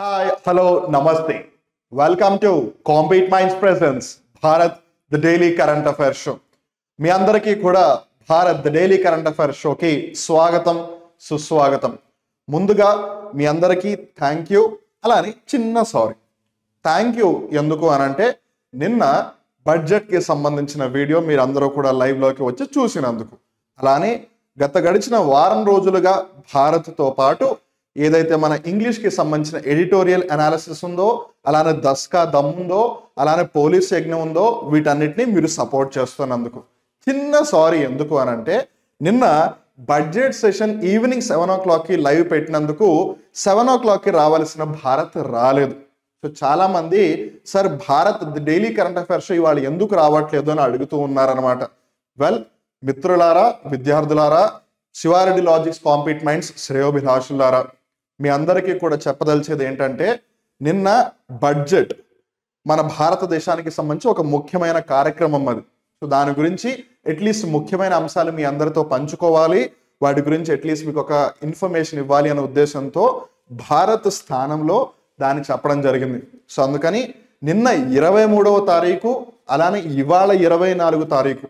Hi, hello, namaste. Welcome to Compete Minds Presents Bharat the Daily Current Affairs Show. మీ అందరికీ కూడా Bharat the daily current affairs షోకి స్వాగతం సుస్వాగతం. ముందుగా మీ అందరికీ థ్యాంక్ యూ, అలానే చిన్న సారీ. థ్యాంక్ యూ ఎందుకు అనంటే నిన్న బడ్జెట్కి సంబంధించిన వీడియో మీరు అందరూ కూడా లైవ్లోకి వచ్చి చూసినందుకు, అలానే గడిచిన వారం రోజులుగా భారత్తో పాటు ఏదైతే మన ఇంగ్లీష్కి సంబంధించిన ఎడిటోరియల్ అనాలిసిస్ ఉందో, అలానే దస్కా దమ్ ఉందో, అలానే పోలీస్ యజ్ఞం ఉందో, వీటన్నిటిని మీరు సపోర్ట్ చేస్తున్నందుకు చిన్న సారీ. ఎందుకు అనంటే నిన్న బడ్జెట్ సెషన్ ఈవినింగ్ 7 o'clockకి లైవ్ పెట్టినందుకు 7 o'clockకి రావాల్సిన భారత్ రాలేదు. సో చాలా మంది sir Bharat daily current affairs ఇవాళ ఎందుకు రావట్లేదు అని అడుగుతూ ఉన్నారనమాట. వెల్ మిత్రులారా, విద్యార్థులారా, శివారెడ్డి లాజిక్స్ కాంపీట్ మైండ్స్ శ్రేయోభిలాషులారా, మీ అందరికీ కూడా చెప్పదలిచేది ఏంటంటే నిన్న బడ్జెట్ మన భారతదేశానికి సంబంధించి ఒక ముఖ్యమైన కార్యక్రమం అది. సో దాని గురించి అట్లీస్ట్ ముఖ్యమైన అంశాలు మీ అందరితో పంచుకోవాలి, వాటి గురించి అట్లీస్ట్ మీకు ఒక ఇన్ఫర్మేషన్ ఇవ్వాలి అనే ఉద్దేశంతో భారత్ స్థానంలో దాన్ని చెప్పడం జరిగింది. సో అందుకని నిన్న 23వ తారీఖు, అలానే ఇవాళ 24 తారీఖు,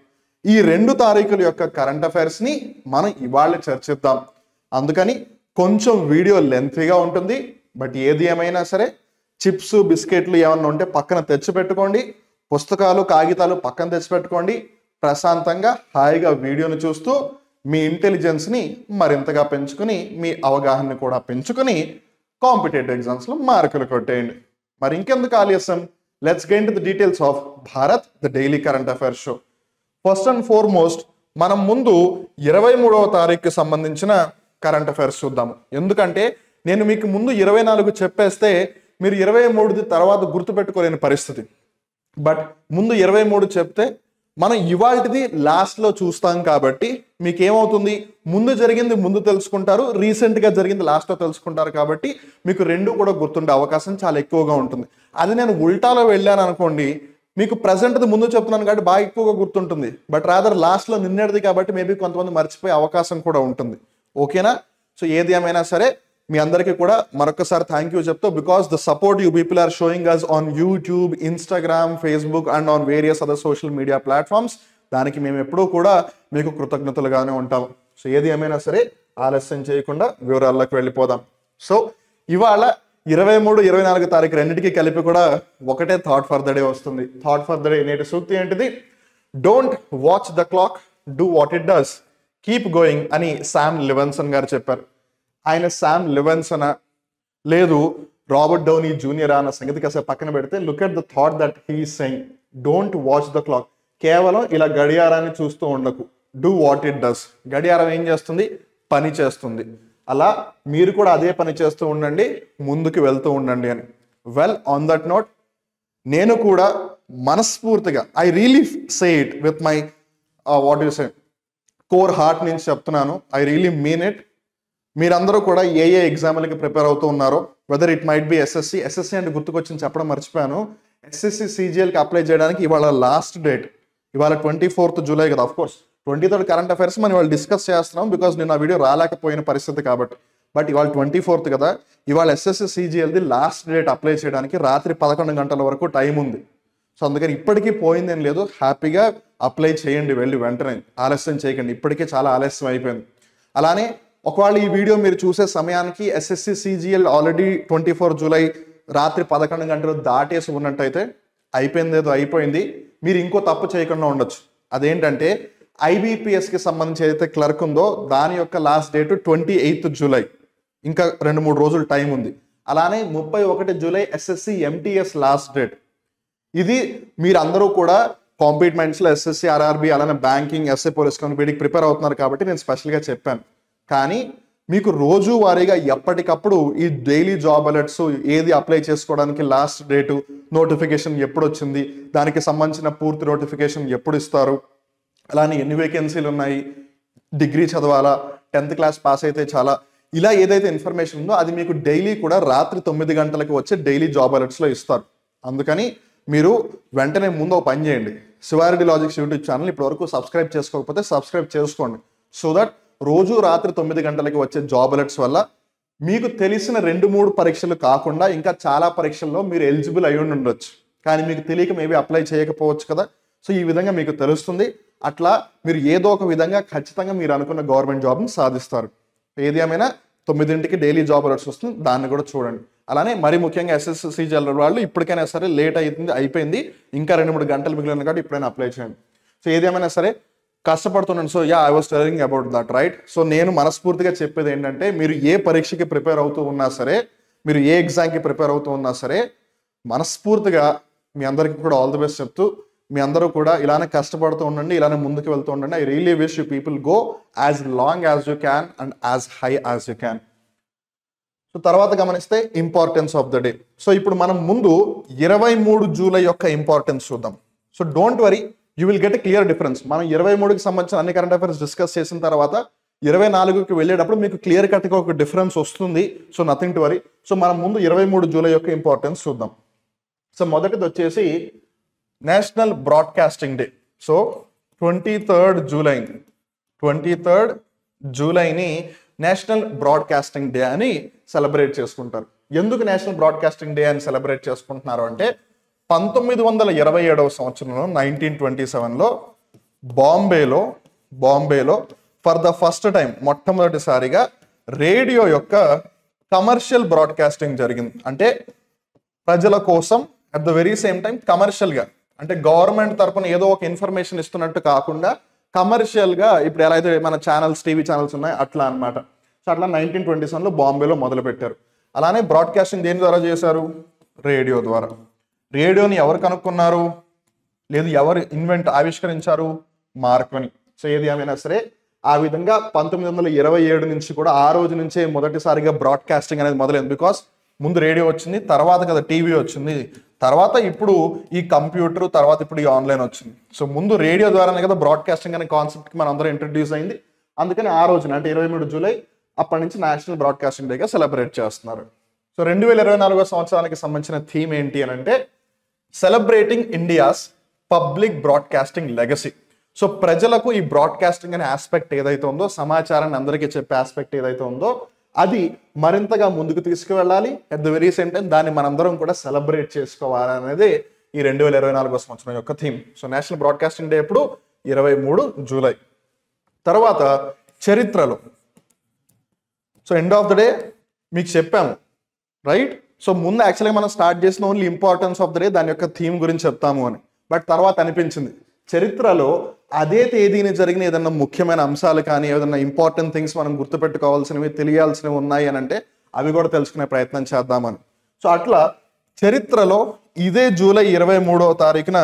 ఈ 2 తారీఖుల యొక్క కరెంట్ అఫైర్స్ని మనం ఇవాళ చర్చిద్దాం. అందుకని కొంచెం వీడియో లెంతీగా ఉంటుంది, బట్ ఏది ఏమైనా సరే చిప్స్ బిస్కెట్లు ఏమన్నా ఉంటే పక్కన తెచ్చిపెట్టుకోండి, పుస్తకాలు కాగితాలు పక్కన తెచ్చిపెట్టుకోండి, ప్రశాంతంగా హాయిగా వీడియోని చూస్తూ మీ ఇంటెలిజెన్స్ని మరింతగా పెంచుకుని మీ అవగాహనని కూడా పెంచుకుని కాంపిటేటివ్ ఎగ్జామ్స్లో మార్కులు కొట్టేయండి. మరి ఇంకెందుకు ఆలస్యం, let's get into the details of Bharat the daily current affairs show. First and foremost మనం ముందు 23వ తారీఖుకి సంబంధించిన కరెంట్ అఫైర్స్ చూద్దాము. ఎందుకంటే నేను మీకు ముందు 24 చెప్పేస్తే మీరు 23 తర్వాత గుర్తుపెట్టుకోలేని పరిస్థితి. బట్ ముందు 23 చెప్తే మనం ఇవాల్టిది లాస్ట్లో చూస్తాం కాబట్టి మీకు ఏమవుతుంది, ముందు జరిగింది ముందు తెలుసుకుంటారు, రీసెంట్గా జరిగింది లాస్ట్లో తెలుసుకుంటారు, కాబట్టి మీకు రెండు కూడా గుర్తుండే అవకాశం చాలా ఎక్కువగా ఉంటుంది. అది నేను ఉల్టాలో వెళ్ళాను అనుకోండి, మీకు ప్రజెంట్ది ముందు చెప్తున్నాను కాబట్టి బాగా ఎక్కువగా గుర్తుంటుంది, బట్ రాదర్ లాస్ట్లో నిన్నటిది కాబట్టి మేబీ కొంతమంది మర్చిపోయే అవకాశం కూడా ఉంటుంది. ఓకేనా? సో ఏది ఏమైనా సరే మీ అందరికీ కూడా మరొకసారి థ్యాంక్ యూ చెప్తూ, because the support you people are showing us on YouTube, Instagram, Facebook and on various other social media platforms, దానికి మేము ఎప్పుడూ కూడా మీకు కృతజ్ఞతలుగానే ఉంటాము. సో ఏది ఏమైనా సరే ఆలస్యం చేయకుండా వివరాల్లోకి వెళ్ళిపోదాం. సో ఇవాళ 23, 24 తారీఖు రెండింటికి కలిపి కూడా ఒకటే థాట్ ఫర్ ద డే వస్తుంది. థాట్ ఫర్ ద డే నేటి సూక్తి ఏంటిది? Don't watch the clock, do what it does, keep going అని శామ్ లివెన్సన్ గారు చెప్పారు. ఆయన శామ్ లివెన్సన్ లేదు రాబర్ట్ డౌనీ జూనియర్ అన్న సంగతి కాసేపు పక్కన పెడితే, look at the thought that he is saying. Don't watch the clock, కేవలం ఇలా గడియారాన్ని చూస్తూ ఉండకు, డూ వాట్ ఇట్ డస్. గడియారం ఏం చేస్తుంది? పని చేస్తుంది. అలా మీరు కూడా అదే పని చేస్తూ ఉండండి, ముందుకు వెళ్తూ ఉండండి అని. వెల్, ఆన్ దట్ నోట్ నేను కూడా మనస్ఫూర్తిగా I really say it with my what you say core heart నుంచి చెప్తున్నాను, ఐ రియలీ మీన్ ఇట్. మీరందరూ కూడా ఏ ఎగ్జామ్లకి ప్రిపేర్ అవుతూ ఉన్నారో, whether it might be SSC అంటే గుర్తుకొచ్చింది చెప్పడం మర్చిపోయాను. ఎస్ఎస్సి సిజిఎల్కి అప్లై చేయడానికి ఇవాళ లాస్ట్ డేట్. ఇవాళ 24th జూలై కదా, of course 23rd current affairs మనం ఇవాళ డిస్కస్ చేస్తున్నాం, బికాస్ నేను ఆ వీడియో రాలేకపోయిన పరిస్థితి కాబట్టి. బట్ ఇవాళ 24th కదా, ఇవాళ ఎస్ఎస్సి సిజిఎల్ది లాస్ట్ డేట్ అప్లై చేయడానికి రాత్రి 11 గంటల వరకు టైం ఉంది. సో అందుకని ఇప్పటికీ పోయిందేం లేదు, హ్యాపీగా అప్లై చేయండి వెళ్ళి వెంటనే, ఆలస్యం చేయకండి, ఇప్పటికే చాలా ఆలస్యం అయిపోయింది. అలానే ఒకవేళ ఈ వీడియో మీరు చూసే సమయానికి ఎస్ఎస్సి సిజిఎల్ ఆల్రెడీ 24 జూలై రాత్రి 11 గంటలు దాటేసి ఉన్నట్టయితే అయిపోయిందేదో అయిపోయింది, మీరు ఇంకో తప్పు చేయకుండా ఉండొచ్చు. అదేంటంటే ఐబీపీఎస్కి సంబంధించి ఏదైతే క్లర్క్ ఉందో దాని యొక్క లాస్ట్ డేట్ 28th జూలై, ఇంకా 2-3 రోజులు టైం ఉంది. అలానే 31 July SSC MTS last date. ఇది మీరందరూ కూడా కాంపీట్ మైండ్స్లో ఎస్ఎస్సి ఆర్ఆర్బి అలానే బ్యాంకింగ్ ఎస్ఏ పోలీస్ వీటికి ప్రిపేర్ అవుతున్నారు కాబట్టి నేను స్పెషల్గా చెప్పాను. కానీ మీకు రోజువారీగా ఎప్పటికప్పుడు ఈ డైలీ జాబ్ అలర్ట్స్, ఏది అప్లై చేసుకోవడానికి లాస్ట్ డేటు, నోటిఫికేషన్ ఎప్పుడు వచ్చింది, దానికి సంబంధించిన పూర్తి నోటిఫికేషన్ ఎప్పుడు ఇస్తారు, అలానే ఎన్ని వేకెన్సీలు ఉన్నాయి, డిగ్రీ చదవాలా, 10th క్లాస్ పాస్ అయితే చాలా, ఇలా ఏదైతే ఇన్ఫర్మేషన్ ఉందో అది మీకు డైలీ కూడా రాత్రి 9 గంటలకు వచ్చే డైలీ జాబ్ అలర్ట్స్లో ఇస్తారు. అందుకని మీరు వెంటనే ముందు ఒక పని చేయండి, శివారెడ్డి లాజిక్స్ యూట్యూబ్ ఛానల్ ఇప్పటివరకు సబ్స్క్రైబ్ చేసుకోకపోతే సబ్స్క్రైబ్ చేసుకోండి. సో దట్ రోజు రాత్రి 9 గంటలకి వచ్చే జాబ్ అలర్ట్స్ వల్ల మీకు తెలిసిన 2-3 పరీక్షలు కాకుండా ఇంకా చాలా పరీక్షల్లో మీరు ఎలిజిబుల్ అయి ఉండొచ్చు, కానీ మీకు తెలియక మేబీ అప్లై చేయకపోవచ్చు కదా. సో ఈ విధంగా మీకు తెలుస్తుంది. అట్లా మీరు ఏదో ఒక విధంగా ఖచ్చితంగా మీరు అనుకున్న గవర్నమెంట్ జాబ్ని సాధిస్తారు. ఏది ఏమైనా 9ంటికి డైలీ జాబ్ అలర్ట్స్ వస్తుంది, దాన్ని కూడా చూడండి. అలానే మరి ముఖ్యంగా ఎస్ఎస్సి వాళ్ళు ఇప్పటికైనా సరే లేట్ అయిపోయింది, ఇంకా 2-3 గంటలు మిగిలిన కాబట్టి ఇప్పుడైనా అప్లై చేయండి. సో ఏదేమైనా సరే కష్టపడుతున్నాను. So I was telling about that, right. So నేను మనస్ఫూర్తిగా చెప్పేది ఏంటంటే, మీరు ఏ పరీక్షకి ప్రిపేర్ అవుతూ ఉన్నా సరే, మీరు ఏ ఎగ్జామ్కి ప్రిపేర్ అవుతూ ఉన్నా సరే, మనస్ఫూర్తిగా మీ అందరికీ కూడా ఆల్ ది బెస్ట్ చెప్తూ, మీ అందరూ కూడా ఇలానే కష్టపడుతూ ఉండండి, ఇలానే ముందుకు వెళ్తూ ఉండండి. I really wish you people go as long as you can and as high as you can. So తర్వాత గమనిస్తే importance of the day. So ఇప్పుడు మనం ముందు 23 జూలై యొక్క ఇంపార్టెన్స్ చూద్దాం. So don't worry, you will get a clear difference. మనం 23కి సంబంధించిన అన్ని కరెంట్ అఫైర్స్ డిస్కస్ చేసిన తర్వాత 24కి వెళ్ళేటప్పుడు మీకు క్లియర్ కట్గా ఒక డిఫరెన్స్ వస్తుంది. So nothing to worry. So మనం ముందు 23 జూలై యొక్క ఇంపార్టెన్స్ చూద్దాం. సో మొదటిది వచ్చేసి national broadcasting day. So 23rd జూలైని నేషనల్ బ్రాడ్కాస్టింగ్ డే అని సెలబ్రేట్ చేసుకుంటారు. ఎందుకు నేషనల్ బ్రాడ్కాస్టింగ్ డే అని సెలబ్రేట్ చేసుకుంటున్నారు అంటే, 1927వ సంవత్సరంలో 1927లో బాంబేలో ఫర్ ద ఫస్ట్ టైం మొట్టమొదటిసారిగా రేడియో యొక్క కమర్షియల్ బ్రాడ్కాస్టింగ్ జరిగింది. అంటే ప్రజల కోసం at the very same time కమర్షియల్గా, అంటే గవర్నమెంట్ తరపున ఏదో ఒక ఇన్ఫర్మేషన్ ఇస్తున్నట్టు కాకుండా కమర్షియల్గా ఇప్పుడు ఎలా అయితే మన ఛానల్స్, టీవీ ఛానల్స్ ఉన్నాయి అట్లా అనమాట. సో అట్లా 1927లో బాంబేలో మొదలు పెట్టారు. అలానే బ్రాడ్కాస్టింగ్ దేని ద్వారా చేశారు? రేడియో ద్వారా. రేడియోని ఎవరు కనుక్కున్నారు, లేదు ఎవరు ఆవిష్కరించారు? మార్కోని. సో ఏది ఏమైనా సరే ఆ విధంగా 1927 నుంచి కూడా ఆ రోజు నుంచే మొదటిసారిగా బ్రాడ్కాస్టింగ్ అనేది మొదలైంది. బికాస్ ముందు రేడియో వచ్చింది, తర్వాత కదా టీవీ వచ్చింది, తర్వాత ఇప్పుడు ఈ కంప్యూటర్, తర్వాత ఇప్పుడు ఈ ఆన్లైన్ వచ్చింది. సో ముందు రేడియో ద్వారానే కదా బ్రాడ్కాస్టింగ్ అనే కాన్సెప్ట్కి మనం అందరూ ఇంట్రడ్యూస్ అయింది. అందుకని ఆ రోజున అంటే 23 జూలై అప్పటి నుంచి నేషనల్ బ్రాడ్కాస్టింగ్ డేగా సెలబ్రేట్ చేస్తున్నారు. సో 2024 సంవత్సరానికి సంబంధించిన థీమ్ ఏంటి అని అంటే, celebrating India's public broadcasting legacy. So ప్రజలకు ఈ బ్రాడ్కాస్టింగ్ అనే ఆస్పెక్ట్ ఏదైతే ఉందో, సమాచారాన్ని అందరికీ చెప్పే ఆస్పెక్ట్ ఏదైతే ఉందో, అది మరింతగా ముందుకు తీసుకువెళ్ళాలి. At the very same time దాన్ని మనందరం కూడా సెలబ్రేట్ చేసుకోవాలనేది ఈ 2024 సంవత్సరం యొక్క theme. So national broadcasting day ఎప్పుడు? 23 జూలై. తర్వాత చరిత్రలో, so end of the day మీకు చెప్పాము, రైట్. సో ముందు యాక్చువల్గా మనం స్టార్ట్ చేసిన only importance of the day, దాని యొక్క థీమ్ గురించి చెప్తాము అని. బట్ తర్వాత అనిపించింది చరిత్రలో అదే తేదీని జరిగిన ఏదన్నా ముఖ్యమైన అంశాలు కానీ, ఏదన్నా ఇంపార్టెంట్ థింగ్స్ మనం గుర్తుపెట్టుకోవాల్సినవి, తెలియాల్సినవి ఉన్నాయి అని అంటే అవి కూడా తెలుసుకునే ప్రయత్నం చేద్దామని. సో అట్లా చరిత్రలో ఇదే జూలై 23వ తారీఖున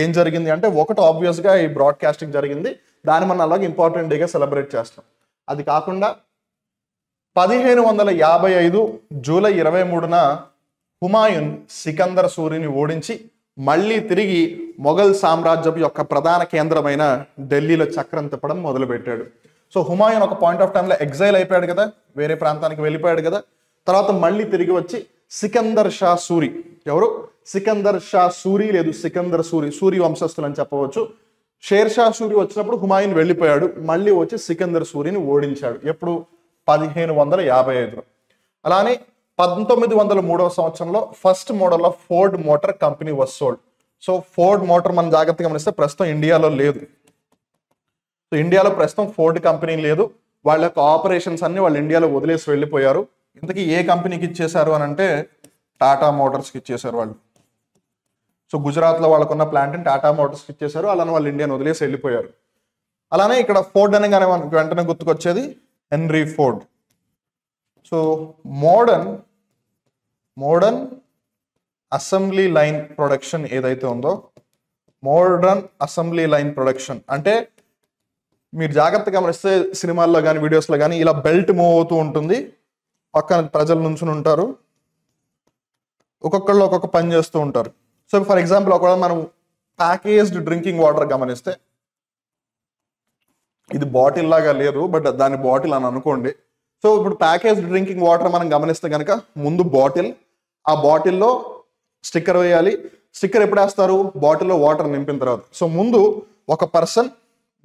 ఏం జరిగింది అంటే, ఒకటి ఆబ్వియస్గా ఈ బ్రాడ్కాస్టింగ్ జరిగింది, దాన్ని మనం అలాగే ఇంపార్టెంట్ డేగా సెలబ్రేట్ చేస్తాం. అది కాకుండా 1555 జూలై 23న హుమాయూన్ సికందర్ సూరిని ఓడించి మళ్ళీ తిరిగి మొఘల్ సామ్రాజ్యం యొక్క ప్రధాన కేంద్రమైన ఢిల్లీలో చక్రం తిప్పడం మొదలుపెట్టాడు. సో హుమాయూన్ ఒక పాయింట్ ఆఫ్ టైంలో ఎగ్జైల్ అయిపోయాడు కదా, వేరే ప్రాంతానికి వెళ్ళిపోయాడు కదా. తర్వాత మళ్ళీ తిరిగి వచ్చి సికందర్ షా సూరి, ఎవరు? సికందర్ షా సూరి, లేదు సికందర్ సూరి వంశస్థులు అని చెప్పవచ్చు. షేర్ షా సూరి వచ్చినప్పుడు హుమాయూన్ వెళ్ళిపోయాడు, మళ్ళీ వచ్చి సికందర్ సూరిని ఓడించాడు. ఎప్పుడు? 1555లో. అలానే 1903వ సంవత్సరంలో first model of Ford motor company was sold. So Ford motor మనం జాగ్రత్తగా గమనిస్తే ప్రస్తుతం ఇండియాలో లేదు. సో ఇండియాలో ప్రస్తుతం ఫోర్డ్ కంపెనీ లేదు. వాళ్ళ యొక్క ఆపరేషన్స్ అన్ని వాళ్ళు ఇండియాలో వదిలేసి వెళ్ళిపోయారు. ఇంతకీ ఏ కంపెనీకి ఇచ్చేశారు అని అంటే టాటా మోటార్స్కి ఇచ్చేశారు వాళ్ళు. సో గుజరాత్లో వాళ్ళకున్న ప్లాంట్ని టాటా మోటార్స్కి ఇచ్చేశారు. అలానే వాళ్ళు ఇండియాని వదిలేసి వెళ్ళిపోయారు. అలానే ఇక్కడ ఫోర్డ్ అనగానే మనకు వెంటనే గుర్తుకొచ్చేది Henry Ford. So modern assembly line production ఏదైతే ఉందో, మోడర్న్ అసెంబ్లీ లైన్ ప్రొడక్షన్ అంటే మీరు జాగ్రత్తగా గమనిస్తే సినిమాల్లో కానీ వీడియోస్లో కానీ ఇలా బెల్ట్ మూవ్ అవుతూ ఉంటుంది, పక్కన ప్రజలు నుంచుని ఉంటారు, ఒక్కొక్కళ్ళు ఒక్కొక్క పని చేస్తూ ఉంటారు. సో ఫర్ ఎగ్జాంపుల్ ఒకవేళ మనం ప్యాకేజ్డ్ డ్రింకింగ్ వాటర్ గమనిస్తే, ఇది బాటిల్ లాగా లేదు బట్ దాని బాటిల్ అని అనుకోండి. సో ఇప్పుడు ప్యాకేజ్డ్ డ్రింకింగ్ వాటర్ మనం గమనిస్తే కనుక ముందు బాటిల్, ఆ బాటిల్లో స్టిక్కర్ వేయాలి. స్టిక్కర్ ఎప్పుడు వేస్తారు? బాటిల్లో వాటర్ నింపిన తర్వాత. సో ముందు ఒక పర్సన్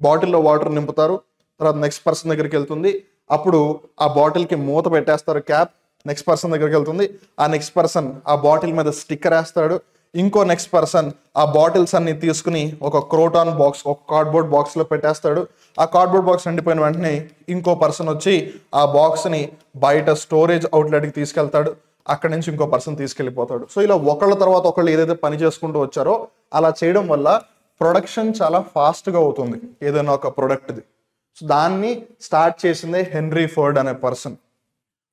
బాటిల్లో వాటర్ నింపుతారు, తర్వాత నెక్స్ట్ పర్సన్ దగ్గరికి వెళ్తుంది, అప్పుడు ఆ బాటిల్కి మూత పెట్టేస్తారు, క్యాప్. నెక్స్ట్ పర్సన్ దగ్గరికి వెళ్తుంది. ఆ నెక్స్ట్ పర్సన్ ఆ బాటిల్ మీద స్టిక్కర్ వేస్తాడు. ఇంకో నెక్స్ట్ పర్సన్ ఆ బాటిల్స్ అన్ని తీసుకుని ఒక క్రోటాన్ బాక్స్, ఒక కార్డ్బోర్డ్ బాక్స్లో పెట్టేస్తాడు. ఆ కార్డ్బోర్డ్ బాక్స్ నిండిపోయిన వెంటనే ఇంకో పర్సన్ వచ్చి ఆ బాక్స్ని బయట స్టోరేజ్ అవుట్లెట్కి తీసుకెళ్తాడు. అక్కడి నుంచి ఇంకో పర్సన్ తీసుకెళ్ళిపోతాడు. సో ఇలా ఒకళ్ళ తర్వాత ఒకళ్ళు ఏదైతే పని చేసుకుంటూ వచ్చారో అలా చేయడం వల్ల ప్రొడక్షన్ చాలా ఫాస్ట్గా అవుతుంది ఏదైనా ఒక ప్రొడక్ట్ది. సో దాన్ని స్టార్ట్ చేసిందే హెన్రీ ఫోర్డ్ అనే person.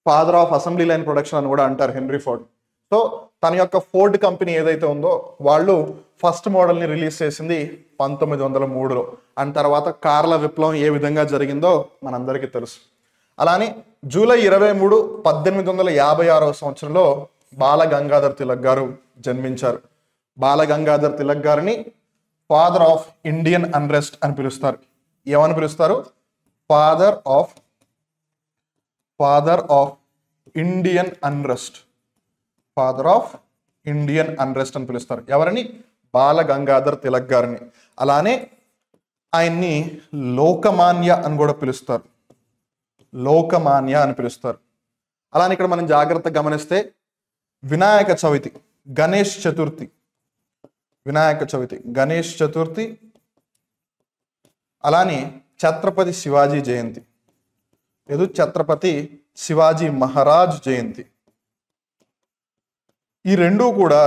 Father of assembly line production అని కూడా అంటారు హెన్రీ ఫోర్డ్. సో తన యొక్క ఫోర్డ్ కంపెనీ ఏదైతే ఉందో వాళ్ళు ఫస్ట్ మోడల్ని రిలీజ్ చేసింది 1903లో. అండ్ తర్వాత కార్ల విప్లవం ఏ విధంగా జరిగిందో మనందరికీ తెలుసు. అలానే జూలై 23, 1856 సంవత్సరంలో బాల గంగాధర్ తిలక్ గారు జన్మించారు. బాల గంగాధర్ తిలక్ గారిని ఫాదర్ ఆఫ్ ఇండియన్ అన్రెస్ట్ అని పిలుస్తారు. ఏమని పిలుస్తారు? Father of Indian unrest. Father of Indian unrest అని పిలుస్తారు. ఎవరిని? బాల గంగాధర్ తిలక్ గారిని. అలానే ఆయన్ని లోకమాన్య అని కూడా పిలుస్తారు. లోకమాన్య అని పిలుస్తారు. అలానే ఇక్కడ మనం జాగ్రత్తగా గమనిస్తే వినాయక చవితి, గణేష్ చతుర్థి, వినాయక చవితి, గణేష్ చతుర్థి, అలానే ఛత్రపతి శివాజీ జయంతి, లేదు ఛత్రపతి శివాజీ మహారాజ్ జయంతి. ఈ రెండు కూడా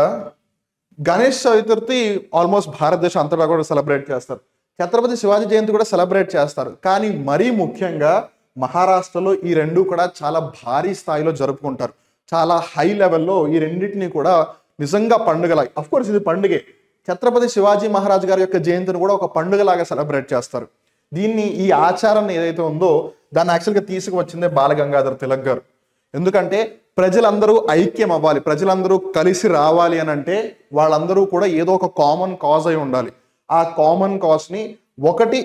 గణేష్ చతుర్థి ఆల్మోస్ట్ భారతదేశం అంతటా కూడా సెలబ్రేట్ చేస్తారు. ఛత్రపతి శివాజీ జయంతి కూడా సెలబ్రేట్ చేస్తారు. కానీ మరీ ముఖ్యంగా మహారాష్ట్రలో ఈ రెండు కూడా చాలా భారీ స్థాయిలో జరుపుకుంటారు. చాలా హై లెవెల్లో ఈ రెండింటినీ కూడా నిజంగా పండుగలాగా, అఫ్ కోర్స్ ఇది పండుగే, ఛత్రపతి శివాజీ మహారాజ్ గారి యొక్క జయంతిని కూడా ఒక పండుగలాగా సెలబ్రేట్ చేస్తారు. దీన్ని, ఈ ఆచారాన్ని ఏదైతే ఉందో దాన్ని యాక్చువల్గా తీసుకువచ్చిందే బాల గంగాధర్ తిలక్ గారు. ఎందుకంటే ప్రజలందరూ ఐక్యం అవ్వాలి, ప్రజలందరూ కలిసి రావాలి అని అంటే వాళ్ళందరూ కూడా ఏదో ఒక కామన్ కాజ్ అయి ఉండాలి. ఆ కామన్ కాజ్ని ఒకటి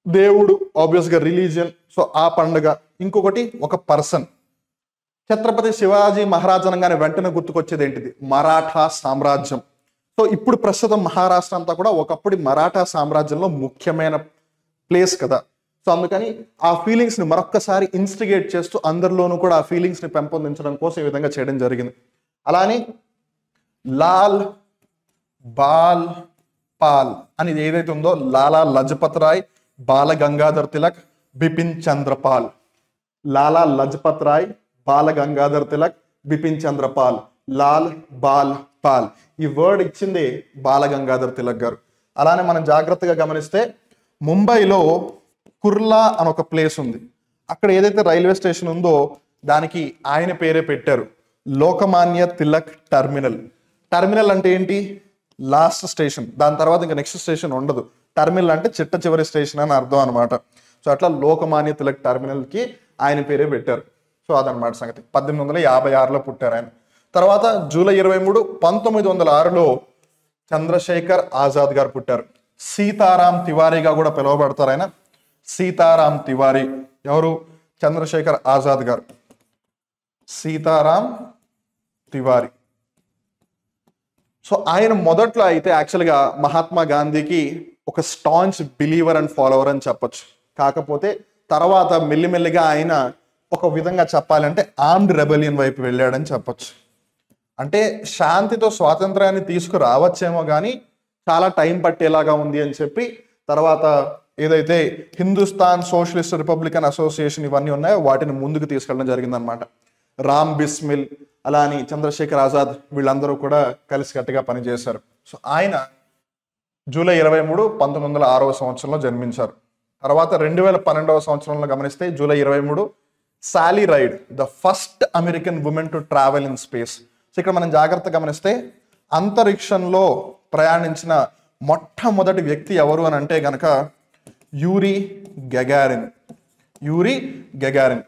దేవుడు, ఆబ్వియస్గా రిలీజియన్, సో ఆ పండుగ, ఇంకొకటి ఒక పర్సన్. ఛత్రపతి శివాజీ మహారాజ్ అనగానే వెంటనే గుర్తుకొచ్చేది ఏంటిది? మరాఠా సామ్రాజ్యం. సో ఇప్పుడు ప్రస్తుతం మహారాష్ట్ర అంతా కూడా ఒకప్పుడు మరాఠా సామ్రాజ్యంలో ముఖ్యమైన ప్లేస్ కదా. సో అందుకని ఆ ఫీలింగ్స్ని మరొక్కసారి ఇన్స్టిగేట్ చేస్తూ అందరిలోనూ కూడా ఆ ఫీలింగ్స్ని పెంపొందించడం కోసం ఈ విధంగా చేయడం జరిగింది. అలానే లాల్, బాల్, పాల్ అని ఏదైతే ఉందో లాలా లజపత్ రాయ్, బాల గంగాధర్ తిలక్, బిపిన్ చంద్రపాల్. లాలా లజపత్ రాయ్, బాల గంగాధర్ తిలక్, బిపిన్ చంద్రపాల్, లాల్, బాల్, పాల్. ఈ వర్డ్ ఇచ్చింది బాల గంగాధర్ తిలక్ గారు. అలానే మనం జాగ్రత్తగా గమనిస్తే ముంబైలో కుర్లా అని ఒక ప్లేస్ ఉంది. అక్కడ ఏదైతే రైల్వే స్టేషన్ ఉందో దానికి ఆయన పేరే పెట్టారు, లోకమాన్య తిలక్ టర్మినల్. టర్మినల్ అంటే ఏంటి? లాస్ట్ స్టేషన్, దాని తర్వాత ఇంకా నెక్స్ట్ స్టేషన్ ఉండదు. టర్మినల్ అంటే చిట్ట చివరి స్టేషన్ అని అర్థం అనమాట. సో అట్లా లోకమాన్య తిలక్ టర్మినల్కి ఆయన పేరే పెట్టారు. సో అదనమాట సంగతి. 1856లో పుట్టారు ఆయన. తర్వాత జూలై 23, 1906లో చంద్రశేఖర్ ఆజాద్ గారు పుట్టారు. సీతారాం తివారీగా కూడా పిలువబడతారు ఆయన. సీతారాం తివారీ ఎవరు? చంద్రశేఖర్ ఆజాద్ గారు. సీతారాం తివారీ. సో ఆయన మొదట్లో అయితే యాక్చువల్గా మహాత్మా గాంధీకి ఒక స్టాంచ్ బిలీవర్ అండ్ ఫాలోవర్ అని చెప్పొచ్చు. కాకపోతే తర్వాత మెల్లిమెల్లిగా ఆయన ఒక విధంగా చెప్పాలంటే ఆర్మ్డ్ రెబెలియన్ వైపు వెళ్ళాడని చెప్పొచ్చు. అంటే శాంతితో స్వాతంత్రాన్ని తీసుకురావచ్చేమో కానీ చాలా టైం పట్టేలాగా ఉంది అని చెప్పి తర్వాత ఏదైతే హిందుస్థాన్ సోషలిస్ట్ రిపబ్లికన్ అసోసియేషన్ ఇవన్నీ ఉన్నాయో వాటిని ముందుకు తీసుకెళ్ళడం జరిగిందనమాట. రామ్ బిస్మిల్, అలాని చంద్రశేఖర్ ఆజాద్ వీళ్ళందరూ కూడా కలిసికట్టుగా పనిచేశారు. సో ఆయన జూలై 23, 1906 సంవత్సరంలో జన్మించారు. తర్వాత 2012 సంవత్సరంలో గమనిస్తే July 23 Sally Ride, the first American women to travel in space. So ఇక్కడ మనం జాగ్రత్తగా గమనిస్తే అంతరిక్షంలో ప్రయాణించిన మొట్టమొదటి వ్యక్తి ఎవరు అని అంటే గనక యూరీ గగారిన్. Uri Gagarin.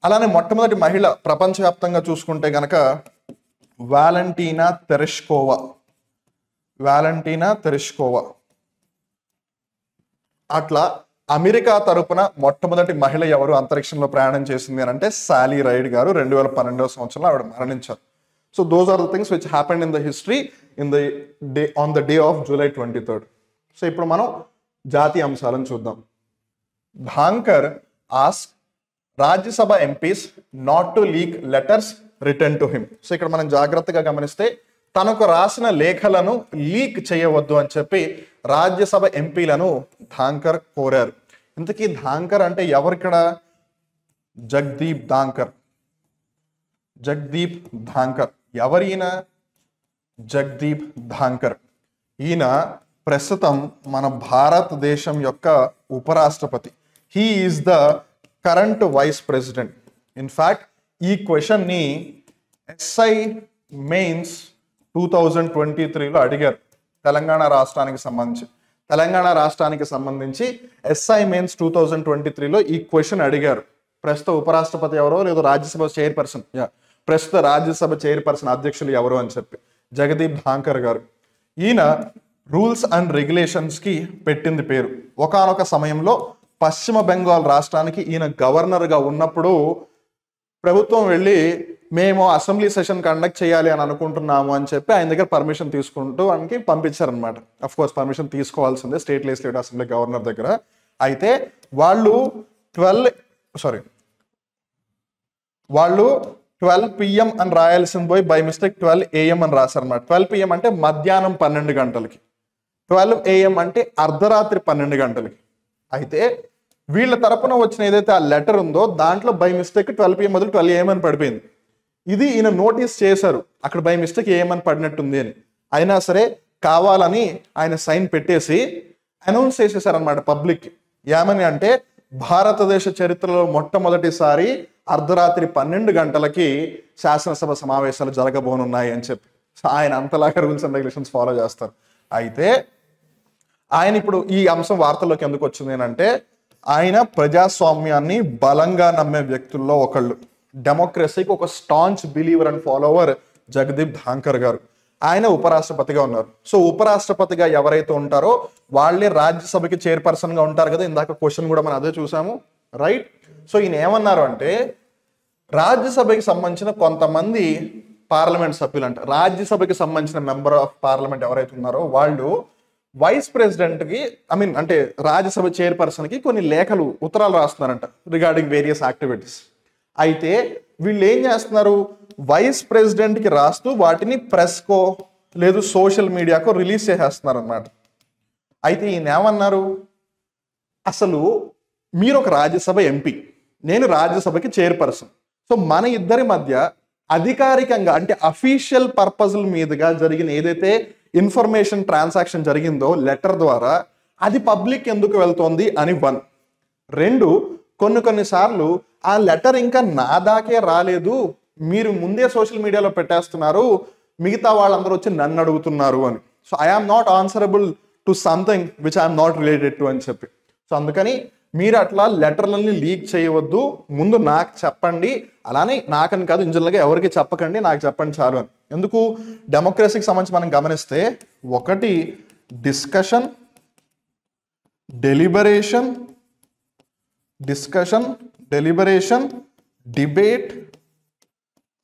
అలానే మొట్టమొదటి మహిళ ప్రపంచవ్యాప్తంగా చూసుకుంటే గనక వాలంటీనా తెరెష్కోవా. వాలంటీనా తెరెష్కోవా. అట్లా అమెరికా తరపున మొట్టమొదటి మహిళ ఎవరు అంతరిక్షంలో ప్రయాణం చేసింది అని అంటే సాలీ రైడ్ గారు. 2012 సంవత్సరంలో ఆవిడ మరణించారు. So those are the things which happened in the history in the day on the day of July 23. So ఇప్పుడు మనం జాతీయ అంశాలను చూద్దాం. Dhankhar ask Rajya Sabha MPs not to leak letters return to him. So ఇక్కడ మనం జాగ్రత్తగా గమనిస్తే తనకు రాసిన లేఖలను లీక్ చేయవద్దు అని చెప్పి రాజ్యసభ ఎంపీలను ధాంకర్ కోరారు. ఇంతకీ ధాంకర్ అంటే ఎవరిక్కడ? జగదీప్ ధాంకర్. జగదీప్ ధాంకర్ ఎవరైన? జగదీప్ ధాంకర్. ఈయన ప్రస్తుతం మన భారతదేశం యొక్క ఉపరాష్ట్రపతి. He is the current vice president. In fact ఈ క్వశ్చన్ని ఎస్ఐ మెయిన్స్ 2023లో అడిగారు తెలంగాణ రాష్ట్రానికి సంబంధించి ఎస్ఐ మెయిన్స్ 2023లో ఈ క్వశ్చన్ అడిగారు. ప్రస్తుత ఉపరాష్ట్రపతి ఎవరో లేదు రాజ్యసభ చైర్పర్సన్, ప్రస్తుత రాజ్యసభ చైర్పర్సన్ అధ్యక్షులు ఎవరు అని చెప్పి జగదీప్ ధాంకర్ గారు. ఈయన రూల్స్ అండ్ రెగ్యులేషన్స్ కి పెట్టింది పేరు. ఒకానొక సమయంలో పశ్చిమ బెంగాల్ రాష్ట్రానికి ఈయన గవర్నర్గా ఉన్నప్పుడు ప్రభుత్వం వెళ్ళి మేము అసెంబ్లీ సెషన్ కండక్ట్ చేయాలి అని అనుకుంటున్నాము అని చెప్పి ఆయన దగ్గర పర్మిషన్ తీసుకుంటూ ఆయనకి పంపించారనమాట. అఫ్ కోర్స్ పర్మిషన్ తీసుకోవాల్సిందే స్టేట్ లెజిస్లేటివ్ అసెంబ్లీ గవర్నర్ దగ్గర. అయితే వాళ్ళు 12 PM అని రాయాల్సింది పోయి బై మిస్టేక్ 12 AM అని రాశారనమాట. 12 PM అంటే మధ్యాహ్నం 12 గంటలకి, 12 AM అంటే అర్ధరాత్రి 12 గంటలకి. అయితే వీళ్ళ తరపున వచ్చిన ఏదైతే ఆ లెటర్ ఉందో దాంట్లో బై మిస్టేక్ 12 PM బదులు 12 AM అని పడిపోయింది. ఇది ఈయన నోటీస్ చేశారు, అక్కడ బై మిస్టేక్ ఏమని పడినట్టుంది అని. అయినా సరే కావాలని ఆయన సైన్ పెట్టేసి అనౌన్స్ చేసేసారనమాట పబ్లిక్. ఏమని అంటే భారతదేశ చరిత్రలో మొట్టమొదటిసారి అర్ధరాత్రి 12 గంటలకి శాసనసభ సమావేశాలు జరగబోనున్నాయి అని చెప్పి. ఆయన అంతలాగా రూల్స్ అండ్ రెగ్యులేషన్స్ ఫాలో చేస్తారు. అయితే ఆయన ఇప్పుడు ఈ అంశం వార్తల్లోకి ఎందుకు వచ్చింది అంటే ఆయన ప్రజాస్వామ్యాన్ని బలంగా నమ్మే వ్యక్తుల్లో ఒకళ్ళు, డెమోక్రసీకి ఒక staunch believer and follower Jagdeep Dhankhar గారు. ఆయన ఉపరాష్ట్రపతిగా ఉన్నారు. సో ఉపరాష్ట్రపతిగా ఎవరైతే ఉంటారో వాళ్ళే రాజ్యసభకి చైర్పర్సన్ గా ఉంటారు కదా. ఇందాక క్వశ్చన్ కూడా మనం అదే చూసాము, రైట్? సో ఈయన ఏమన్నారు అంటే రాజ్యసభకి సంబంధించిన కొంతమంది పార్లమెంట్ సభ్యులు అంట, రాజ్యసభకి సంబంధించిన మెంబర్ ఆఫ్ పార్లమెంట్ ఎవరైతే ఉన్నారో వాళ్ళు వైస్ ప్రెసిడెంట్ కి అంటే రాజ్యసభ చైర్పర్సన్ కి కొన్ని లేఖలు ఉత్తరాలు రాస్తున్నారంట రిగార్డింగ్ వేరియస్ యాక్టివిటీస్. అయితే వీళ్ళు ఏం చేస్తున్నారు, వైస్ ప్రెసిడెంట్ కి రాస్తూ వాటిని ప్రెస్కో లేదు సోషల్ మీడియాకో రిలీజ్ చేసేస్తున్నారు అన్నమాట. అయితే ఈయన ఏమన్నారు, అసలు మీరు ఒక రాజ్యసభ ఎంపీ, నేను రాజ్యసభకి చైర్పర్సన్. సో మన ఇద్దరి మధ్య అధికారికంగా అంటే అఫీషియల్ పర్పస్ల మీదుగా జరిగిన ఏదైతే ఇన్ఫర్మేషన్ ట్రాన్సాక్షన్ జరిగిందో లెటర్ ద్వారా అది పబ్లిక్ ఎందుకు వెళ్తోంది అని 1. 2, కొన్నిసార్లు ఆ లెటర్ ఇంకా నా దాకే రాలేదు, మీరు ముందే సోషల్ మీడియాలో పెట్టేస్తున్నారు, మిగతా వాళ్ళందరూ వచ్చి నన్ను అడుగుతున్నారు అని. So I am not answerable to something which I'm not related to అని చెప్పి. సో అందుకని మీరు అట్లా లెటర్లని లీక్ చేయవద్దు, ముందు నాకు చెప్పండి, అలానే నాకని కాదు ఇంజనరల్గా ఎవరికి చెప్పకండి, నాకు చెప్పండి చాలు అని. ఎందుకు, డెమోక్రసీకి సంబంధించి మనం గమనిస్తే 1 డిస్కషన్, డెలిబరేషన్, డిబేట్,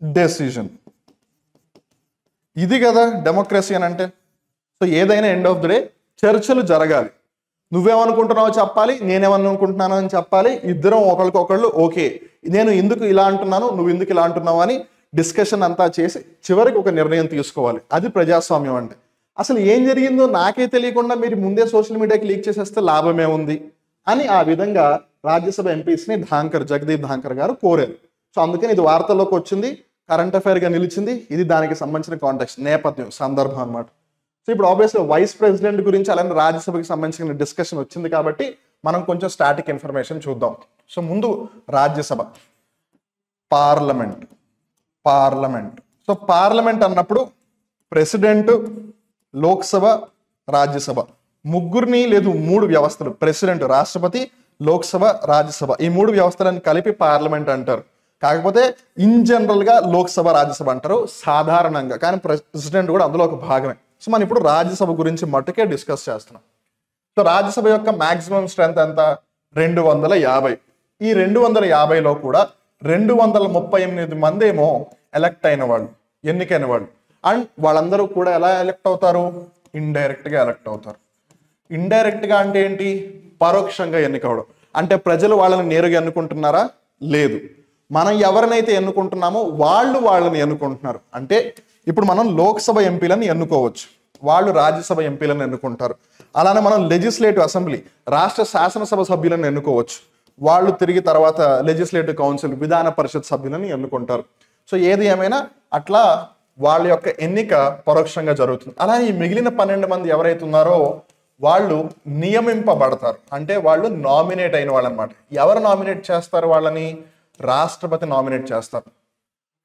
డెసిజన్. ఇది కదా డెమోక్రసీ అని అంటే. సో ఏదైనా ఎండ్ ఆఫ్ ది డే చర్చలు జరగాలి, నువ్వేమనుకుంటున్నావో చెప్పాలి, నేనేమనుకుంటున్నాను అని చెప్పాలి, ఇద్దరం ఒకరికొకళ్ళు ఓకే నేను ఎందుకు ఇలా అంటున్నాను, నువ్వు ఎందుకు ఇలా అంటున్నావు అని డిస్కషన్ అంతా చేసి చివరికి ఒక నిర్ణయం తీసుకోవాలి. అది ప్రజాస్వామ్యం అంటే. అసలు ఏం జరిగిందో నాకే తెలియకుండా మీరు ముందే సోషల్ మీడియాకి లీక్ చేసేస్తే లాభమే ఉంది అని ఆ విధంగా రాజ్యసభ ఎంపీస్ని జగదీప్ ధాంకర్ గారు కోరారు. సో అందుకని ఇది వార్తల్లోకి వచ్చింది, కరెంట్ అఫైర్గా నిలిచింది. ఇది దానికి సంబంధించిన కాంటెక్స్ట్, నేపథ్యం, సందర్భం అన్నమాట. సో ఇప్పుడు ఆబ్వియస్లీ వైస్ ప్రెసిడెంట్ గురించి అలానే రాజ్యసభకి సంబంధించిన డిస్కషన్ వచ్చింది కాబట్టి మనం కొంచెం స్టాటిక్ ఇన్ఫర్మేషన్ చూద్దాం. సో ముందు రాజ్యసభ, పార్లమెంట్. సో పార్లమెంట్ అన్నప్పుడు ప్రెసిడెంట్, లోక్సభ, రాజ్యసభ ముగ్గురిని లేదు 3 వ్యవస్థలు, ప్రెసిడెంట్ రాష్ట్రపతి, లోక్సభ, రాజ్యసభ ఈ 3 వ్యవస్థలను కలిపి పార్లమెంట్ అంటారు. కాకపోతే ఇన్ జనరల్ గా లోక్సభ, రాజ్యసభ అంటారు సాధారణంగా, కానీ ప్రెసిడెంట్ కూడా అందులో ఒక భాగమే. సో మనం ఇప్పుడు రాజ్యసభ గురించి మట్టుకే డిస్కస్ చేస్తున్నాం. సో రాజ్యసభ యొక్క మాక్సిమం స్ట్రెంత్ ఎంత, 250. ఈ 250లో కూడా 238 మంది ఏమో ఎలక్ట్ అయిన వాళ్ళు, ఎన్నికైన వాళ్ళు. అండ్ వాళ్ళందరూ కూడా ఎలా ఎలక్ట్ అవుతారు, ఇండైరెక్ట్ గా ఎలక్ట్ అవుతారు. ఇండైరెక్ట్ గా అంటే ఏంటి, పరోక్షంగా ఎన్నికవడం. అంటే ప్రజలు వాళ్ళని నేరుగా ఎన్నుకుంటున్నారా? లేదు. మనం ఎవరినైతే ఎన్నుకుంటున్నామో వాళ్ళు వాళ్ళని ఎన్నుకుంటున్నారు. అంటే ఇప్పుడు మనం లోక్సభ ఎంపీలను ఎన్నుకోవచ్చు, వాళ్ళు రాజ్యసభ ఎంపీలను ఎన్నుకుంటారు. అలానే మనం లెజిస్లేటివ్ అసెంబ్లీ రాష్ట్ర శాసనసభ సభ్యులను ఎన్నుకోవచ్చు, వాళ్ళు తిరిగి తర్వాత లెజిస్లేటివ్ కౌన్సిల్ విధాన పరిషత్ సభ్యులను ఎన్నుకుంటారు. సో ఏది ఏమైనా అట్లా వాళ్ళ యొక్క ఎన్నిక పరోక్షంగా జరుగుతుంది. అలానే ఈ మిగిలిన 12 మంది ఎవరైతే ఉన్నారో వాళ్ళు నియమింపబడతారు, అంటే వాళ్ళు నామినేట్ అయిన వాళ్ళు అనమాట. ఎవరు నామినేట్ చేస్తారు వాళ్ళని? రాష్ట్రపతి నామినేట్ చేస్తారు.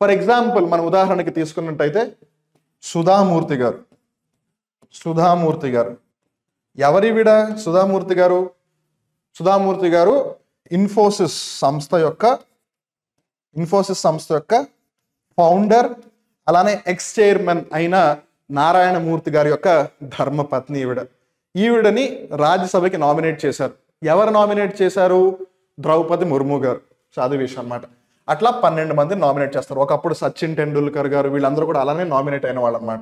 ఫర్ ఎగ్జాంపుల్ మనం ఉదాహరణకి తీసుకున్నట్టయితే సుధామూర్తి గారు ఎవరివిడ? సుధామూర్తి గారు ఇన్ఫోసిస్ సంస్థ యొక్క ఫౌండర్, అలానే ఎక్స్ చైర్మన్ అయిన నారాయణమూర్తి గారి యొక్క ధర్మపత్ని ఈవిడని రాజ్యసభకి నామినేట్ చేశారు. ఎవరు నామినేట్ చేశారు? ద్రౌపది ముర్ము గారు. సో అది విషయం అనమాట. అట్లా 12 మంది నామినేట్ చేస్తారు. ఒకప్పుడు సచిన్ టెండూల్కర్ గారు వీళ్ళందరూ కూడా అలానే నామినేట్ అయిన వాళ్ళు అనమాట.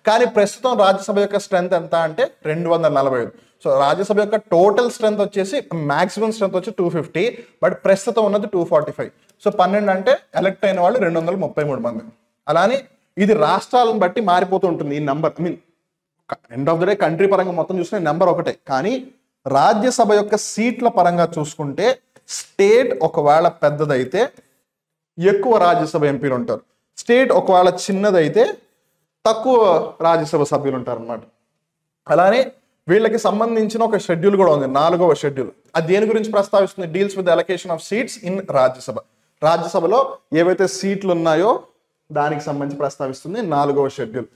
కానీ ప్రస్తుతం రాజ్యసభ యొక్క స్ట్రెంత్ ఎంత అంటే 245. సో రాజ్యసభ యొక్క టోటల్ స్ట్రెంత్ వచ్చేసి మాక్సిమం స్ట్రెంత్ వచ్చి 250, బట్ ప్రస్తుతం ఉన్నది 245. సో 12 అంటే ఎలక్ట్ అయిన వాళ్ళు 233 మంది. అలానే ఇది రాష్ట్రాలను బట్టి మారిపోతూ ఉంటుంది ఈ number. End of the day country పరంగా మొత్తం చూసుకునే నెంబర్ ఒకటే, కానీ రాజ్యసభ యొక్క సీట్ల పరంగా చూసుకుంటే స్టేట్ ఒకవేళ పెద్దదైతే ఎక్కువ రాజ్యసభ ఎంపీలు ఉంటారు, స్టేట్ ఒకవేళ చిన్నదైతే తక్కువ రాజ్యసభ సభ్యులు ఉంటారు అన్నమాట. అలానే వీళ్ళకి సంబంధించిన ఒక షెడ్యూల్ కూడా ఉంది, 4వ షెడ్యూల్. అది దేని గురించి ప్రస్తావిస్తుంది? Deals with allocation of seats in Rajya Sabha. రాజ్యసభలో ఏవైతే సీట్లు ఉన్నాయో దానికి సంబంధించి ప్రస్తావిస్తుంది 4వ schedule.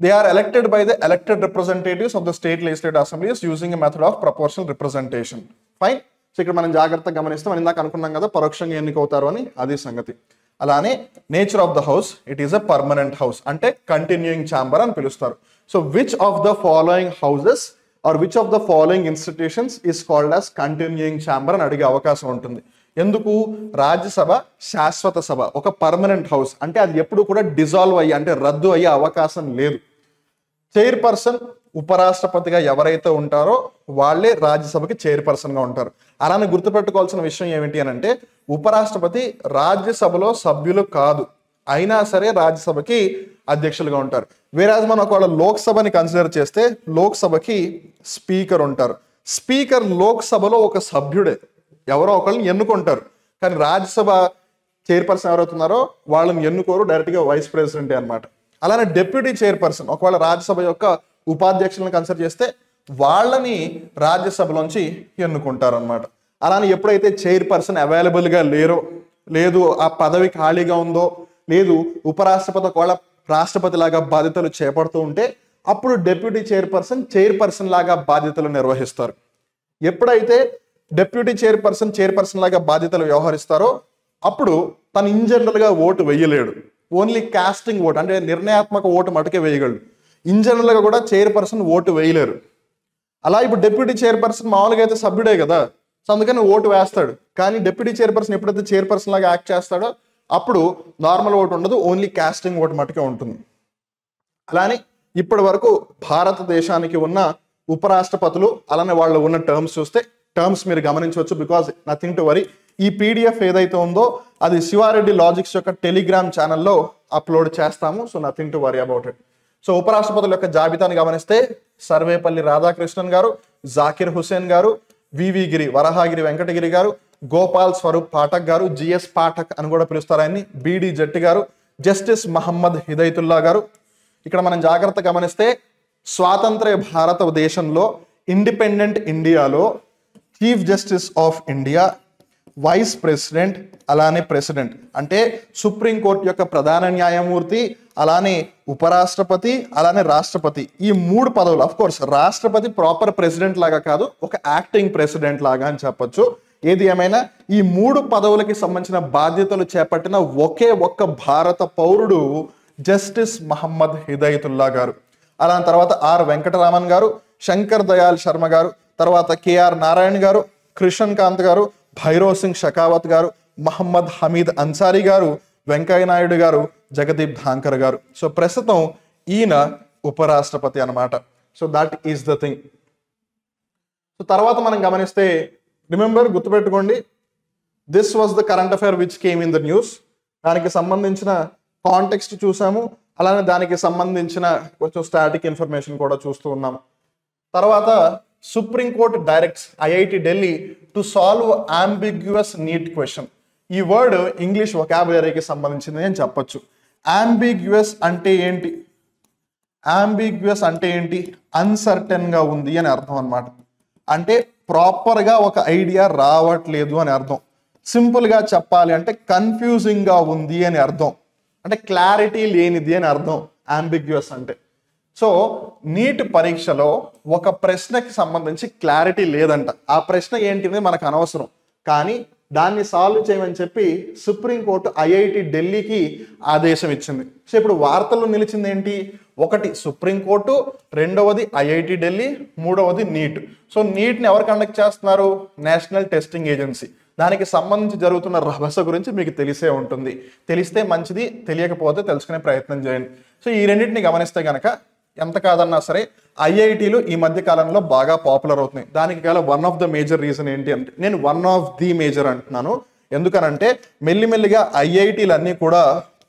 They are elected by the elected representatives of the state legislative assemblies using a method of proportional representation. Fine. So ఇక్కడ మనం జాగ్రత్తగా గమనిస్తే మనం ఇందాక అనుకున్నాం కదా పరోక్షంగా ఎన్నికవుతారు అని, అది సంగతి. అలానే nature of the house, it is a permanent house, అంటే కంటిన్యూయింగ్ ఛాంబర్ అని పిలుస్తారు. So which of the following houses or which of the following institutions is called as continuing chamber అని అడిగే అవకాశం ఉంటుంది. ఎందుకు? రాజ్యసభ శాశ్వత సభ, ఒక పర్మనెంట్ హౌస్, అంటే అది ఎప్పుడు కూడా డిజాల్వ్ అయ్యి అంటే రద్దు అయ్యే అవకాశం లేదు. చైర్పర్సన్ ఉపరాష్ట్రపతిగా ఎవరైతే ఉంటారో వాళ్ళే రాజ్యసభకి చైర్పర్సన్ గా ఉంటారు. అలానే గుర్తుపెట్టుకోవాల్సిన విషయం ఏమిటి అని అంటే ఉపరాష్ట్రపతి రాజ్యసభలో సభ్యులు కాదు, అయినా సరే రాజ్యసభకి అధ్యక్షులుగా ఉంటారు. వేరాజ్ మనం ఒకవేళ లోక్సభని కన్సిడర్ చేస్తే లోక్సభకి స్పీకర్ ఉంటారు. స్పీకర్ లోక్సభలో ఒక సభ్యుడే, ఎవరో ఒకళ్ళని ఎన్నుకుంటారు. కానీ రాజ్యసభ చైర్పర్సన్ ఎవరైతున్నారో వాళ్ళని ఎన్నుకోరు, డైరెక్ట్గా వైస్ ప్రెసిడెంటే అనమాట. అలానే డిప్యూటీ చైర్పర్సన్ ఒకవేళ రాజ్యసభ యొక్క ఉపాధ్యక్షులను కన్సిడర్ చేస్తే వాళ్ళని రాజ్యసభలోంచి ఎన్నుకుంటారు అనమాట. అలానే ఎప్పుడైతే చైర్పర్సన్ అవైలబుల్గా లేదు ఆ పదవి ఖాళీగా ఉందో, లేదు ఉపరాష్ట్రపతి ఒకవేళ రాష్ట్రపతి లాగా బాధ్యతలు చేపడుతూ ఉంటే అప్పుడు డిప్యూటీ చైర్పర్సన్ లాగా బాధ్యతలు నిర్వహిస్తారు. ఎప్పుడైతే డిప్యూటీ చైర్పర్సన్ లాగా బాధ్యతలు వ్యవహరిస్తారో అప్పుడు తను ఇన్ జనరల్గా ఓటు వేయలేడు, ఓన్లీ కాస్టింగ్ ఓటు అంటే నిర్ణయాత్మక ఓటు మటుకే వేయగలడు. ఇన్ జనరల్గా కూడా చైర్పర్సన్ ఓటు వేయలేరు. అలా ఇప్పుడు డిప్యూటీ చైర్పర్సన్ మామూలుగా అయితే సభ్యుడే కదా, సో అందుకని ఓటు వేస్తాడు. కానీ డిప్యూటీ చైర్పర్సన్ ఎప్పుడైతే చైర్పర్సన్ లాగా యాక్ట్ చేస్తాడో అప్పుడు నార్మల్ ఓటు ఉండదు, ఓన్లీ కాస్టింగ్ ఓటు మటుకే ఉంటుంది. అలానే ఇప్పటి వరకు భారతదేశానికి ఉన్న ఉపరాష్ట్రపతులు అలానే వాళ్ళు ఉన్న టర్మ్స్ చూస్తే టర్మ్స్ మీరు గమనించవచ్చు, బికాజ్ నథింగ్ టు వరీ. ఈ పీడిఎఫ్ ఏదైతే ఉందో అది శివారెడ్డి లాజిక్స్ యొక్క టెలిగ్రామ్ ఛానల్లో అప్లోడ్ చేస్తాము. So nothing to worry about it. So ఉపరాష్ట్రపతుల యొక్క జాబితాను గమనిస్తే సర్వేపల్లి రాధాకృష్ణన్ గారు, జాకిర్ హుసేన్ గారు, వివి గిరి వరహాగిరి వెంకటగిరి గారు, గోపాల్ స్వరూప్ పాఠక్ గారు, జిఎస్ పాఠక్ అని కూడా పిలుస్తారు ఆయన్ని, బిడి జట్టి గారు, జస్టిస్ మహమ్మద్ హిదైతుల్లా గారు. ఇక్కడ మనం జాగ్రత్త గమనిస్తే స్వాతంత్ర భారతదేశంలో ఇండిపెండెంట్ ఇండియాలో chief justice of India, vice president, అలానే ప్రెసిడెంట్ అంటే సుప్రీంకోర్టు యొక్క ప్రధాన న్యాయమూర్తి, అలానే ఉపరాష్ట్రపతి, అలానే రాష్ట్రపతి, ఈ 3 పదవులు. అఫ్ కోర్స్ రాష్ట్రపతి ప్రాపర్ ప్రెసిడెంట్ లాగా కాదు, ఒక యాక్టింగ్ ప్రెసిడెంట్ లాగా అని చెప్పొచ్చు. ఏది ఏమైనా ఈ 3 పదవులకి సంబంధించిన బాధ్యతలు చేపట్టిన ఒకే ఒక్క భారత పౌరుడు జస్టిస్ మహమ్మద్ హిదైతుల్లా గారు. అలా తర్వాత ఆర్ వెంకటరామన్ గారు, శంకర్ దయాల్ శర్మ గారు, తర్వాత కేఆర్ నారాయణ గారు, కృష్ణన్ కాంత్ గారు, భైరవ్ సింగ్ షకావత్ గారు, మహమ్మద్ హమీద్ అన్సారీ గారు, వెంకయ్య నాయుడు గారు, జగదీప్ ధాంకర్ గారు. సో ప్రస్తుతం ఈయన ఉపరాష్ట్రపతి అన్నమాట. So that is the thing. So తర్వాత మనం గమనిస్తే రిమెంబర్, గుర్తుపెట్టుకోండి, this was the current affair which came in the news. దానికి సంబంధించిన కాంటెక్స్ట్ చూసాము, అలానే దానికి సంబంధించిన కొంచెం స్టాటిక్ ఇన్ఫర్మేషన్ కూడా చూస్తూ ఉన్నాము. తర్వాత supreme court directs IIT Delhi to solve ambiguous NEET question. ఈ వర్డ్ ఇంగ్లీష్ వొకాబులరీకి సంబంధించింది అని చెప్పొచ్చు. అంబిగ్యువస్ అంటే ఏంటి? అంబిగ్యువస్ అంటే ఏంటి? అన్సర్టెన్ గా ఉంది అని అర్థం అన్నమాట. అంటే ప్రాపర్ గా ఒక ఐడియా రావట్లేదు అని అర్థం. సింపుల్ గా చెప్పాలి అంటే కన్ఫ్యూజింగ్ గా ఉంది అని అర్థం. అంటే క్లారిటీ లేనిది అని అర్థం అంబిగ్యువస్ అంటే. సో నీట్ పరీక్షలో ఒక ప్రశ్నకి సంబంధించి క్లారిటీ లేదంట. ఆ ప్రశ్న ఏంటిది మనకు అనవసరం, కానీ దాన్ని సాల్వ్ చేయమని చెప్పి సుప్రీంకోర్టు ఐఐటి ఢిల్లీకి ఆదేశం ఇచ్చింది. సో ఇప్పుడు వార్తల్లో నిలిచింది ఏంటి? ఒకటి సుప్రీంకోర్టు, రెండవది ఐఐటి ఢిల్లీ, మూడవది నీట్. సో నీట్ని ఎవరు కండక్ట్ చేస్తున్నారు? National testing agency. దానికి సంబంధించి జరుగుతున్న రభస గురించి మీకు తెలిసే ఉంటుంది. తెలిస్తే మంచిది, తెలియకపోతే తెలుసుకునే ప్రయత్నం చేయండి. సో ఈ రెండింటిని గమనిస్తే కనుక ఎంత కాదన్నా సరే ఐఐటీలు ఈ మధ్య కాలంలో బాగా పాపులర్ అవుతున్నాయి. దానికి గల one of the major reason ఏంటి అంటే, నేను వన్ ఆఫ్ ది మేజర్ అంటున్నాను. ఎందుకనంటే మెల్లిమెల్లిగా ఐఐటీలు అన్నీ కూడా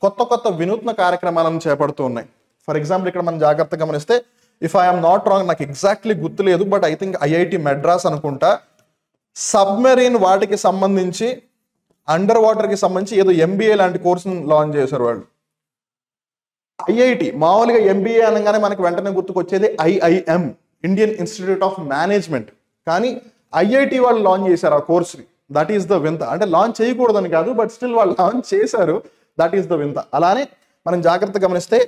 కొత్త కొత్త వినూత్న కార్యక్రమాలను చేపడుతూ ఉన్నాయి. ఫర్ ఎగ్జాంపుల్ ఇక్కడ మనం జాగ్రత్తగా గమనిస్తే, ఇఫ్ ఐఎమ్ నాట్ రాంగ్, నాకు ఎగ్జాక్ట్లీ గుర్తులేదు, but I think IIT Madras అనుకుంటా, సబ్మెరీన్ వాటికి సంబంధించి, అండర్ వాటర్కి సంబంధించి ఏదో ఎంబీఏ లాంటి కోర్సును లాంచ్ చేశారు వాళ్ళు. ఐఐటి మామూలుగా ఎంబీఏ అనగానే మనకి వెంటనే గుర్తుకొచ్చేది IIM, Indian Institute of Management. కానీ ఐఐటి వాళ్ళు లాంచ్ చేశారు ఆ కోర్సుని. దట్ ఈస్ ద వింత. అంటే లాంచ్ చేయకూడదని కాదు, బట్ స్టిల్ వాళ్ళు లాంచ్ చేశారు. దట్ ఈస్ ద వింత. అలానే మనం జాగ్రత్తగా గమనిస్తే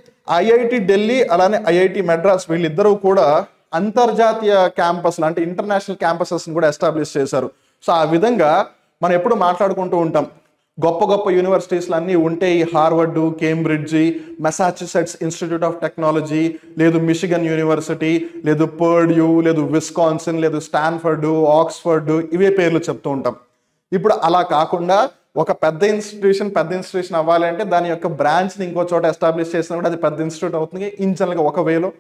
ఐఐటి ఢిల్లీ అలానే ఐఐటి మెడ్రాస్ వీళ్ళిద్దరూ కూడా అంతర్జాతీయ క్యాంపస్లు అంటే ఇంటర్నేషనల్ క్యాంపసెస్ని కూడా ఎస్టాబ్లిష్ చేశారు. సో ఆ విధంగా మనం ఎప్పుడు మాట్లాడుకుంటూ ఉంటాం, గొప్ప గొప్ప యూనివర్సిటీస్లు అన్నీ ఉంటే ఈ Harvard, Cambridge, Massachusetts Institute of Technology, లేదు మిషిగన్ యూనివర్సిటీ, లేదు పర్డ్యూ, లేదు విస్కాన్సిన్, లేదు స్టాన్ఫర్డ్, ఆక్స్ఫర్డ్, ఇవే పేర్లు చెప్తూ ఉంటాం. ఇప్పుడు అలా కాకుండా ఒక పెద్ద ఇన్స్టిట్యూషన్ అవ్వాలి అంటే దాని యొక్క బ్రాంచ్ని ఇంకో చోట ఎస్టాబ్లిష్ చేసినప్పుడు అది పెద్ద ఇన్స్టిట్యూట్ అవుతుంది ఇన్షియల్గా ఒక వేలో.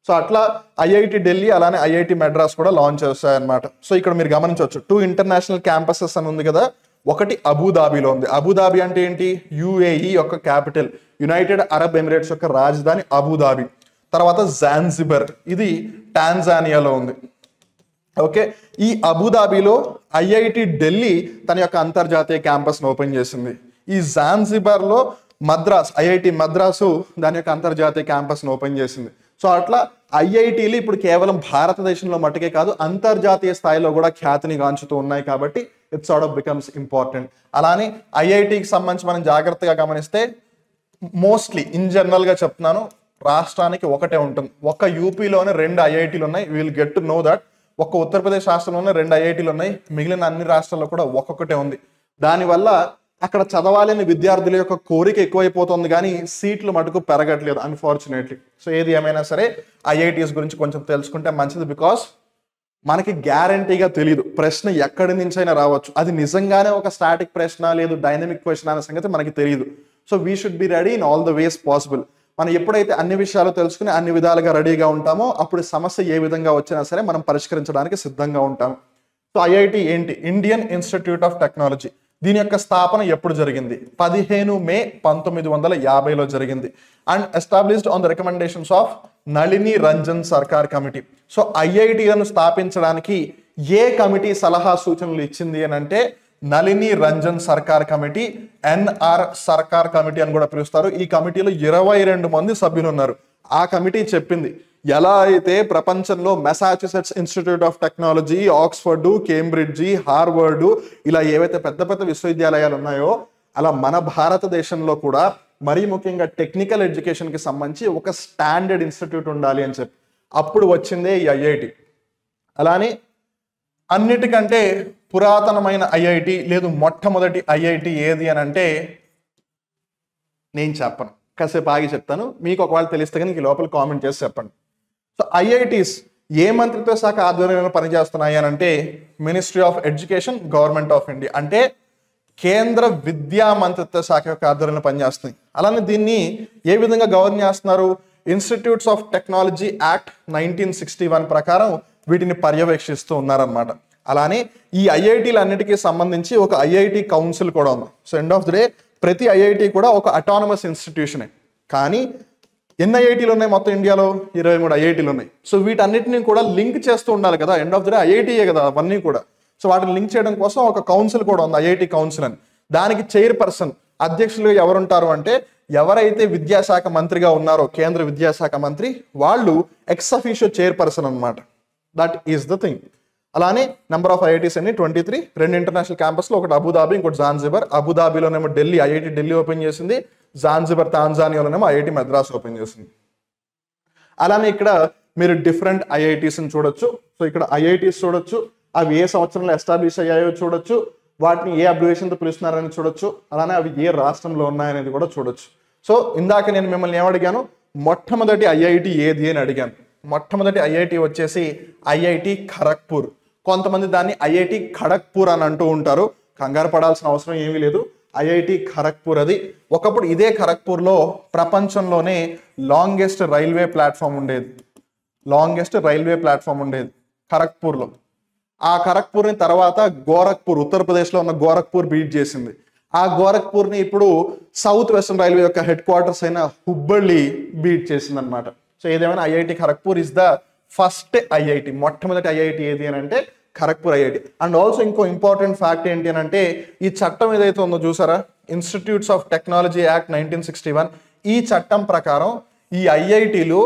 సో అట్లా ఐఐటి ఢిల్లీ అలానే ఐఐటి మెడ్రాస్ కూడా లాంచ్ చేస్తాయన్నమాట. సో ఇక్కడ మీరు గమనించవచ్చు 2 ఇంటర్నేషనల్ క్యాంపసెస్ అని ఉంది కదా. ఒకటి అబుదాబిలో ఉంది. అబుదాబి అంటే ఏంటి? యుఏఈ యొక్క క్యాపిటల్, యునైటెడ్ అరబ్ ఎమిరేట్స్ యొక్క రాజధాని అబుదాబి. తర్వాత జాన్జిబర్, ఇది టాంజానియాలో ఉంది. ఓకే, ఈ అబుదాబిలో ఐఐటి ఢిల్లీ తన యొక్క అంతర్జాతీయ క్యాంపస్ను ఓపెన్ చేసింది. ఈ జాన్జిబర్లో మద్రాస్, ఐఐటి మద్రాసు దాని యొక్క అంతర్జాతీయ క్యాంపస్ను ఓపెన్ చేసింది. సో అట్లా ఐఐటీలు ఇప్పుడు కేవలం భారతదేశంలో మట్టుకే కాదు అంతర్జాతీయ స్థాయిలో కూడా ఖ్యాతిని గాంచుతూ ఉన్నాయి. కాబట్టి it sort of becomes important. అలానే ఐఐటికి సంబంధించి మనం జాగ్రత్తగా గమనిస్తే మోస్ట్లీ ఇన్ జనరల్గా చెప్తున్నాను, రాష్ట్రానికి ఒకటే ఉంటుంది. ఒక యూపీలోనే 2 ఐఐటీలు ఉన్నాయి. We'll get to know that. ఒక్క ఉత్తరప్రదేశ్ రాష్ట్రంలోనే 2 ఐఐటీలు ఉన్నాయి. మిగిలిన అన్ని రాష్ట్రాల్లో కూడా ఒక్కొక్కటే ఉంది. దానివల్ల అక్కడ చదవాలని విద్యార్థుల యొక్క కోరిక ఎక్కువైపోతుంది, కానీ సీట్లు మటుకు పెరగట్లేదు అన్ఫార్చునేట్లీ. సో ఏది ఏమైనా సరే ఐఐటీస్ గురించి కొంచెం తెలుసుకుంటే మంచిది. బికాస్ మనకి గ్యారంటీగా తెలియదు ప్రశ్న ఎక్కడి నుంచైనా రావచ్చు. అది నిజంగానే ఒక స్టాటిక్ ప్రశ్న లేదు డైనమిక్ క్వశ్చన్ అనే సంగతి మనకి తెలియదు. So we should be ready in all the ways possible. మనం ఎప్పుడైతే అన్ని విషయాలు తెలుసుకుని అన్ని విధాలుగా రెడీగా ఉంటామో అప్పుడు సమస్య ఏ విధంగా వచ్చినా సరే మనం పరిష్కరించడానికి సిద్ధంగా ఉంటాం. సో ఐఐటి ఏంటి? Indian Institute of technology. దీని యొక్క స్థాపన ఎప్పుడు జరిగింది? 15 మే 1950లో జరిగింది. And established on the recommendations of Nalini Ranjan Sarkar committee. So ఐఐటీలను స్థాపించడానికి ఏ కమిటీ సలహా సూచనలు ఇచ్చింది అని అంటే నళిని రంజన్ సర్కార్ కమిటీ, ఎన్ఆర్ సర్కార్ కమిటీ అని కూడా పిలుస్తారు. ఈ కమిటీలో 22 మంది సభ్యులు ఉన్నారు. ఆ కమిటీ చెప్పింది ఎలా అయితే ప్రపంచంలో Massachusetts Institute of Technology, Oxford, Cambridge, Harvard ఇలా ఏవైతే పెద్ద పెద్ద విశ్వవిద్యాలయాలు ఉన్నాయో అలా మన భారతదేశంలో కూడా మరీ ముఖ్యంగా టెక్నికల్ ఎడ్యుకేషన్కి సంబంధించి ఒక స్టాండర్డ్ ఇన్స్టిట్యూట్ ఉండాలి అని చెప్పి అప్పుడు వచ్చిందే ఈ ఐఐటి. అలానే అన్నిటికంటే పురాతనమైన ఐఐటి లేదు మొట్టమొదటి ఐఐటి ఏది అని అంటే నేను చెప్పను, కాసేపు ఆగి చెప్తాను. మీకు ఒకవేళ తెలిస్తే కానీ ఈ లోపల కామెంట్ చేసి చెప్పండి. సో ఐఐటీస్ ఏ మంత్రిత్వ శాఖ ఆధ్వర్యంలో పనిచేస్తున్నాయి అని అంటే ministry of education, government of India, అంటే కేంద్ర విద్యా మంత్రిత్వ శాఖ యొక్క ఆధ్వర్యంలో పనిచేస్తుంది. అలానే దీన్ని ఏ విధంగా గవర్న్ చేస్తున్నారు? ఇన్స్టిట్యూట్స్ ఆఫ్ టెక్నాలజీ యాక్ట్ 1961 ప్రకారం వీటిని పర్యవేక్షిస్తూ ఉన్నారనమాట. అలానే ఈ ఐఐటీలు అన్నిటికీ సంబంధించి ఒక ఐఐటి కౌన్సిల్ కూడా ఉంది. So end of the day ప్రతి ఐఐటి కూడా ఒక అటానమస్ ఇన్స్టిట్యూషనే. కానీ ఎన్ని ఐఐటీలు ఉన్నాయి మొత్తం ఇండియాలో? 23 ఐఐటీలు ఉన్నాయి. సో వీటన్నిటిని కూడా లింక్ చేస్తూ ఉండాలి కదా. ఎండ్ ఆఫ్ ది డే ఐఐటీయే కదా అవన్నీ కూడా. సో వాటిని లింక్ చేయడం కోసం ఒక కౌన్సిల్ కూడా ఉంది, ఐఐటి కౌన్సిల్ అని. దానికి చైర్పర్సన్, అధ్యక్షులుగా ఎవరుంటారు అంటే ఎవరైతే విద్యాశాఖ మంత్రిగా ఉన్నారో, కేంద్ర విద్యాశాఖ మంత్రి, వాళ్ళు ఎక్స్ అఫీషియో చైర్పర్సన్ అనమాట. That is the thing. అలానే నెంబర్ ఆఫ్ ఐఐటీస్ అన్ని 23, 2 ఇంటర్నేషనల్ క్యాంపస్లో, ఒకటి అబుదాబి, ఇంకోటి జాన్జిబర్. అబుదాబిలోనేమో ఢిల్లీ ఐఐటి ఢిల్లీ ఓపెన్ చేసింది, జాన్జిబర్ తాంజానియాలోనేమో ఐఐటి మద్రాస్ ఓపెన్ చేసింది. అలానే ఇక్కడ మీరు డిఫరెంట్ ఐఐటీస్ని చూడొచ్చు. సో ఇక్కడ ఐఐటీస్ చూడొచ్చు, అవి ఏ సంవత్సరంలో ఎస్టాబ్లిష్ అయ్యాయో చూడొచ్చు, వాటిని ఏ అబ్రివేషన్తో పిలుస్తున్నారని చూడొచ్చు, అలానే అవి ఏ రాష్ట్రంలో ఉన్నాయనేది కూడా చూడొచ్చు. సో ఇందాక నేను మిమ్మల్ని ఏమడిగాను, మొట్టమొదటి ఐఐటి ఏది అని అడిగాను. మొట్టమొదటి ఐఐటి వచ్చేసి ఐఐటి ఖరగ్పూర్. కొంతమంది దాన్ని ఐఐటి ఖడగ్పూర్ అని అంటూ ఉంటారు, కంగారు పడాల్సిన అవసరం ఏమీ లేదు. ఐఐటి ఖరగ్పూర్ అది. ఒకప్పుడు ఇదే ఖరగ్పూర్లో ప్రపంచంలోనే లాంగెస్ట్ రైల్వే ప్లాట్ఫామ్ ఉండేది ఖరగ్పూర్లో. ఆ ఖరగ్పూర్ని తర్వాత గోరఖ్పూర్, ఉత్తరప్రదేశ్లో ఉన్న గోరఖ్పూర్ బీట్ చేసింది. ఆ గోరఖ్పూర్ని ఇప్పుడు సౌత్ వెస్టర్న్ రైల్వే యొక్క హెడ్ క్వార్టర్స్ అయిన హుబ్బళ్ళి బీట్ చేసింది అనమాట. సో ఏదేమైనా IIT Kharagpur is the first IIT. మొట్టమొదటి ఐఐటి ఏది అని అంటే ఖరగ్పూర్ ఐఐటి. అండ్ ఆల్సో ఇంకో ఇంపార్టెంట్ ఫ్యాక్ట్ ఏంటి అని అంటే, ఈ చట్టం ఏదైతే ఉందో చూసారా, ఇన్స్టిట్యూట్స్ ఆఫ్ టెక్నాలజీ యాక్ట్ 1961, ఈ చట్టం ప్రకారం ఈ ఐఐటీలు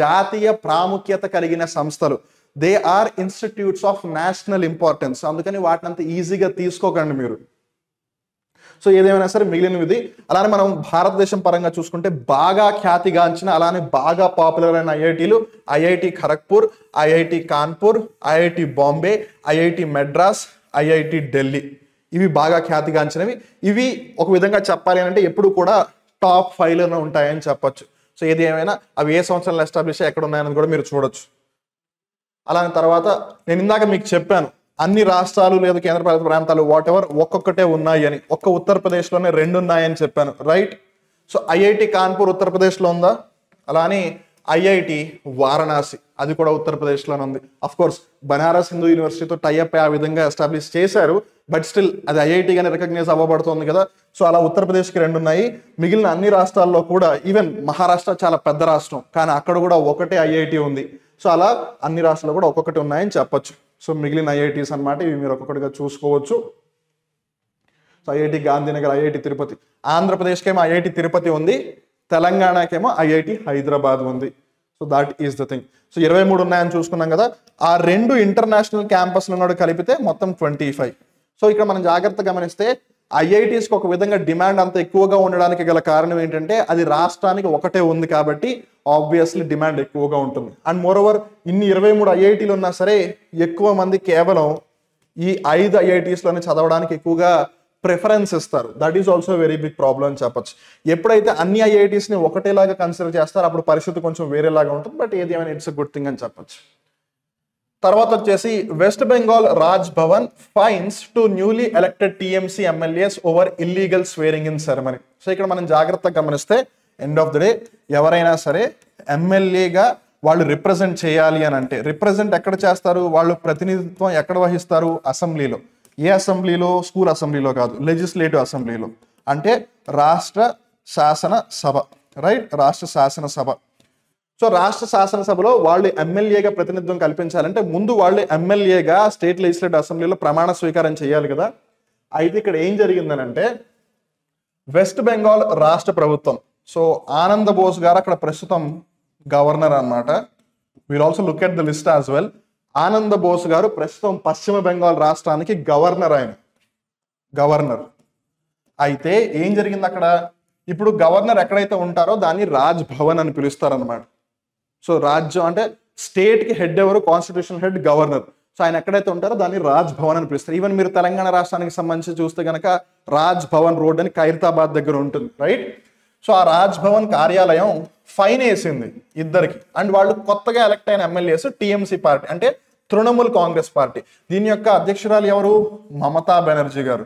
జాతీయ ప్రాముఖ్యత కలిగిన సంస్థలు. They are institutes of national importance. అందుకని వాటిని అంత ఈజీగా తీసుకోకండి మీరు. సో ఏదేమైనా సరే మిగిలినవి. అలానే మనం భారతదేశం పరంగా చూసుకుంటే బాగా ఖ్యాతిగాంచిన, అలానే బాగా పాపులర్ అయిన ఐఐటీలు IIT Kharagpur, IIT Kanpur, IIT Bombay, IIT Madras, IIT Delhi. ఇవి బాగా ఖ్యాతిగాంచినవి. ఇవి ఒక విధంగా చెప్పాలి అంటే ఎప్పుడు కూడా టాప్ 5లోనే ఉంటాయని చెప్పొచ్చు. సో ఏది ఏమైనా అవి ఏ సంవత్సరంలో ఎస్టాబ్లిష్ ఎక్కడ ఉన్నాయని కూడా మీరు చూడొచ్చు. అలానే తర్వాత నేను ఇందాక మీకు చెప్పాను, అన్ని రాష్ట్రాలు లేదా కేంద్రపాలిత ప్రాంతాలు వాట్ ఎవర్ ఒక్కొక్కటే ఉన్నాయి అని. ఒక్క ఉత్తరప్రదేశ్లోనే 2 ఉన్నాయని చెప్పాను, రైట్? సో ఐఐటి కాన్పూర్ ఉత్తరప్రదేశ్లో ఉందా? అలానే ఐఐటి వారణాసి, అది కూడా ఉత్తరప్రదేశ్లోనే ఉంది. అఫ్ కోర్స్ బనారస్ హిందూ యూనివర్సిటీతో టైఅప్ ఆ విధంగా ఎస్టాబ్లిష్ చేశారు, బట్ స్టిల్ అది ఐఐటిగానే రికగ్నైజ్ అవ్వబడుతుంది కదా. సో అలా ఉత్తరప్రదేశ్కి 2 ఉన్నాయి. మిగిలిన అన్ని రాష్ట్రాల్లో కూడా, ఈవెన్ మహారాష్ట్ర చాలా పెద్ద రాష్ట్రం, కానీ అక్కడ కూడా ఒకటే ఐఐటి ఉంది. సో అలా అన్ని రాష్ట్రాల్లో కూడా ఒక్కొక్కటి ఉన్నాయని చెప్పొచ్చు. సో మిగిలిన ఐఐటీస్ అనమాట, ఇవి మీరు ఒక్కొక్కటిగా చూసుకోవచ్చు. So IIT Gandhinagar, IIT Tirupati. ఆంధ్రప్రదేశ్కేమో ఐఐటి తిరుపతి ఉంది, తెలంగాణకేమో ఐఐటి హైదరాబాద్ ఉంది. So that is the thing. So 23 ఉన్నాయని చూసుకున్నాం కదా. ఆ 2 ఇంటర్నేషనల్ క్యాంపస్లను కలిపితే మొత్తం 25. సో ఇక్కడ మనం జాగ్రత్తగా గమనిస్తే ఐఐటీస్కి ఒక విధంగా డిమాండ్ అంత ఎక్కువగా ఉండడానికి గల కారణం ఏంటంటే అది రాష్ట్రానికి ఒకటే ఉంది కాబట్టి ఆబ్వియస్లీ డిమాండ్ ఎక్కువగా ఉంటుంది. అండ్ మోరోవర్ ఇన్ని 23 ఐఐటీలు ఉన్నా సరే ఎక్కువ మంది కేవలం ఈ 5 ఐఐటీస్లోనే చదవడానికి ఎక్కువగా ప్రిఫరెన్స్ ఇస్తారు. That is also very big problem అని చెప్పొచ్చు. ఎప్పుడైతే అన్ని ఐఐటీస్ని ఒకటేలాగా కన్సిడర్ చేస్తారో అప్పుడు పరిస్థితి కొంచెం వేరేలాగా ఉంటుంది. బట్ ఏది ఏమైనా ఇట్స్ ఎ గుడ్ థింగ్ అని చెప్పొచ్చు. తర్వాత వచ్చేసి west Bengal Raj Bhavan fines to newly elected TMC MLAs over illegal స్వేరింగ్ in ceremony. So ఇక్కడ మనం జాగ్రత్తగా గమనిస్తే ఎండ్ ఆఫ్ ది డే ఎవరైనా సరే ఎమ్మెల్యేగా వాళ్ళు రిప్రజెంట్ చేయాలి అని అంటే, రిప్రజెంట్ ఎక్కడ చేస్తారు, వాళ్ళు ప్రతినిధిత్వం ఎక్కడ వహిస్తారు? అసెంబ్లీలో. ఏ అసెంబ్లీలో? స్కూల్ అసెంబ్లీలో కాదు, లెజిస్లేటివ్ అసెంబ్లీలో, అంటే రాష్ట్ర శాసన సభ, రైట్? రాష్ట్ర శాసనసభ. సో రాష్ట్ర శాసనసభలో వాళ్ళు ఎమ్మెల్యేగా ప్రతినిధిత్వం కల్పించాలంటే ముందు వాళ్ళు ఎమ్మెల్యేగా స్టేట్ లెజిస్లేటివ్ అసెంబ్లీలో ప్రమాణ స్వీకారం చేయాలి కదా. అయితే ఇక్కడ ఏం జరిగిందనంటే వెస్ట్ బెంగాల్ రాష్ట్ర ప్రభుత్వం, సో ఆనంద్ బోస్ గారు అక్కడ ప్రస్తుతం గవర్నర్ అన్నమాట. Will also look at the list as well. Anand Bose గారు ప్రస్తుతం పశ్చిమ బెంగాల్ రాష్ట్రానికి గవర్నర్. ఆయన గవర్నర్. అయితే ఏం జరిగింది అక్కడ, ఇప్పుడు గవర్నర్ ఎక్కడైతే ఉంటారో దాన్ని రాజ్ భవన్ అని పిలుస్తారనమాట. సో రాజ్యం అంటే స్టేట్కి హెడ్ ఎవరు? Constitution head governor. సో ఆయన ఎక్కడైతే ఉంటారో దాన్ని రాజ్ భవన్ అని పిలుస్తారు. ఈవెన్ మీరు తెలంగాణ రాష్ట్రానికి సంబంధించి చూస్తే కనుక రాజ్ భవన్ రోడ్ అని ఖైరతాబాద్ దగ్గర ఉంటుంది, రైట్? సో ఆ రాజ్ భవన్ కార్యాలయం ఫైన్ వేసింది ఇద్దరికి. అండ్ వాళ్ళు కొత్తగా ఎలక్ట్ అయిన ఎమ్మెల్యేస్ టీఎంసీ పార్టీ, అంటే తృణమూల్ కాంగ్రెస్ పార్టీ. దీని యొక్క అధ్యక్షురాలు ఎవరు? మమతా బెనర్జీ గారు.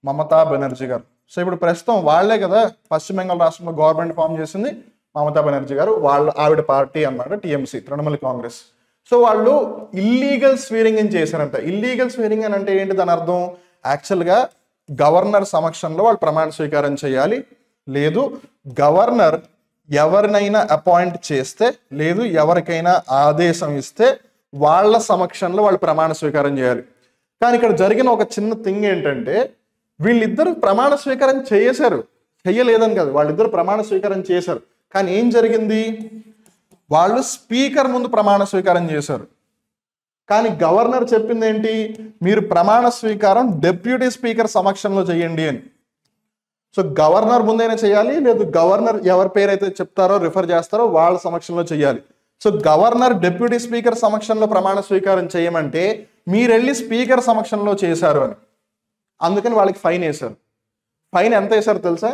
మమతా బెనర్జీ గారు. సో ఇప్పుడు ప్రస్తుతం వాళ్లే కదా పశ్చిమ బెంగాల్ రాష్ట్రంలో గవర్నమెంట్ ఫామ్ చేసింది, మమతా బెనర్జీ గారు. ఆవిడ పార్టీ అన్నమాట టీఎంసీ, తృణమూల్ కాంగ్రెస్. సో వాళ్ళు ఇల్లీగల్ స్వీరింగ్ అని చేశారంట. ఇల్లీగల్ స్వీరింగ్ అని అంటే ఏంటి దాని అర్థం? యాక్చువల్గా గవర్నర్ సమక్షంలో వాళ్ళు ప్రమాణ స్వీకారం చేయాలి, లేదు గవర్నర్ ఎవరినైనా అపాయింట్ చేస్తే, లేదు ఎవరికైనా ఆదేశం ఇస్తే వాళ్ళ సమక్షంలో వాళ్ళు ప్రమాణ స్వీకారం చేయాలి. కానీ ఇక్కడ జరిగిన ఒక చిన్న థింగ్ ఏంటంటే వీళ్ళిద్దరూ ప్రమాణ స్వీకారం చేయలేదని కాదు, వాళ్ళిద్దరు ప్రమాణ స్వీకారం చేశారు. కానీ ఏం జరిగింది? వాళ్ళు స్పీకర్ ముందు ప్రమాణ స్వీకారం చేశారు. కానీ గవర్నర్ చెప్పింది ఏంటి? మీరు ప్రమాణ స్వీకారం డిప్యూటీ స్పీకర్ సమక్షంలో చేయండి అని. సో గవర్నర్ ముందైనా చేయాలి, లేదు గవర్నర్ ఎవరి పేరైతే చెప్తారో రిఫర్ చేస్తారో వాళ్ళ సమక్షంలో చేయాలి. సో గవర్నర్ డిప్యూటీ స్పీకర్ సమక్షంలో ప్రమాణ స్వీకారం చేయమంటే మీరు వెళ్ళి స్పీకర్ సమక్షంలో చేశారు అని. అందుకని వాళ్ళకి ఫైన్ వేశారు. ఫైన్ ఎంత వేశారు తెలుసా?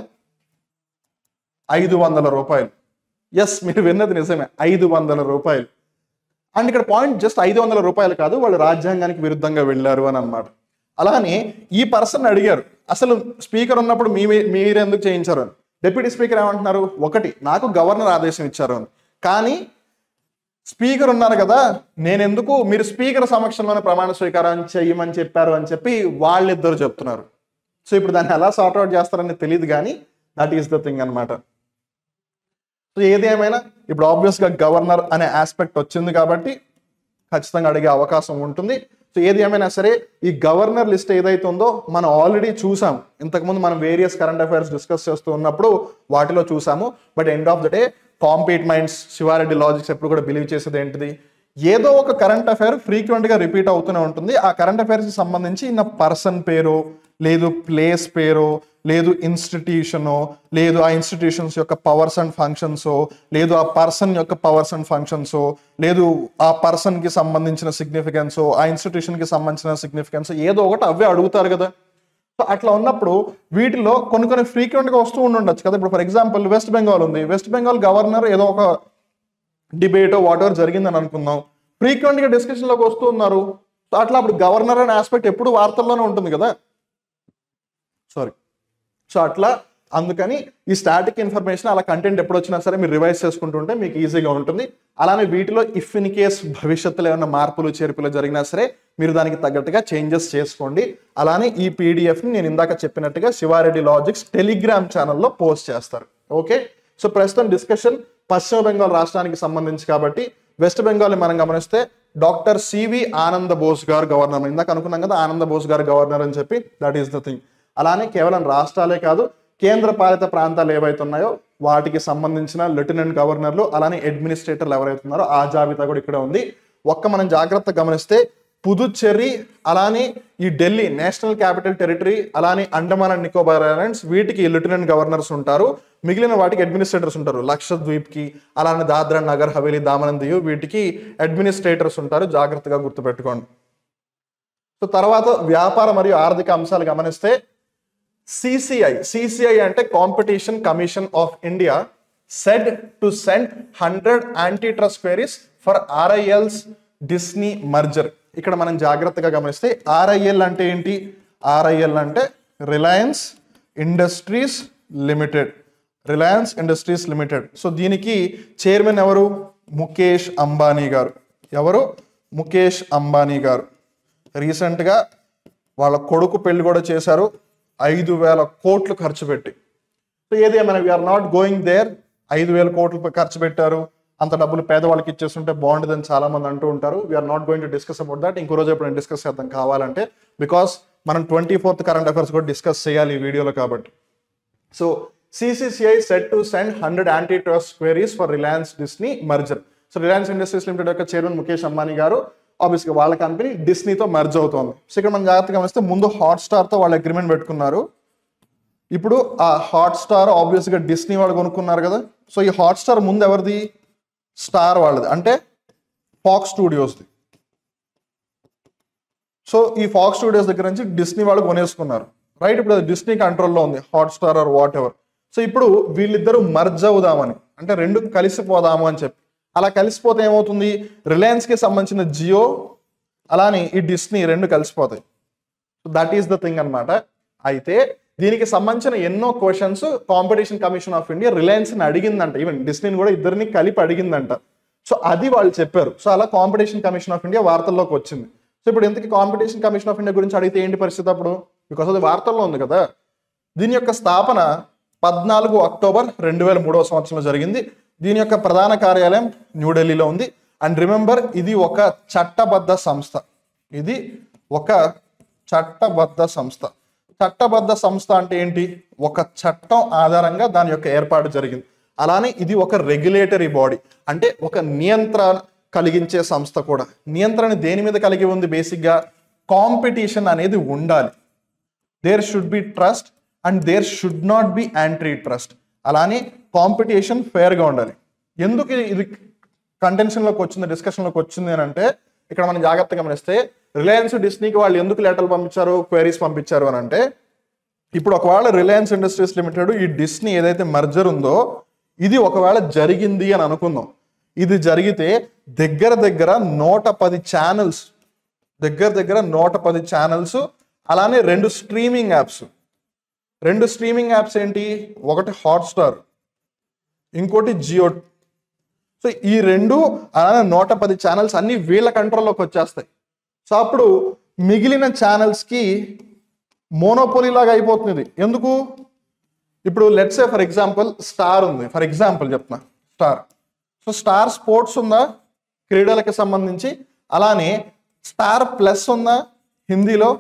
500 రూపాయలు. ఎస్, మీరు విన్నది నిజమే, 500 రూపాయలు. అండ్ ఇక్కడ పాయింట్ జస్ట్ 500 రూపాయలు కాదు, వాళ్ళు రాజ్యాంగానికి విరుద్ధంగా వెళ్ళారు అని అన్నమాట. అలానే ఈ పర్సన్ అడిగారు, అసలు స్పీకర్ ఉన్నప్పుడు మీరెందుకు చేయించారు అని. డిప్యూటీ స్పీకర్ ఏమంటున్నారు? ఒకటి, నాకు గవర్నర్ ఆదేశం ఇచ్చారు అని. కానీ స్పీకర్ ఉన్నారు కదా, నేనెందుకు, మీరు స్పీకర్ సమక్షంలోనే ప్రమాణ స్వీకారం చేయమని చెప్పారు అని చెప్పి వాళ్ళిద్దరు చెప్తున్నారు. సో ఇప్పుడు దాన్ని ఎలా సార్ట్అవుట్ చేస్తారని తెలియదు, కానీ దట్ ఈస్ ద థింగ్ అనమాట. సో ఏది ఏమైనా ఇప్పుడు ఆబ్వియస్గా గవర్నర్ అనే ఆస్పెక్ట్ వచ్చింది కాబట్టి ఖచ్చితంగా అడిగే అవకాశం ఉంటుంది. సో ఏది ఏమైనా సరే ఈ గవర్నర్ లిస్ట్ ఏదైతే ఉందో మనం ఆల్రెడీ చూసాం, ఇంతకుముందు మనం వేరియస్ కరెంట్ అఫైర్స్ డిస్కస్ చేస్తూ ఉన్నప్పుడు వాటిలో చూసాము. But end of the day compete minds, Shiva Reddy logics ఎప్పుడు కూడా బిలీవ్ చేసేది ఏంటిది? ఏదో ఒక కరెంట్ అఫైర్ ఫ్రీక్వెంట్గా రిపీట్ అవుతూనే ఉంటుంది. ఆ కరెంట్ అఫైర్స్కి సంబంధించి నా పర్సన్ పేరు, లేదు ప్లేస్ పేరు, లేదు ఇన్స్టిట్యూషనో, లేదు ఆ ఇన్స్టిట్యూషన్స్ యొక్క పవర్స్ అండ్ ఫంక్షన్సో, లేదు ఆ పర్సన్ యొక్క పవర్స్ అండ్ ఫంక్షన్సో, లేదు ఆ పర్సన్కి సంబంధించిన సిగ్నిఫికెన్సో, ఆ ఇన్స్టిట్యూషన్కి సంబంధించిన సిగ్నిఫికెన్స్, ఏదో ఒకటి అవే అడుగుతారు కదా. సో అట్లా ఉన్నప్పుడు వీటిలో కొన్ని ఫ్రీక్వెంట్గా వస్తూ ఉండొచ్చు కదా. ఇప్పుడు ఫర్ ఎగ్జాంపుల్ వెస్ట్ బెంగాల్ ఉంది, వెస్ట్ బెంగాల్ గవర్నర్ ఏదో ఒక డిబేటో వాట్ ఎవర్ జరిగిందని అనుకుందాం, ఫ్రీక్వెంట్గా డిస్కషన్లోకి వస్తూ ఉన్నారు. సో అట్లా అప్పుడు గవర్నర్ అనే ఆస్పెక్ట్ ఎప్పుడు వార్తల్లోనే ఉంటుంది కదా. సో అట్లా అందుకని ఈ స్టాటిక్ ఇన్ఫర్మేషన్ అలా కంటెంట్ ఎప్పుడు వచ్చినా సరే మీరు రివైజ్ చేసుకుంటుంటే మీకు ఈజీగా ఉంటుంది. అలానే వీటిలో ఇఫ్ ఇన్ కేస్ భవిష్యత్తులో ఏమైనా మార్పులు చేర్పులు జరిగినా సరే మీరు దానికి తగ్గట్టుగా చేంజెస్ చేసుకోండి. అలానే ఈ పీడిఎఫ్ని నేను ఇందాక చెప్పినట్టుగా శివారెడ్డి లాజిక్స్ టెలిగ్రామ్ ఛానల్లో పోస్ట్ చేస్తారు. ఓకే, సో ప్రస్తుతం డిస్కషన్ పశ్చిమ బెంగాల్ రాష్ట్రానికి సంబంధించి కాబట్టి వెస్ట్ బెంగాల్ మనం గమనిస్తే డాక్టర్ సివి ఆనంద బోస్ గారు గవర్నర్. ఇందాక అనుకున్నాం కదా ఆనంద బోస్ గారు గవర్నర్ అని చెప్పి, దట్ ఈస్ ద థింగ్. అలానే కేవలం రాష్ట్రాలే కాదు, కేంద్ర పాలిత ప్రాంతాలు ఏవైతే ఉన్నాయో వాటికి సంబంధించిన లెఫ్టినెంట్ గవర్నర్లు అలానే అడ్మినిస్ట్రేటర్లు ఎవరైతే ఉన్నారో ఆ జాబితా కూడా ఇక్కడ ఉంది. మనం జాగ్రత్తగా గమనిస్తే పుదుచ్చేరి, అలానే ఈ ఢిల్లీ నేషనల్ క్యాపిటల్ టెరిటరీ, అలానే అండమాన్ అండ్ నికోబార్ ఐలాండ్స్, వీటికి లెఫ్టినెంట్ గవర్నర్స్ ఉంటారు. మిగిలిన వాటికి అడ్మినిస్ట్రేటర్స్ ఉంటారు. లక్షద్వీప్కి, అలానే దాద్రా నగర్ హవేలీ, దామన్ దియు, వీటికి అడ్మినిస్ట్రేటర్స్ ఉంటారు. జాగ్రత్తగా గుర్తుపెట్టుకోండి. సో తర్వాత వ్యాపార మరియు ఆర్థిక అంశాలు గమనిస్తే సిసిఐ అంటే competition commission of India said to send 100 anti trust queries for RIL's Disney merger. ఇక్కడ మనం జాగ్రత్తగా గమనిస్తే RIL అంటే ఏంటి? RIL అంటే రిలయన్స్ ఇండస్ట్రీస్ లిమిటెడ్. సో దీనికి చైర్మన్ ఎవరు? ముఖేష్ అంబానీ గారు. ముఖేష్ అంబానీ గారు రీసెంట్గా వాళ్ళ కొడుకు పెళ్లి కూడా చేశారు 5,000 కోట్లు ఖర్చు పెట్టి. సో ఏది ఏమైనా వీఆర్ నాట్ గోయింగ్ దేర్. 5,000 కోట్లు ఖర్చు పెట్టారు, అంత డబ్బులు పేదవాళ్ళకి ఇచ్చేస్తుంటే బాగుంటుందని చాలా మంది అంటూ ఉంటారు. We are not going to discuss about that. ఇంకో రోజు ఎప్పుడు డిస్కస్ చేద్దాం కావాలంటే, బికాస్ మనం 24th కరెంట్ అఫైర్స్ కూడా డిస్కస్ చేయాలి ఈ వీడియోలో కాబట్టి. So CCCI set to send 100 anti trust queries for Reliance Disney merger. So Reliance industries limited యొక్క చైర్మన్ ముఖేష్ అంబానీ గారు ఆబ్వియస్గా వాళ్ళ కంపెనీ డిస్నీతో మర్జ్ అవుతోంది. సో ఇక్కడ మనం జాగ్రత్తగా గమనిస్తే ముందు హాట్స్టార్తో వాళ్ళు అగ్రిమెంట్ పెట్టుకున్నారు. ఇప్పుడు ఆ హాట్స్టార్ ఆబ్వియస్గా డిస్నీ వాళ్ళు కొనుక్కున్నారు కదా. సో ఈ హాట్స్టార్ ముందు ఎవరిది? స్టార్ వాళ్ళది, అంటే ఫాక్స్ స్టూడియోస్ది. సో ఈ ఫాక్స్ స్టూడియోస్ దగ్గర నుంచి డిస్నీ వాళ్ళు కొనేసుకున్నారు, రైట్? ఇప్పుడు అది డిస్నీ కంట్రోల్లో ఉంది, Hotstar or whatever. So ఇప్పుడు వీళ్ళిద్దరూ మర్జ్ అవుదామని, అంటే రెండు కలిసిపోదాము అని చెప్పి, అలా కలిసిపోతే ఏమవుతుంది? రిలయన్స్కి సంబంధించిన జియో అలానే ఈ డిస్నీ రెండు కలిసిపోతాయి. So that is the thing అనమాట. అయితే దీనికి సంబంధించిన ఎన్నో questions competition commission of India రిలయన్స్ని అడిగిందంట, ఈవెన్ డిస్నీని కూడా ఇద్దరిని కలిపి అడిగిందంట. సో అది వాళ్ళు చెప్పారు. సో అలా కాంపిటీషన్ కమిషన్ ఆఫ్ ఇండియా వార్తల్లోకి వచ్చింది. సో ఇప్పుడు ఎందుకు కాంపిటీషన్ కమిషన్ ఆఫ్ ఇండియా గురించి అడిగితే ఏంటి పరిస్థితి అప్పుడు? బికాస్ అది వార్తల్లో ఉంది కదా. దీని యొక్క స్థాపన 14 అక్టోబర్ 2003 సంవత్సరంలో జరిగింది. దీని యొక్క ప్రధాన కార్యాలయం న్యూఢిల్లీలో ఉంది. అండ్ రిమెంబర్, ఇది ఒక చట్టబద్ధ సంస్థ. ఇది ఒక చట్టబద్ధ సంస్థ. చట్టబద్ధ సంస్థ అంటే ఏంటి? ఒక చట్టం ఆధారంగా దాని యొక్క ఏర్పాటు జరిగింది. అలానే ఇది ఒక రెగ్యులేటరీ బాడీ, అంటే ఒక నియంత్రణ కలిగించే సంస్థ కూడా. నియంత్రణ దేని మీద కలిగి ఉంది? బేసిక్గా కాంపిటీషన్ అనేది ఉండాలి. There should be trust and there should not be anti trust. అలానే కాంపిటీషన్ ఫేర్గా ఉండాలి. ఎందుకు ఇది కంటెన్షన్లోకి వచ్చింది, డిస్కషన్లోకి వచ్చింది అని అంటే, ఇక్కడ మనం జాగ్రత్తగా గమనిస్తే రిలయన్స్ డిస్నీకి వాళ్ళు ఎందుకు లెటర్లు పంపించారు, క్వైరీస్ పంపించారు అని అంటే, ఇప్పుడు ఒకవేళ రిలయన్స్ ఇండస్ట్రీస్ లిమిటెడ్ ఈ డిస్నీ ఏదైతే మర్జర్ ఉందో ఇది ఒకవేళ జరిగింది అని అనుకుందాం. ఇది జరిగితే దగ్గర 110 ఛానల్స్, దగ్గర 110 ఛానల్స్, అలానే 2 స్ట్రీమింగ్ యాప్స్. 2 స్ట్రీమింగ్ యాప్స్ ఏంటి? ఒకటి హాట్స్టార్, ఇంకోటి జియో. సో ఈ 2 అలానే 110 ఛానల్స్ అన్ని వీళ్ళ కంట్రోల్లోకి వచ్చేస్తాయి. సో అప్పుడు మిగిలిన ఛానల్స్కి మోనోపోలీ లాగా అయిపోతుంది. ఎందుకు? ఇప్పుడు let's say for example star ఉంది, ఫర్ ఎగ్జాంపుల్ చెప్తున్నా, స్టార్. సో స్టార్ స్పోర్ట్స్ ఉందా క్రీడలకు సంబంధించి, అలానే స్టార్ ప్లస్ ఉందా హిందీలో,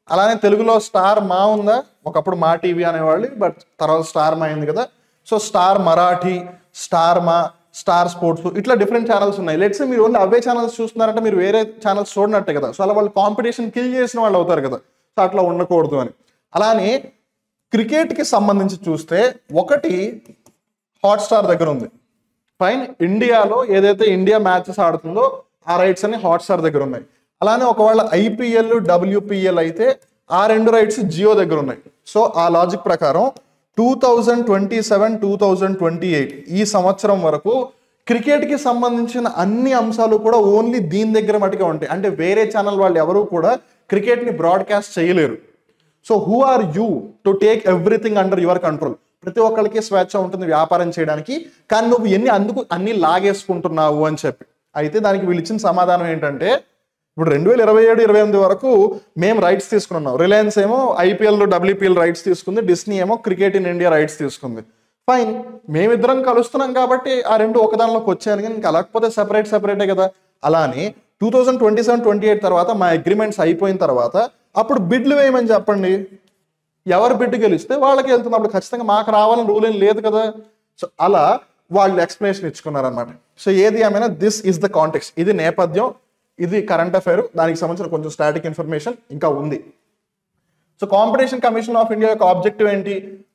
అలానే తెలుగులో స్టార్ మా ఉందా, ఒకప్పుడు మా టీవీ అనేవాళ్ళు బట్ తర్వాత స్టార్ మా అయింది కదా. సో స్టార్ మరాఠీ, స్టార్ మా, స్టార్ స్పోర్ట్స్, ఇట్లా డిఫరెంట్ ఛానల్స్ ఉన్నాయి. లెట్స్ మీరు ఓన్లీ అవే ఛానల్స్ చూస్తున్నారంటే మీరు వేరే ఛానల్స్ చూడనట్టే కదా. సో అలా వాళ్ళు కాంపిటీషన్ కిల్ చేసిన వాళ్ళు అవుతారు కదా. సో అట్లా ఉండకూడదు అని. అలానే క్రికెట్కి సంబంధించి చూస్తే ఒకటి హాట్స్టార్ దగ్గర ఉంది, ఫైన్. ఇండియాలో ఏదైతే ఇండియా మ్యాచెస్ ఆడుతుందో ఆ రైట్స్ అన్ని హాట్స్టార్ దగ్గర ఉన్నాయి. అలానే ఒకవేళ ఐపీఎల్, WPL అయితే ఆ 2 రైట్స్ జియో దగ్గర ఉన్నాయి. సో ఆ లాజిక్ ప్రకారం 2027-2028 ఈ సంవత్సరం వరకు క్రికెట్కి సంబంధించిన అన్ని అంశాలు కూడా ఓన్లీ దీని దగ్గర మటుకే ఉంటాయి. అంటే వేరే ఛానల్ వాళ్ళు ఎవరు కూడా క్రికెట్ని బ్రాడ్కాస్ట్ చేయలేరు. So who are you to take everything under your control? ప్రతి ఒక్కరికి స్వేచ్ఛ ఉంటుంది వ్యాపారం చేయడానికి, కానీ నువ్వు అన్ని లాగేసుకుంటున్నావు అని చెప్పి. అయితే దానికి వీళ్ళు ఇచ్చిన సమాధానం ఏంటంటే, ఇప్పుడు 2027-28 వరకు మేము రైట్స్ తీసుకున్నాం. రిలయన్స్ ఏమో ఐపీఎల్, WPL రైట్స్ తీసుకుంది, డిస్నీ ఏమో క్రికెట్ ఇన్ ఇండియా రైట్స్ తీసుకుంది. ఫైన్, మేమిద్దరం కలుస్తున్నాం కాబట్టి ఆ 2 ఒకదానిలోకి వచ్చాను, కానీ ఇంకా లేకపోతే సెపరేటే కదా. అలానే 2027-28 తర్వాత మా అగ్రిమెంట్స్ అయిపోయిన తర్వాత అప్పుడు బిడ్లు వేయమని చెప్పండి. ఎవరు బిడ్ గెలిస్తే వాళ్ళకి వెళ్తుంది. అప్పుడు ఖచ్చితంగా మాకు రావాలని రూల్ ఏం లేదు కదా. సో అలా వాళ్ళు ఎక్స్ప్లెనేషన్ ఇచ్చుకున్నారనమాట. సో ఏది ఏమైనా దిస్ ఈస్ ద కాంటెక్స్ట్. ఇది నేపథ్యం, ఇది కరెంట్ అఫైర్. దానికి సంబంధించిన కొంచెం స్టాటిక్ ఇన్ఫర్మేషన్ ఇంకా ఉంది. So competition commission of India యొక్క ఆబ్జెక్టివ్ ఏంటి?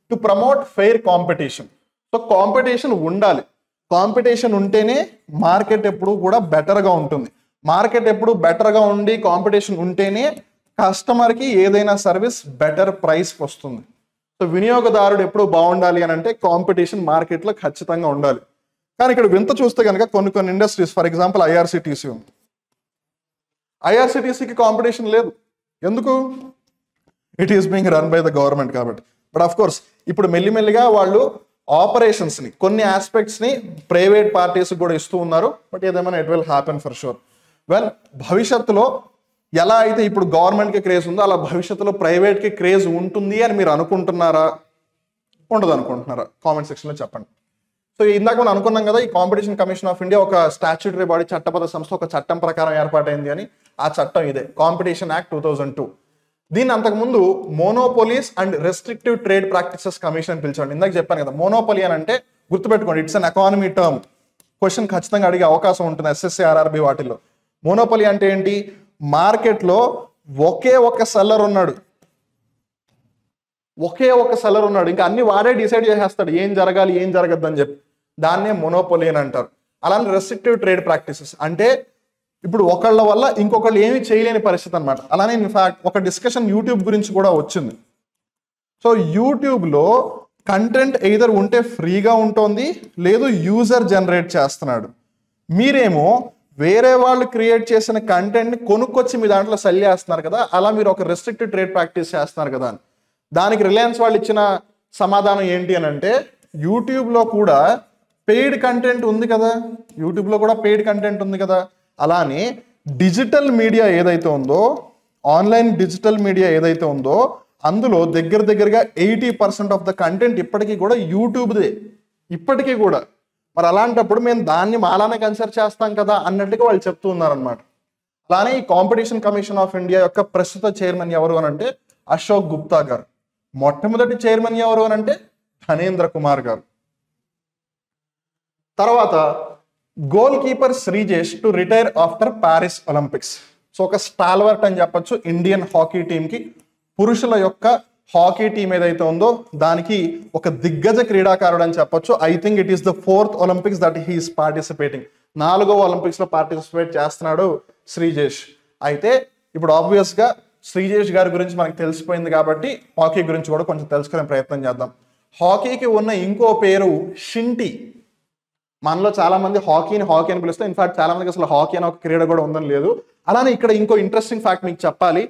To promote fair competition. So competition ఉండాలి. కాంపిటీషన్ ఉంటేనే మార్కెట్ ఎప్పుడు కూడా బెటర్గా ఉంటుంది. మార్కెట్ ఎప్పుడు బెటర్గా ఉండి కాంపిటీషన్ ఉంటేనే కస్టమర్కి ఏదైనా సర్వీస్ బెటర్ ప్రైస్కి వస్తుంది. సో వినియోగదారుడు ఎప్పుడు బాగుండాలి అని అంటే కాంపిటీషన్ మార్కెట్లో ఖచ్చితంగా ఉండాలి. కానీ ఇక్కడ వింత చూస్తే కనుక కొన్ని ఇండస్ట్రీస్, ఫర్ ఎగ్జాంపుల్ ఐఆర్సిటీసీ ఉంది. ఐఆర్సిటీసీకి కాంపిటీషన్ లేదు. ఎందుకు? It is being run by the government కాబట్టి. బట్ ఆఫ్ కోర్స్ ఇప్పుడు మెల్లిమెల్లిగా వాళ్ళు ఆపరేషన్స్ని, కొన్ని ఆస్పెక్ట్స్ని ప్రైవేట్ పార్టీస్కి కూడా ఇస్తూ ఉన్నారు. బట్ ఏదేమైనా it will happen for sure. Well, భవిష్యత్తులో ఎలా అయితే ఇప్పుడు గవర్నమెంట్కి క్రేజ్ ఉందో అలా భవిష్యత్తులో ప్రైవేట్కి క్రేజ్ ఉంటుంది అని మీరు అనుకుంటున్నారా, ఉండదు అనుకుంటున్నారా? కామెంట్ సెక్షన్లో చెప్పండి. సో ఇందాక మనం అనుకున్నాం కదా, ఈ కాంపిటీషన్ కమిషన్ ఆఫ్ ఇండియా ఒక స్టాట్యూటరీ బాడీ, చట్టబద్ధ సంస్థ, ఒక చట్టం ప్రకారం ఏర్పాటైంది అని. ఆ చట్టం ఇదే, కాంపిటీషన్ యాక్ట్ 2002. దీన్ని అంతకుముందు monopolies and restrictive trade practices commission అని పిలిచాడు. ఇందాక చెప్పాను కదా, మోనోపోలీ అని అంటే గుర్తుపెట్టుకోండి, it's an economy term. Question ఖచ్చితంగా అడిగే అవకాశం ఉంటుంది SSC, RRB వాటిల్లో. మోనోపోలీ అంటే ఏంటి? మార్కెట్లో ఒకే ఒక సెల్లర్ ఉన్నాడు, ఇంకా అన్ని వాడే డిసైడ్ చేసేస్తాడు ఏం జరగాలి ఏం జరగద్దు అని చెప్పి. దాన్నే మోనోపోలీ అని అంటారు. అలానే రెస్ట్రిక్టివ్ ట్రేడ్ ప్రాక్టీసెస్ అంటే ఇప్పుడు ఒకళ్ళ వల్ల ఇంకొకళ్ళు ఏమీ చేయలేని పరిస్థితి అనమాట. అలానే ఇన్ఫాక్ట్ ఒక డిస్కషన్ యూట్యూబ్ గురించి కూడా వచ్చింది. సో యూట్యూబ్లో కంటెంట్ ఎయిదర్ ఉంటే ఫ్రీగా ఉంటుంది, లేదు యూజర్ జనరేట్ చేస్తున్నాడు. మీరేమో వేరే వాళ్ళు క్రియేట్ చేసిన కంటెంట్ని కొనుక్కొచ్చి మీ దాంట్లో సెల్ చేస్తున్నారు కదా, అలా మీరు ఒక రెస్ట్రిక్టివ్ ట్రేడ్ ప్రాక్టీస్ చేస్తున్నారు కదా. దానికి రిలయన్స్ వాళ్ళు ఇచ్చిన సమాధానం ఏంటి అని అంటే, యూట్యూబ్లో కూడా పెయిడ్ కంటెంట్ ఉంది కదా, యూట్యూబ్లో కూడా పెయిడ్ కంటెంట్ ఉంది కదా. అలానే డిజిటల్ మీడియా ఏదైతే ఉందో, ఆన్లైన్ డిజిటల్ మీడియా ఏదైతే ఉందో అందులో దగ్గరగా 80% ఆఫ్ ద కంటెంట్ ఇప్పటికీ కూడా యూట్యూబ్దే ఇప్పటికీ కూడా. మరి అలాంటప్పుడు మేము దాన్ని అలానే కన్సిడర్ చేస్తాం కదా అన్నట్టుగా వాళ్ళు చెప్తూ ఉన్నారనమాట. అలానే ఈ కాంపిటీషన్ కమిషన్ ఆఫ్ ఇండియా యొక్క ప్రస్తుత చైర్మన్ ఎవరు అని అంటే అశోక్ గుప్తా గారు. మొట్టమొదటి చైర్మన్ ఎవరు అని అంటే ధనేంద్ర కుమార్ గారు. తర్వాత goal keeper Sreejesh to retire after Paris Olympics. So ఒక స్టాల్వర్ట్ అని చెప్పొచ్చు ఇండియన్ హాకీ టీంకి. పురుషుల యొక్క హాకీ టీం ఏదైతే ఉందో దానికి ఒక దిగ్గజ క్రీడాకారుడు అని చెప్పొచ్చు. I think it is the 4th Olympics that he's participating. 4వ ఒలింపిక్స్ లో పార్టిసిపేట్ చేస్తున్నాడు శ్రీజేష్. అయితే ఇప్పుడు ఆబ్వియస్ గా శ్రీజేష్ గారి గురించి మనకు తెలిసిపోయింది కాబట్టి హాకీ గురించి కూడా కొంచెం తెలుసుకునే ప్రయత్నం చేద్దాం. హాకీకి ఉన్న ఇంకో పేరు షింటీ. మనలో చాలా మంది హాకీని హాకీ అని పిలుస్తాం. ఇన్ఫాక్ట్ చాలా మందికి అసలు హాకీ అని ఒక క్రీడ కూడా ఉందని లేదు. అలానే ఇక్కడ ఇంకో ఇంట్రెస్టింగ్ ఫ్యాక్ట్ మీకు చెప్పాలి.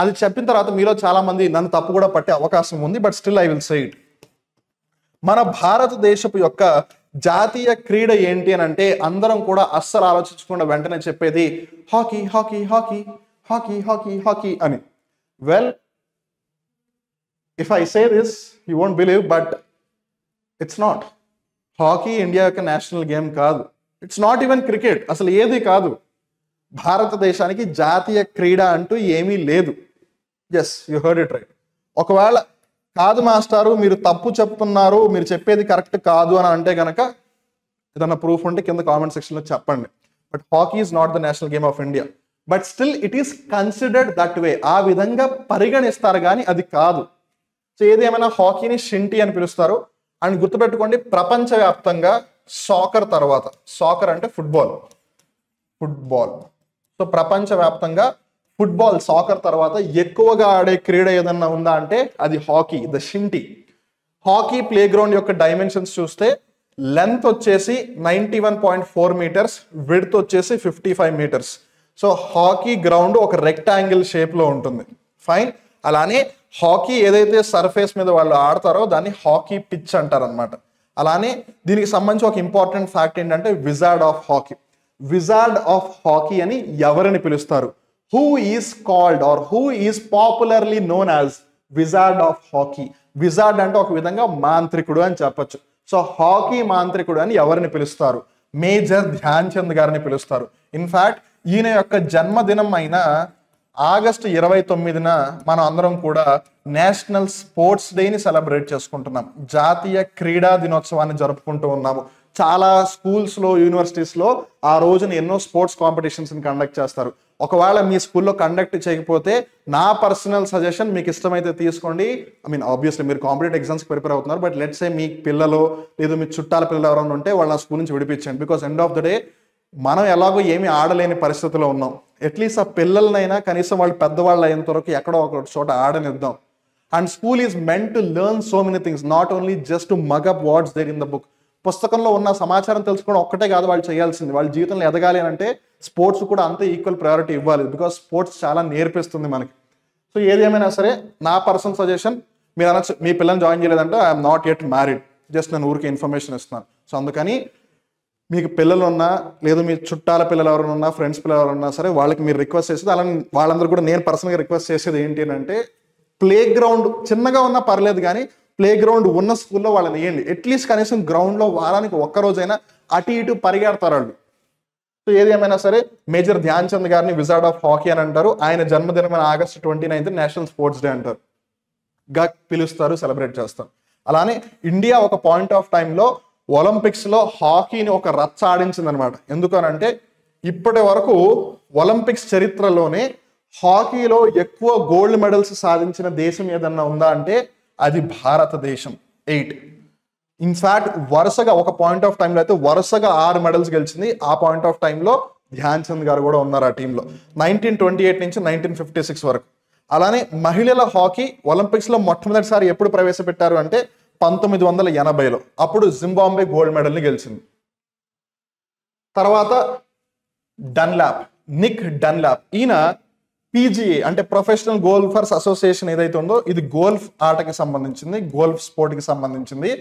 అది చెప్పిన తర్వాత మీలో చాలా మంది నన్ను తప్పు కూడా పట్టే అవకాశం ఉంది, but still I will say it. మన భారతదేశపు యొక్క జాతీయ క్రీడ ఏంటి అని అంటే అందరం కూడా అస్సలు ఆలోచించకుండా వెంటనే చెప్పేది hockey hockey hockey hockey hockey hockey అని. Well, if I say this you won't believe, but it's not. Hockey India యొక్క నేషనల్ గేమ్ కాదు. It's not even cricket. అసలు ఏది కాదు. భారతదేశానికి జాతీయ క్రీడ అంటూ ఏమీ లేదు. Yes, you heard it right. ఒకవేళ కాదు మాస్టారు మీరు తప్పు చెప్తున్నారు, మీరు చెప్పేది కరెక్ట్ కాదు అని అంటే గనక ఏదన్నా ప్రూఫ్ ఉంటే కింద కామెంట్ సెక్షన్లో చెప్పండి. But hockey is not the national game of India, but still it is considered that way. ఆ విధంగా పరిగణిస్తారు కానీ అది కాదు. సో ఏది ఏమైనా హాకీని షింటీ అని పిలుస్తారు. అండ్ గుర్తుపెట్టుకోండి, ప్రపంచవ్యాప్తంగా సాకర్ తర్వాత, సాకర్ అంటే ఫుట్బాల్, సో ప్రపంచవ్యాప్తంగా ఫుట్బాల్ సాకర్ తర్వాత ఎక్కువగా ఆడే క్రీడ ఏదన్నా ఉందా అంటే అది hockey, the shinty. Hockey play ground యొక్క డైమెన్షన్స్ చూస్తే లెంత్ వచ్చేసి 91.4 మీటర్స్, విడ్త్ వచ్చేసి 55 మీటర్స్. సో హాకీ గ్రౌండ్ ఒక రెక్టాంగిల్ షేప్లో ఉంటుంది. ఫైన్. అలానే హాకీ ఏదైతే సర్ఫేస్ మీద వాళ్ళు ఆడతారో దాన్ని హాకీ పిచ్ అంటారు అనమాట. అలానే దీనికి సంబంధించి ఒక ఇంపార్టెంట్ ఫ్యాక్ట్ ఏంటంటే wizard of hockey. Wizard of hockey అని ఎవరిని పిలుస్తారు? Who is called or who is popularly known as wizard of hockey. Wizard అంటే ఒక విధంగా మాంత్రికుడు అని చెప్పొచ్చు. సో హాకీ మాంత్రికుడు అని ఎవరిని పిలుస్తారు? మేజర్ ధ్యాన్ చంద్ గారిని పిలుస్తారు. ఇన్ఫాక్ట్ ఈయన యొక్క జన్మదినం అయిన ఆగస్టు 29న మనం అందరం కూడా నేషనల్ స్పోర్ట్స్ డేని సెలబ్రేట్ చేసుకుంటున్నాం. జాతీయ క్రీడా దినోత్సవాన్ని జరుపుకుంటూ ఉన్నాము. చాలా స్కూల్స్లో, యూనివర్సిటీస్లో ఆ రోజున ఎన్నో స్పోర్ట్స్ కాంపిటీషన్స్ని కండక్ట్ చేస్తారు. ఒకవేళ మీ స్కూల్లో కండక్ట్ చేయకపోతే నా పర్సనల్ సజెషన్, మీకు ఇష్టమైతే తీసుకోండి. ఐ మీన్ ఆబ్వియస్లీ మీరు కాంపిటేటివ్ ఎగ్జామ్స్కి ప్రిపేర్ అవుతున్నారు, బట్ లెట్స్ సే మీ పిల్లలు లేదు మీ చుట్టాల పిల్లలు ఎవరైనా ఉంటే వాళ్ళ స్కూల్ నుంచి విడిపించండి. Because end of the day మనం ఎలాగో ఏమీ ఆడలేని పరిస్థితిలో ఉన్నాం. అట్లీస్ట్ ఆ పిల్లలనైనా కనీసం వాళ్ళు పెద్దవాళ్ళు అయినంత వరకు ఎక్కడో ఒక చోట ఆడనిద్దాం. And school is meant to learn so many things, not only just to mug up what's there in the book. పుస్తకంలో ఉన్న సమాచారం తెలుసుకోవడం ఒక్కటే కాదు వాళ్ళు చేయాల్సింది. వాళ్ళ జీవితంలో ఎదగాలి అంటే స్పోర్ట్స్ కూడా అంతే ఈక్వల్ ప్రయారిటీ ఇవ్వాలి. బికాస్ స్పోర్ట్స్ చాలా నేర్పిస్తుంది మనకి. సో ఏది ఏమైనా సరే నా పర్సనల్ సజెషన్, మీరు అనొచ్చు మీ పిల్లల్ని జాయిన్ చేయలేదంటే I'm not yet married, just నేను ఊరికి ఇన్ఫర్మేషన్ ఇస్తున్నాను. సో అందుకని మీకు పిల్లలు ఉన్నా లేదు మీ చుట్టాల పిల్లలు ఎవరైనా ఉన్నా, ఫ్రెండ్స్ పిల్లలు ఎవరైనా ఉన్నా సరే వాళ్ళకి మీరు రిక్వెస్ట్ చేసేది, అలా వాళ్ళందరూ కూడా నేను పర్సనల్గా రిక్వెస్ట్ చేసేది ఏంటి అంటే ప్లే గ్రౌండ్ చిన్నగా ఉన్నా పర్లేదు కానీ ప్లే గ్రౌండ్ ఉన్న స్కూల్లో వాళ్ళని వేయండి. అట్లీస్ట్ కనీసం గ్రౌండ్లో వారానికి ఒక్కరోజైనా అటు ఇటు పరిగెడతారు వాళ్ళు. సో ఏది ఏమైనా సరే మేజర్ ధ్యాన్ చంద్ గారిని విజార్డ్ ఆఫ్ హాకీ అని అంటారు. ఆయన జన్మదినమైన ఆగస్టు 29 నేషనల్ స్పోర్ట్స్ డే అంటారు. పిలుస్తారు, సెలబ్రేట్ చేస్తారు. అలానే ఇండియా ఒక పాయింట్ ఆఫ్ టైంలో ఒలింపిక్స్లో హాకీని ఒక రచ్చ ఆడించింది అనమాట. ఎందుకనంటే ఇప్పటి వరకు ఒలింపిక్స్ చరిత్రలోనే హాకీలో ఎక్కువ గోల్డ్ మెడల్స్ సాధించిన దేశం ఏదన్నా ఉందా అంటే అది భారతదేశం, 8. ఇన్ఫాక్ట్ వరుసగా ఒక పాయింట్ ఆఫ్ టైంలో అయితే వరుసగా 6 మెడల్స్ గెలిచింది. ఆ పాయింట్ ఆఫ్ టైంలో ధ్యాన్ చంద్ గారు కూడా ఉన్నారు ఆ టీంలో, 1928 నుంచి 1956 వరకు. అలానే మహిళల హాకీ ఒలింపిక్స్లో మొట్టమొదటిసారి ఎప్పుడు ప్రవేశపెట్టారు అంటే 1980లో. అప్పుడు జింబాబ్వే గోల్డ్ మెడల్ని గెలిచింది. తర్వాత నిక్ డన్లాప్, ఈయన PGA అంటే ప్రొఫెషనల్ గోల్ఫర్స్ అసోసియేషన్ ఏదైతే ఉందో ఇది గోల్ఫ్ ఆటకి సంబంధించింది, గోల్ఫ్ స్పోర్ట్కి సంబంధించింది.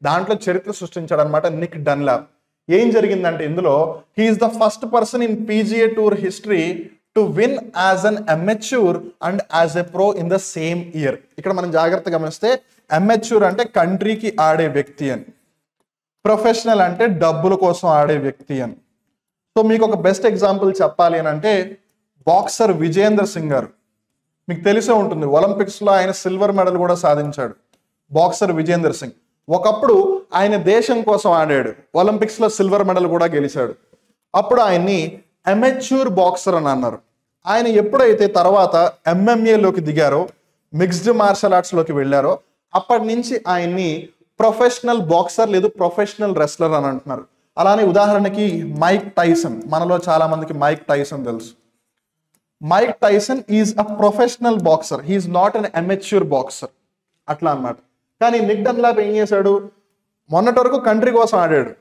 దాంట్లో చరిత్ర సృష్టించాడు అనమాట నిక్ డన్లాప్. ఏం జరిగిందంటే ఇందులో he's the first person in PGA tour history to win as an amateur and as a pro in the same year. ఇక్కడ మనం జాగ్రత్తగా గమనిస్తే అమెచ్యూర్ అంటే కంట్రీకి ఆడే వ్యక్తి అని, ప్రొఫెషనల్ అంటే డబ్బుల కోసం ఆడే వ్యక్తి అని. సో మీకు ఒక బెస్ట్ ఎగ్జాంపుల్ చెప్పాలి అని అంటే బాక్సర్ విజేందర్ సింగ్ గారు, మీకు తెలిసే ఉంటుంది ఒలింపిక్స్లో ఆయన సిల్వర్ మెడల్ కూడా సాధించాడు. బాక్సర్ విజేందర్ సింగ్ ఒకప్పుడు ఆయన దేశం కోసం ఆడాడు, ఒలింపిక్స్లో సిల్వర్ మెడల్ కూడా గెలిచాడు. అప్పుడు ఆయన్ని అమెచ్యూర్ బాక్సర్ అని అన్నారు. ఆయన ఎప్పుడైతే తర్వాత MMAలోకి దిగారో, మిక్స్డ్ మార్షల్ ఆర్ట్స్లోకి వెళ్ళారో, అప్పటి నుంచి ఆయన్ని ప్రొఫెషనల్ బాక్సర్ లేదు ప్రొఫెషనల్ రెస్లర్ అని అంటున్నారు. అలానే ఉదాహరణకి మైక్ టైసన్, మనలో చాలా మందికి మైక్ టైసన్ తెలుసు. Mike Tyson is a professional boxer, he's not an amateur boxer అట్లా అన్నమాట. కానీ నిక్ డన్లాప్ ఏం చేశాడు, మొన్నటి వరకు కంట్రీ కోసం ఆడాడు,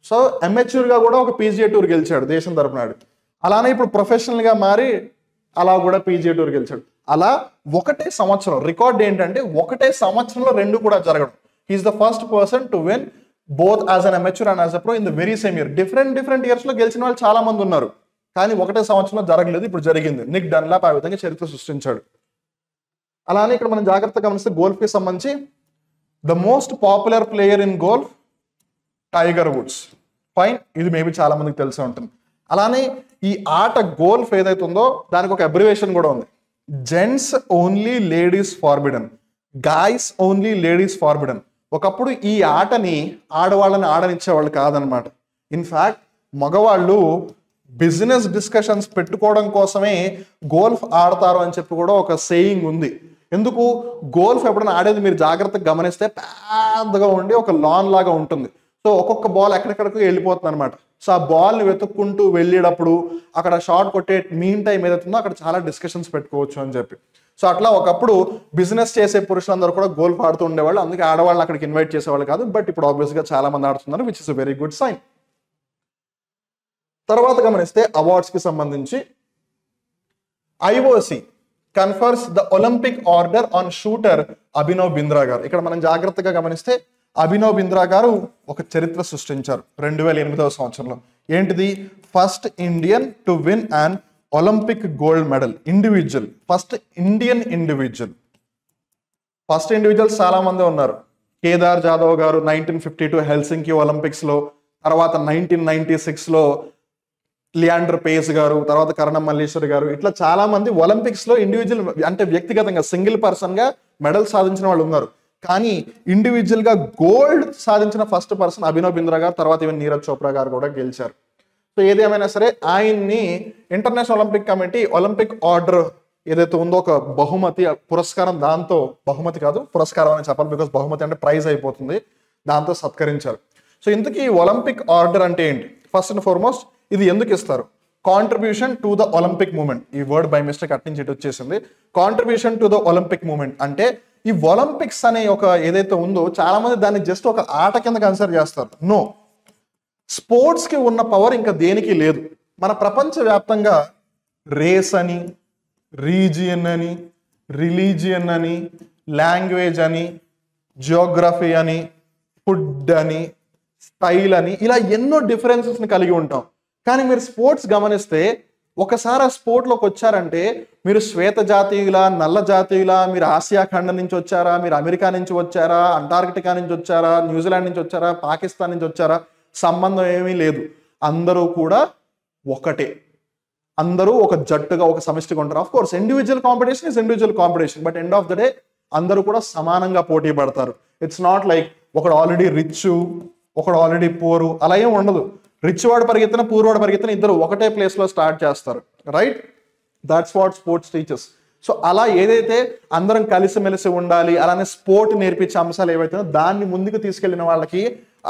సో అమెచ్యూర్గా కూడా ఒక PGA టూర్ గెలిచాడు దేశం తరపున ఆడు. అలానే ఇప్పుడు ప్రొఫెషనల్గా మారి అలా కూడా PGA టూర్ గెలిచాడు. అలా ఒకటే సంవత్సరం రికార్డ్ ఏంటంటే ఒకటే సంవత్సరంలో రెండు కూడా జరగడం. He's the first person to win both as an amateur and as a pro in the very same year. Different ఇయర్స్లో గెలిచిన వాళ్ళు చాలా మంది ఉన్నారు, కానీ ఒకటే సంవత్సరంలో జరగలేదు, ఇప్పుడు జరిగింది. నిక్ డన్లాప్ ఆ విధంగా చరిత్ర సృష్టించాడు. అలానే ఇక్కడ మనం జాగ్రత్తగా గమనిస్తే గోల్ఫ్కి సంబంధించి the most popular player in golf tiger Woods. Fine, ఇది మేబీ చాలా మందికి తెలిసే ఉంటుంది. అలానే ఈ ఆట గోల్ఫ్ ఏదైతే ఉందో దానికి ఒక అబ్రివేషన్ కూడా ఉంది. Gents only ladies forbidden, guys only ladies forbidden. ఒకప్పుడు ఈ ఆటని ఆడవాళ్ళని ఆడనిచ్చేవాళ్ళు కాదనమాట. ఇన్ఫ్యాక్ట్ మగవాళ్ళు బిజినెస్ డిస్కషన్స్ పెట్టుకోవడం కోసమే గోల్ఫ్ ఆడతారు అని చెప్పి కూడా ఒక సేయింగ్ ఉంది. ఎందుకు, గోల్ఫ్ ఎప్పుడైనా ఆడేది మీరు జాగ్రత్తగా గమనిస్తే పెద్దగా ఉండి ఒక లాన్ లాగా ఉంటుంది. సో ఒక్కొక్క బాల్ ఎక్కడెక్కడికి వెళ్ళిపోతుంది అనమాట. సో ఆ బాల్ని వెతుక్కుంటూ వెళ్ళేటప్పుడు అక్కడ షాట్ కొట్టే మీన్ టైం ఏదైతుందో అక్కడ చాలా డిస్కషన్స్ పెట్టుకోవచ్చు అని చెప్పి. సో అట్లా ఒకప్పుడు బిజినెస్ చేసే పురుషులందరూ కూడా గోల్ఫ్ ఆడుతూ ఉండేవాళ్ళు, అందుకే ఆడవాళ్ళని అక్కడికి ఇన్వైట్ చేసేవాళ్ళు కాదు. బట్ ఇప్పుడు ఆబ్వియస్గా చాలా మంది ఆడుతున్నారు, which is a very good sign. తర్వాత గమనిస్తే అవార్డ్స్కి సంబంధించి IOC confers the Olympic order on shooter Abhinav Bindra గారు. ఇక్కడ మనం జాగ్రత్తగా గమనిస్తే అభినవ్ బింద్రా గారు ఒక చరిత్ర సృష్టించారు 2008వ సంవత్సరంలో. ఏంటిది, first Indian to win and Olympic gold medal individual, first Indian individual. First individuals చాలా మంది ఉన్నారు. కేదార్ జాదవ్ గారు 1952 హెల్సింకి ఒలింపిక్స్లో, తర్వాత 1996లో లియాండర్ పేస్ గారు, తర్వాత కరణం మల్లేశ్వరి గారు, ఇట్లా చాలా మంది ఒలింపిక్స్లో ఇండివిజువల్ అంటే వ్యక్తిగతంగా సింగిల్ పర్సన్గా మెడల్ సాధించిన వాళ్ళు ఉన్నారు. కానీ ఇండివిజువల్గా గోల్డ్ సాధించిన ఫస్ట్ పర్సన్ అభినవ్ బింద్రా గారు, తర్వాత ఈవెన్ నీరజ్ చోప్రా గారు కూడా గెలిచారు. సో ఏది ఏమైనా సరే ఆయన్ని international Olympic committee Olympic order ఏదైతే ఉందో ఒక బహుమతి పురస్కారం, దాంతో బహుమతి కాదు పురస్కారం అని చెప్పాలి, బికాస్ బహుమతి అంటే ప్రైజ్ అయిపోతుంది, దాంతో సత్కరించారు. సో ఇంతకీ ఒలింపిక్ ఆర్డర్ అంటే ఏంటి? ఫస్ట్ అండ్ ఫార్మోస్ట్ ఇది ఎందుకు ఇస్తారు? Contribution to the Olympic moment. ఈ వర్డ్ బై మిస్టేక్ అట్నుంచి ఇటు వచ్చేసింది. Contribution to the Olympic moment అంటే ఈ ఒలింపిక్స్ అనే ఒక ఏదైతే ఉందో చాలా మంది దాన్ని జస్ట్ ఒక ఆట కింద కన్సిడర్ చేస్తారు. నో, స్పోర్ట్స్ కి ఉన్న పవర్ ఇంకా దేనికి లేదు. మన ప్రపంచవ్యాప్తంగా రేస్ అని, రీజియన్ అని, రిలీజియన్ అని, లాంగ్వేజ్ అని, జియోగ్రఫీ అని, ఫుడ్ అని, స్టైల్ అని, ఇలా ఎన్నో డిఫరెన్సెస్ని కలిగి ఉంటాం. కానీ మీరు స్పోర్ట్స్ గమనిస్తే ఒకసారి ఆ స్పోర్ట్లోకి వచ్చారంటే మీరు శ్వేత జాతీయుల, నల్ల జాతీయుల, మీరు ఆసియా ఖండం నుంచి వచ్చారా, మీరు అమెరికా నుంచి వచ్చారా, అంటార్కిటికా నుంచి వచ్చారా, న్యూజిలాండ్ నుంచి వచ్చారా, పాకిస్తాన్ నుంచి వచ్చారా, సంబంధం ఏమీ లేదు. అందరూ కూడా ఒకటే, అందరూ ఒక జట్టుగా ఒక సమిష్టిగా ఉంటారు. Of course individual competition is individual competition, but end of the day అందరూ కూడా సమానంగా పోటీ పడతారు. ఇట్స్ నాట్ లైక్ ఒకడు ఆల్రెడీ రిచ్, ఒకడు ఆల్రెడీ పూరు, అలా ఏం ఉండదు. రిచ్ వాడు పరిగెత్తిన, పూర్ వాడు పరిగెత్తిన ఇద్దరు ఒకటే ప్లేస్లో స్టార్ట్ చేస్తారు. Right, that's what sports teachers. So అలా ఏదైతే అందరం కలిసిమెలిసి ఉండాలి, అలానే స్పోర్ట్ నేర్పించే అంశాలు ఏవైతే దాన్ని ముందుకు తీసుకెళ్లిన వాళ్ళకి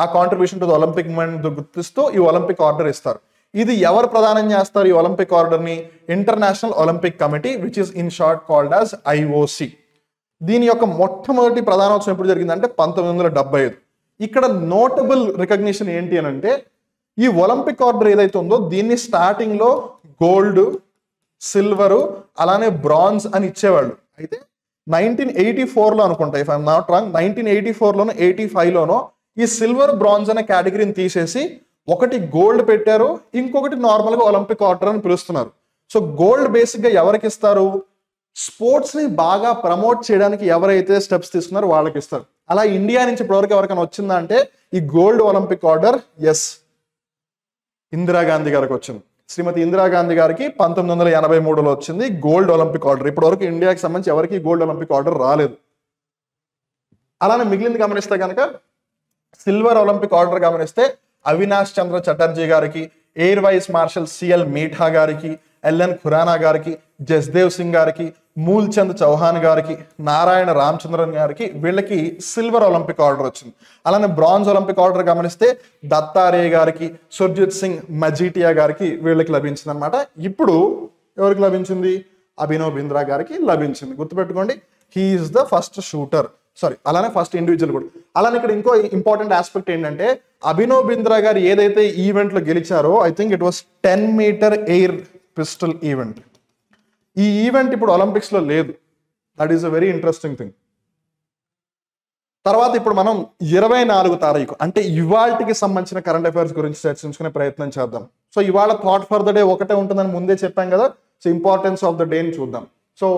ఆ contribution to the Olympic movement గుర్తిస్తూ ఈ ఒలింపిక్ ఆర్డర్ ఇస్తారు. ఇది ఎవరు ప్రదానం చేస్తారు ఈ ఒలింపిక్ ఆర్డర్ని? International Olympic committee, which is in short called as IOC. దీని యొక్క మొట్టమొదటి ప్రధానోత్సవం ఎప్పుడు జరిగిందంటే 1975. ఇక్కడ నోటబుల్ రికగ్నిషన్ ఏంటి అని అంటే ఈ ఒలింపిక్ ఆర్డర్ ఏదైతే ఉందో దీన్ని స్టార్టింగ్ లో గోల్డ్, సిల్వరు, అలానే బ్రాంజ్ అని ఇచ్చేవాళ్ళు. అయితే 1984లో అనుకుంటా, ఇఫ్ ఐఎమ్ నాట్ రాంగ్, 1984లోనో 85లోనో ఈ సిల్వర్ బ్రాంజ్ అనే కేటగిరీని తీసేసి ఒకటి గోల్డ్ పెట్టారు, ఇంకొకటి నార్మల్గా ఒలింపిక్ ఆర్డర్ అని పిలుస్తున్నారు. సో గోల్డ్ బేసిక్గా ఎవరికి ఇస్తారు? స్పోర్ట్స్ని బాగా ప్రమోట్ చేయడానికి ఎవరైతే స్టెప్స్ తీసుకున్నారో వాళ్ళకి ఇస్తారు. అలా ఇండియా నుంచి ఇప్పటివరకు ఎవరికైనా వచ్చిందా అంటే ఈ గోల్డ్ ఒలింపిక్ ఆర్డర్ ఎస్ ఇందిరాగాంధీ గారికి వచ్చింది. శ్రీమతి ఇందిరాగాంధీ గారికి 1983లో వచ్చింది గోల్డ్ ఒలింపిక్ ఆర్డర్. ఇప్పటివరకు ఇండియాకి సంబంధించి ఎవరికి గోల్డ్ ఒలింపిక్ ఆర్డర్ రాలేదు. అలానే మిగిలింది గమనిస్తే కనుక సిల్వర్ ఒలింపిక్ ఆర్డర్ గమనిస్తే అవినాష్ చంద్ర చటర్జీ గారికి, ఎయిర్ వైస్ మార్షల్ సిఎల్ మీఠా గారికి, ఎల్ఎన్ ఖురానా గారికి, జస్దేవ్ సింగ్ గారికి, మూల్చంద్ చౌహాన్ గారికి, నారాయణ రామచంద్రన్ గారికి వీళ్ళకి సిల్వర్ ఒలింపిక్ ఆర్డర్ వచ్చింది. అలానే బ్రాంజ్ ఒలింపిక్ ఆర్డర్ గమనిస్తే దత్తారే గారికి, సుర్జిత్ సింగ్ మజీటియా గారికి వీళ్ళకి లభించింది అనమాట. ఇప్పుడు ఎవరికి లభించింది? అభినవ్ బింద్రా గారికి లభించింది. గుర్తుపెట్టుకోండి, హీఈస్ ద ఫస్ట్ షూటర్, అలానే ఫస్ట్ ఇండివిజువల్ కూడా. అలానే ఇక్కడ ఇంకో ఇంపార్టెంట్ ఆస్పెక్ట్ ఏంటంటే అభినవ్ బింద్రా గారు ఏదైతే ఈవెంట్ లో గెలిచారో I think it was 10 metre air pistol event. ఈ ఈవెంట్ ఇప్పుడు ఒలింపిక్స్ లో లేదు. That is a very interesting thing. తర్వాత ఇప్పుడు మనం 24 తారీఖు అంటే ఇవాళకి సంబంధించిన కరెంట్ అఫైర్స్ గురించి చర్చించుకునే ప్రయత్నం చేద్దాం. సో ఇవాళ థాట్ ఫర్ ద డే ఒకటే ఉంటుందని ముందే చెప్పాం కదా. సో ఇంపార్టెన్స్ ఆఫ్ ద డేని చూద్దాం. సో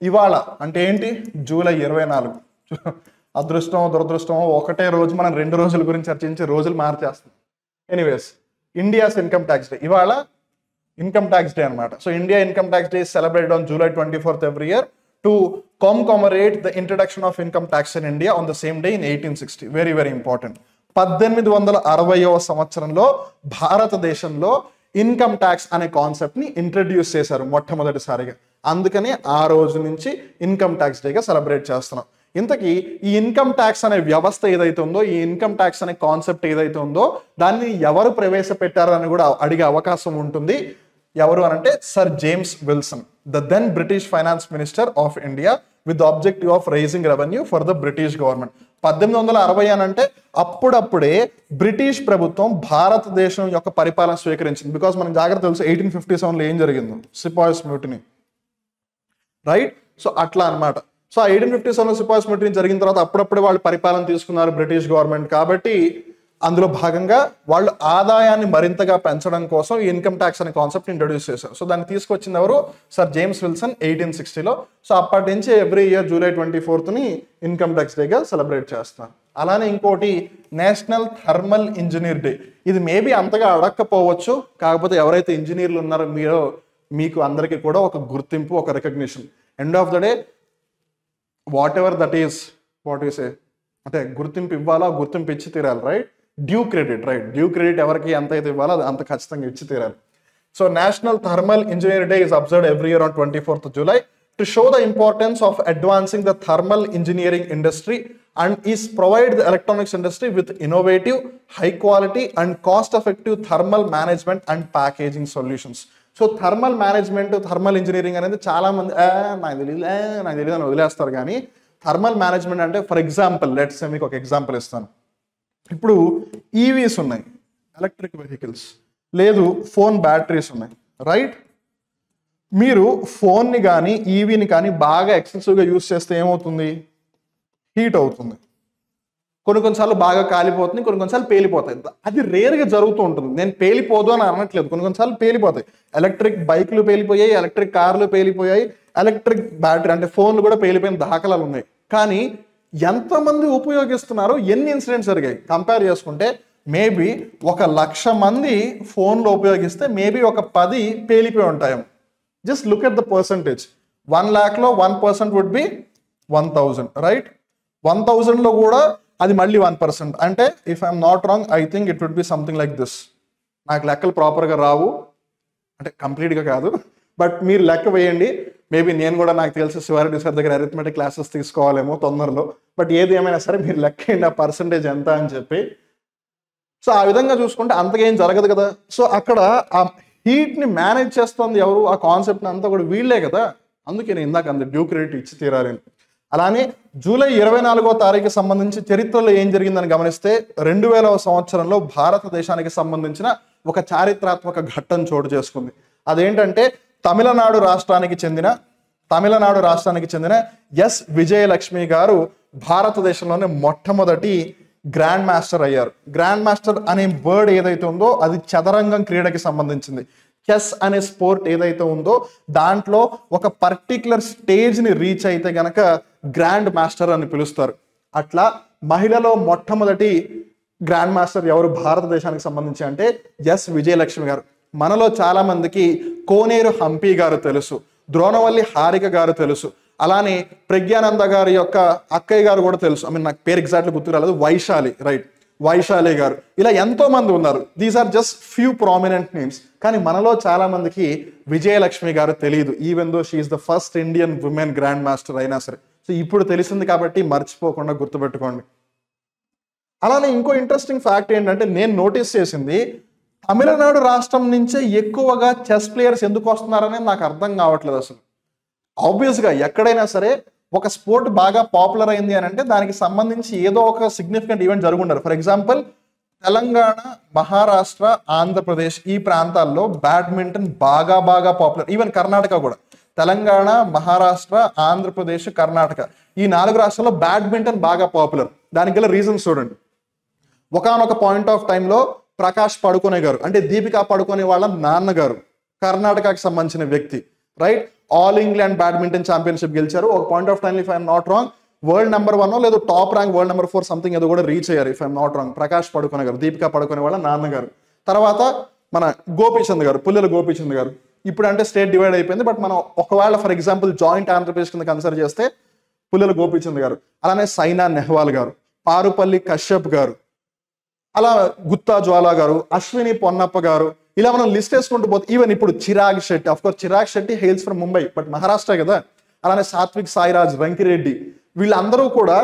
ఇవాళ అంటే ఏంటి? జూలై 24. అదృష్టం దురదృష్టం ఒకటే రోజు మనం 2 రోజుల గురించి చర్చించి రోజులు మార్చేస్తాం. Anyways, India's income tax day. ఇవాళ ఇన్కమ్ ట్యాక్స్ డే అనమాట. సో India income tax day celebrated on July 24th every year to commemorate the introduction of income tax in India on the same day in 1860. Very very important. 1860వ సంవత్సరంలో భారతదేశంలో income tax అనే concept ని introduce చేశారు మొట్టమొదటిసారిగా. అందుకని ఆ రోజు నుంచి ఇన్కమ్ ట్యాక్స్ డేగా సెలబ్రేట్ చేస్తున్నాం. ఇంతకీ ఈ ఇన్కమ్ ట్యాక్స్ అనే వ్యవస్థ ఏదైతే ఉందో, ఈ ఇన్కమ్ ట్యాక్స్ అనే కాన్సెప్ట్ ఏదైతే ఉందో దాన్ని ఎవరు ప్రవేశపెట్టారని కూడా అడిగే అవకాశం ఉంటుంది. ఎవరు అనంటే sir James Wilson, the then British finance minister of India with the objective of raising revenue for the British government. 1860 అనంటే అప్పుడప్పుడే బ్రిటిష్ ప్రభుత్వం భారతదేశం యొక్క పరిపాలన స్వీకరించింది. బికాస్ మనకు జాగ్రత్త తెలుసు 1857లో ఏం జరిగిందో, సిపాయిస్ మ్యూటినీ, రైట్? సో అట్లా అనమాట. సో 1857లో సిపాయిస్ మ్యూటినీ జరిగిన తర్వాత అప్పుడప్పుడే వాళ్ళు పరిపాలన తీసుకున్నారు బ్రిటిష్ గవర్నమెంట్. కాబట్టి అందులో భాగంగా వాళ్ళు ఆదాయాన్ని మరింతగా పెంచడం కోసం ఈ ఇన్కమ్ ట్యాక్స్ అనే కాన్సెప్ట్ ఇంట్రొడ్యూస్ చేశారు. సో దాన్ని తీసుకొచ్చింది ఎవరు? సర్ జేమ్స్ విల్సన్ 1860లో. సో అప్పటి నుంచి every year July 24th income tax డేగా సెలబ్రేట్ చేస్తున్నారు. అలానే ఇంకోటి నేషనల్ థర్మల్ ఇంజనీర్ డే. ఇది మేబీ అంతగా అడగకపోవచ్చు, కాకపోతే ఎవరైతే ఇంజనీర్లు ఉన్నారో మీకు అందరికీ కూడా ఒక గుర్తింపు, ఒక recognition. End of the day what ever that is, what you say, అంటే గుర్తింపు ఇవ్వాలా, గుర్తింపు ఇచ్చి తీరాలి, right? Due credit, right? Due credit ఎవరికి ఎంత అయితే ఇవ్వాలో అది అంత ఖచ్చితంగా ఇచ్చి తీరాలి. So national thermal engineer day is observed every year on 24th July to show the importance of advancing the thermal engineering industry and is provide the electronics industry with innovative, high quality and cost effective thermal management and packaging solutions. So thermal management, thermal engineering అనేది చాలా మంది నాకు తెలియదు అని వదిలేస్తారు. కానీ thermal management అంటే for example let's say మీకు ఒక ఎగ్జాంపుల్ ఇస్తాను. ఇప్పుడు ఈవీస్ ఉన్నాయి, ఎలక్ట్రిక్ వెహికల్స్, లేదు ఫోన్ బ్యాటరీస్ ఉన్నాయి, రైట్? మీరు ఫోన్ని కానీ ఈవీని కానీ బాగా ఎక్సెసివ్గా యూస్ చేస్తే ఏమవుతుంది? హీట్ అవుతుంది. కొన్నిసార్లు బాగా కాలిపోతుంది, కొన్నిసార్లు పేలిపోతాయి. అది రేర్గా జరుగుతూ ఉంటుంది. నేను పేలిపోదు అని అనట్లేదు, కొన్నిసార్లు పేలిపోతాయి. ఎలక్ట్రిక్ బైక్లు పేలిపోయాయి, ఎలక్ట్రిక్ కార్లు పేలిపోయాయి, ఎలక్ట్రిక్ బ్యాటరీ అంటే ఫోన్లు కూడా పేలిపోయిన దాఖలాలు ఉన్నాయి. కానీ ఎంతమంది ఉపయోగిస్తున్నారు, ఎన్ని ఇన్సిడెంట్స్ జరిగాయి కంపేర్ చేసుకుంటే మేబీ 1,00,000 మంది ఫోన్లో ఉపయోగిస్తే మేబీ ఒక 10 పేలిపోయి ఉంటాయి. Just look at the percentage. 1,00,000లో 1% వుడ్ బి 1,000, రైట్? 1,000లో కూడా అది మళ్ళీ 1%. అంటే if I'm not wrong I think it would be something like this. నాకు లెక్కలు ప్రాపర్గా రావు, అంటే కంప్లీట్గా కాదు, బట్ మీరు లెక్క వేయండి. మేబీ నేను కూడా నాకు తెలిసి శివారెడ్డి సార్ దగ్గర అరిథమెటిక్ క్లాసెస్ తీసుకోవాలేమో తొందరలో. బట్ ఏది ఏమైనా సరే మీరు లెక్క వేయండి ఆ పర్సంటేజ్ ఎంత అని చెప్పి. సో ఆ విధంగా చూసుకుంటే అంతగా ఏం జరగదు కదా. సో అక్కడ ఆ హీట్ని మేనేజ్ చేస్తుంది ఎవరు? ఆ కాన్సెప్ట్ని అంతా కూడా వీళ్ళే కదా. అందుకే నేను ఇందాక అంత డ్యూ క్రెడిట్ ఇచ్చి తీరాలి. అలానే జూలై 24వ తారీఖుకి సంబంధించి చరిత్రలో ఏం జరిగిందని గమనిస్తే 2000వ సంవత్సరంలో భారతదేశానికి సంబంధించిన ఒక చారిత్రాత్మక ఘట్టం చోటు చేసుకుంది. అదేంటంటే తమిళనాడు రాష్ట్రానికి చెందిన ఎస్ విజయలక్ష్మి గారు భారతదేశంలోనే మొట్టమొదటి గ్రాండ్ మాస్టర్ అయ్యారు. గ్రాండ్ మాస్టర్ అనే వర్డ్ ఏదైతే ఉందో అది చదరంగం క్రీడకి సంబంధించింది. చెస్ అనే స్పోర్ట్ ఏదైతే ఉందో దాంట్లో ఒక పర్టిక్యులర్ స్టేజ్ని రీచ్ అయితే గనక గ్రాండ్ మాస్టర్ అని పిలుస్తారు. అట్లా మహిళలో మొట్టమొదటి గ్రాండ్ మాస్టర్ ఎవరు భారతదేశానికి సంబంధించి అంటే ఎస్ విజయలక్ష్మి గారు. మనలో చాలా మందికి కోనేరు హంపి గారు తెలుసు, ద్రోణవల్లి హారిక గారు తెలుసు, అలానే ప్రజ్ఞానంద గారి యొక్క అక్కయ్య గారు కూడా తెలుసు. నాకు పేరు ఎగ్జాక్ట్లీ గుర్తు రాలేదు, వైశాలి, రైట్, వైశాలి గారు. ఇలా ఎంతో మంది ఉన్నారు. These are just few prominent names. కానీ మనలో చాలా మందికి విజయలక్ష్మి గారు తెలియదు, even though she's the first Indian women grand master అయినా సరే. సో ఇప్పుడు తెలిసింది కాబట్టి మర్చిపోకుండా గుర్తుపెట్టుకోండి. అలానే ఇంకో ఇంట్రెస్టింగ్ ఫ్యాక్ట్ ఏంటంటే నేను నోటీస్ చేసింది, తమిళనాడు రాష్ట్రం నుంచే ఎక్కువగా చెస్ ప్లేయర్స్ ఎందుకు వస్తున్నారనేది నాకు అర్థం కావట్లేదు అసలు. ఆబ్వియస్గా ఎక్కడైనా సరే ఒక స్పోర్ట్ బాగా పాపులర్ అయింది అని అంటే దానికి సంబంధించి ఏదో ఒక సిగ్నిఫికెంట్ ఈవెంట్ జరుగుండారు. ఫర్ ఎగ్జాంపుల్ తెలంగాణ, మహారాష్ట్ర, ఆంధ్రప్రదేశ్ ఈ ప్రాంతాల్లో బ్యాడ్మింటన్ బాగా పాపులర్. ఈవెన్ కర్ణాటక కూడా. తెలంగాణ, మహారాష్ట్ర, ఆంధ్రప్రదేశ్, కర్ణాటక ఈ 4 రాష్ట్రాల్లో బ్యాడ్మింటన్ బాగా పాపులర్. దానికి గల రీజన్స్ చూడండి. ఒకానొక పాయింట్ ఆఫ్ టైంలో ప్రకాష్ పడుకోనే గారు అంటే దీపికా పడుకోనే వాళ్ళ నాన్నగారు కర్ణాటకకి సంబంధించిన వ్యక్తి, right, all England badminton championship గెలిచారు. ఒక point of time if I'm not wrong world number 1 లేదా top rank world number 4 something ఏదో కూడా రీచ్ అయ్యారు if I'm not wrong. Prakash Padukone గారు, దీపికా పడుకోనే వాళ్ళ నాన్నగారు. తర్వాత మన గోపీచంద్ గారు, పుల్లెల గోపీచంద్ గారు. ఇప్పుడు అంటే స్టేట్ డివైడ్ అయిపోయింది, బట్ మనం ఒకవేళ ఫర్ ఎగ్జాంపుల్ జాయింట్ ఆంధ్రప్రదేశ్ కింద కన్సిడర్ చేస్తే పుల్లెల గోపీచంద్ గారు. అలానే సైనా నెహ్వాల్ గారు, పారుపల్లి కశ్యప్ గారు, అలా గుత్తా జ్వాలా గారు, అశ్విని పొన్నప్ప గారు, ఇలా మనం లిస్ట్ వేసుకుంటూ పోతే ఈవెన్ ఇప్పుడు Chirag Shetty, of course Chirag Shetty hails from Mumbai but Maharashtra కదా. అలానే సాత్విక్ సాయిరాజ్, రంకిరెడ్డి, వీళ్ళందరూ కూడా